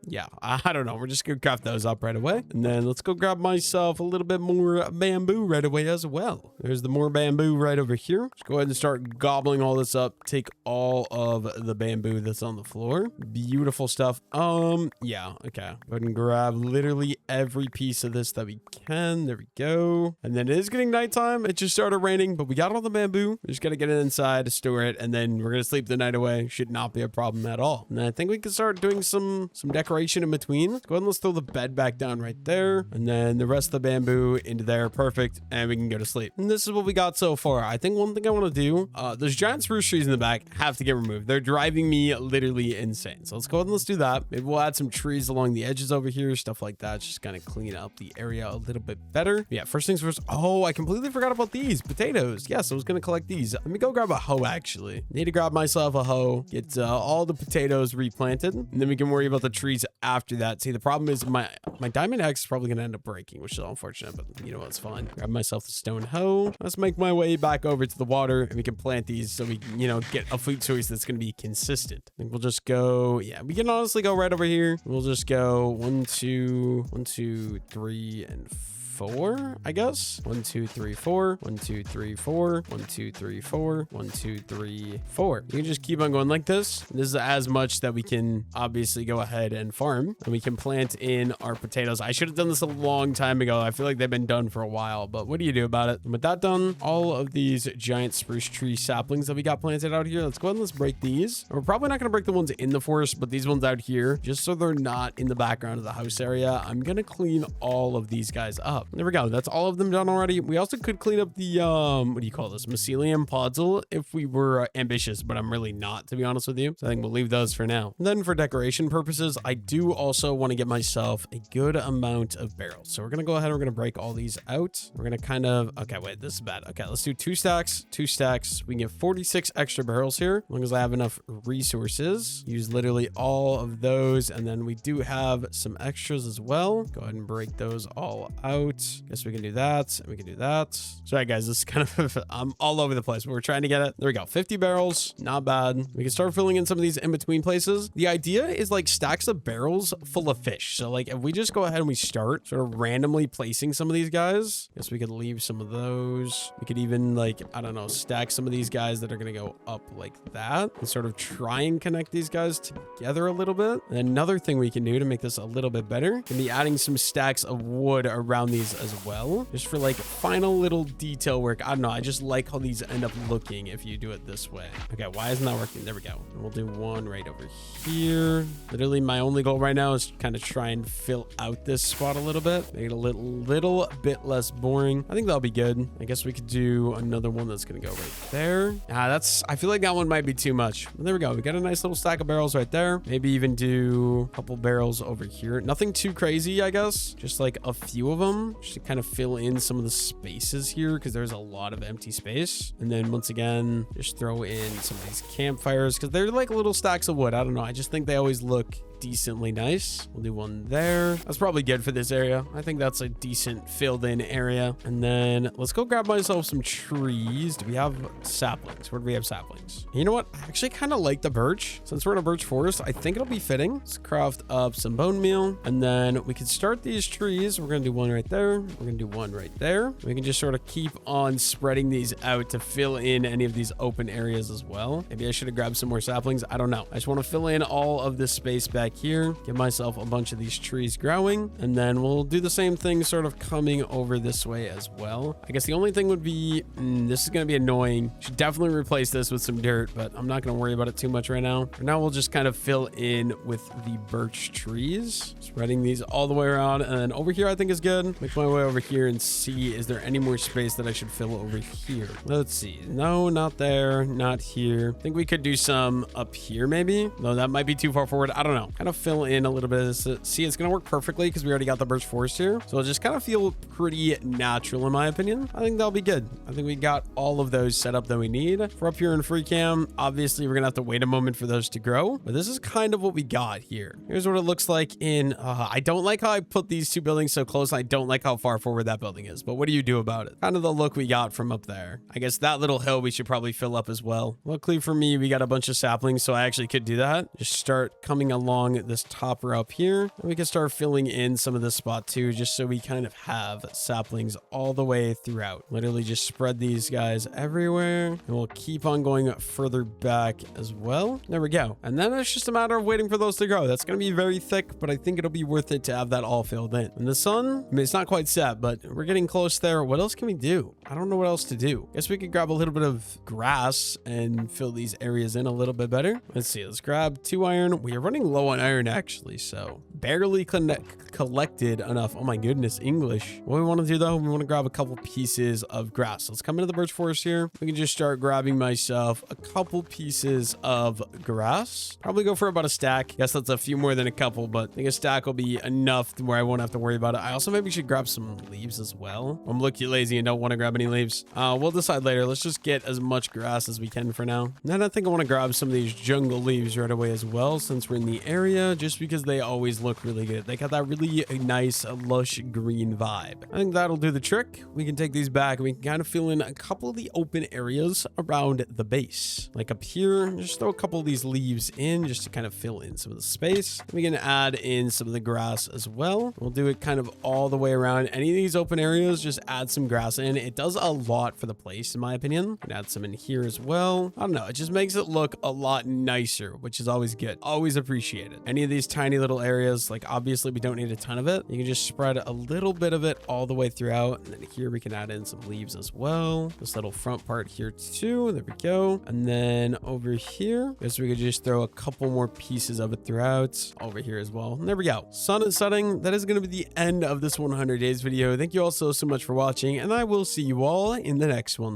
yeah, I don't know. We're just gonna craft those up right away. And then let's go grab myself a little bit more bamboo right away as well. There's the more bamboo right over here. Just go ahead and start gobbling all this up. Take all of the bamboo that's on the floor. Beautiful stuff. Yeah, okay. Go ahead and grab literally every piece of this that we can. There we go. And then it is getting nighttime. It just started raining, but we got all the bamboo. We just gotta get it inside, store it, and then we're gonna sleep the night away. Should not be a problem at all. And I think we can start doing some decoration in between. Go ahead and let's throw the bed back down right there. And then the rest of the bamboo into there. Perfect. And we can go to sleep. And this is what we got so far. I think one thing I want to do, those giant spruce trees in the back have to get removed. They're driving me literally insane. So let's go ahead and let's do that. Maybe we'll add some trees along the edges over here. Stuff like that. Just kind of clean up the area a little bit better. Yeah, first things first. Oh, I completely forgot about these potatoes. Yes, I was going to collect these. Let me go grab a hoe actually. Need to grab myself a hoe. Get all the potatoes replanted. And then we can worry about the trees after that. See, the problem is my diamond axe is probably gonna end up breaking, which is unfortunate, but you know what's fine. Grab myself the stone hoe. Let's make my way back over to the water and we can plant these so we, you know, get a food source that's gonna be consistent. I think we'll just go, yeah, we can honestly go right over here. We'll just go 1, 2, 1, 2, 3, and 4, I guess. 1, 2, 3, 4. 1, 2, 3, 4. 1, 2, 3, 4. 1, 2, 3, 4. You can just keep on going like this. This is as much that we can obviously go ahead and farm, and we can plant in our potatoes. I should have done this a long time ago. I feel like they've been done for a while, but what do you do about it? And with that done, all of these giant spruce tree saplings that we got planted out here, let's go ahead and let's break these. And we're probably not going to break the ones in the forest, but these ones out here, just so they're not in the background of the house area, I'm going to clean all of these guys up. There we go. That's all of them done already. We also could clean up the, what do you call this? Mycelium podzol if we were ambitious, but I'm really not, to be honest with you. So I think we'll leave those for now. And then for decoration purposes, I do also want to get myself a good amount of barrels. So we're going to go ahead and we're going to break all these out. We're going to kind of, okay, wait, this is bad. Okay, let's do 2 stacks, 2 stacks. We can get 46 extra barrels here, as long as I have enough resources. Use literally all of those. And then we do have some extras as well. Go ahead and break those all out. Guess we can do that, and we can do that. Sorry, guys, this is kind of, I'm all over the place, but we're trying to get it. There we go. 50 barrels. Not bad. We can start filling in some of these in-between places. The idea is like stacks of barrels full of fish. So like if we just go ahead and we start sort of randomly placing some of these guys, guess we could leave some of those. We could even like, I don't know, stack some of these guys that are going to go up like that and sort of try and connect these guys together a little bit. And another thing we can do to make this a little bit better can be adding some stacks of wood around the ways as well, just for like final little detail work. I don't know. I just like how these end up looking if you do it this way. Okay, why isn't that working? There we go. We'll do one right over here. Literally, my only goal right now is to kind of try and fill out this spot a little bit, make it a little bit less boring. I think that'll be good. I guess we could do another one that's gonna go right there. I feel like that one might be too much. But there we go. We got a nice little stack of barrels right there. Maybe even do a couple barrels over here. Nothing too crazy, I guess. Just like a few of them, just to kind of fill in some of the spaces here, because there's a lot of empty space. And then once again, just throw in some of these campfires, because they're like little stacks of wood. I don't know. I just think they always look decently nice. We'll do one there. That's probably good for this area. I think that's a decent filled in area. And then let's go grab myself some trees. Do we have saplings? Where do we have saplings? You know what? I actually kind of like the birch. Since we're in a birch forest, I think it'll be fitting. Let's craft up some bone meal, and then we can start these trees. We're gonna do one right there. We're gonna do one right there. We can just sort of keep on spreading these out to fill in any of these open areas as well. Maybe I should have grabbed some more saplings. I don't know. I just want to fill in all of this space back here, give myself a bunch of these trees growing, and then we'll do the same thing sort of coming over this way as well. I guess the only thing would be, this is going to be annoying. Should definitely replace this with some dirt, but I'm not going to worry about it too much right now. For now, we'll just kind of fill in with the birch trees, spreading these all the way around. And then over here, I think is good. Make my way over here and see, is there any more space that I should fill over here? Let's see. No, not there, not here. I think we could do some up here maybe, though that might be too far forward. I don't know. Kind of fill in a little bit of this. See, it's going to work perfectly because we already got the birch forest here. So it'll just kind of feel pretty natural in my opinion. I think that'll be good. I think we got all of those set up that we need. For up here in free cam, obviously we're going to have to wait a moment for those to grow, but this is kind of what we got here. Here's what it looks like in, I don't like how I put these two buildings so close. I don't like how far forward that building is, but what do you do about it? Kind of the look we got from up there. I guess that little hill we should probably fill up as well. Luckily for me, we got a bunch of saplings, so I actually could do that. Just start coming along this top row up here, and we can start filling in some of this spot too, just so we kind of have saplings all the way throughout. Literally just spread these guys everywhere, and we'll keep on going further back as well. There we go. And then it's just a matter of waiting for those to grow. That's going to be very thick, but I think it'll be worth it to have that all filled in. And the sun, I mean, it's not quite set, but we're getting close there. What else can we do? I don't know what else to do. Guess we could grab a little bit of grass and fill these areas in a little bit better. Let's see. Let's grab 2 iron. We are running low on iron actually, so barely collected enough. Oh my goodness, English. What we want to do though, we want to grab a couple pieces of grass. Let's come into the birch forest here. We can just start grabbing myself a couple pieces of grass. Probably go for about a stack. Guess that's a few more than a couple, but I think a stack will be enough to where I won't have to worry about it. I also maybe should grab some leaves as well. I'm looking lazy and don't want to grab any leaves. We'll decide later. Let's just get as much grass as we can for now. And then I think I want to grab some of these jungle leaves right away as well, since we're in the area, just because they always look really good. They got that really nice lush green vibe. I think that'll do the trick. We can take these back and we can kind of fill in a couple of the open areas around the base. Like up here, just throw a couple of these leaves in just to kind of fill in some of the space. We can add in some of the grass as well. We'll do it kind of all the way around. Any of these open areas, just add some grass in. It does a lot for the place, in my opinion. We can add some in here as well. I don't know. It just makes it look a lot nicer, which is always good. Always appreciate it. Any of these tiny little areas, like obviously we don't need a ton of it. You can just spread a little bit of it all the way throughout. And then here we can add in some leaves as well. This little front part here too. There we go. And then over here, I guess we could just throw a couple more pieces of it throughout over here as well. And there we go. Sun is setting. That is going to be the end of this 100 days video. Thank you all so much for watching, and I will see you all in the next one.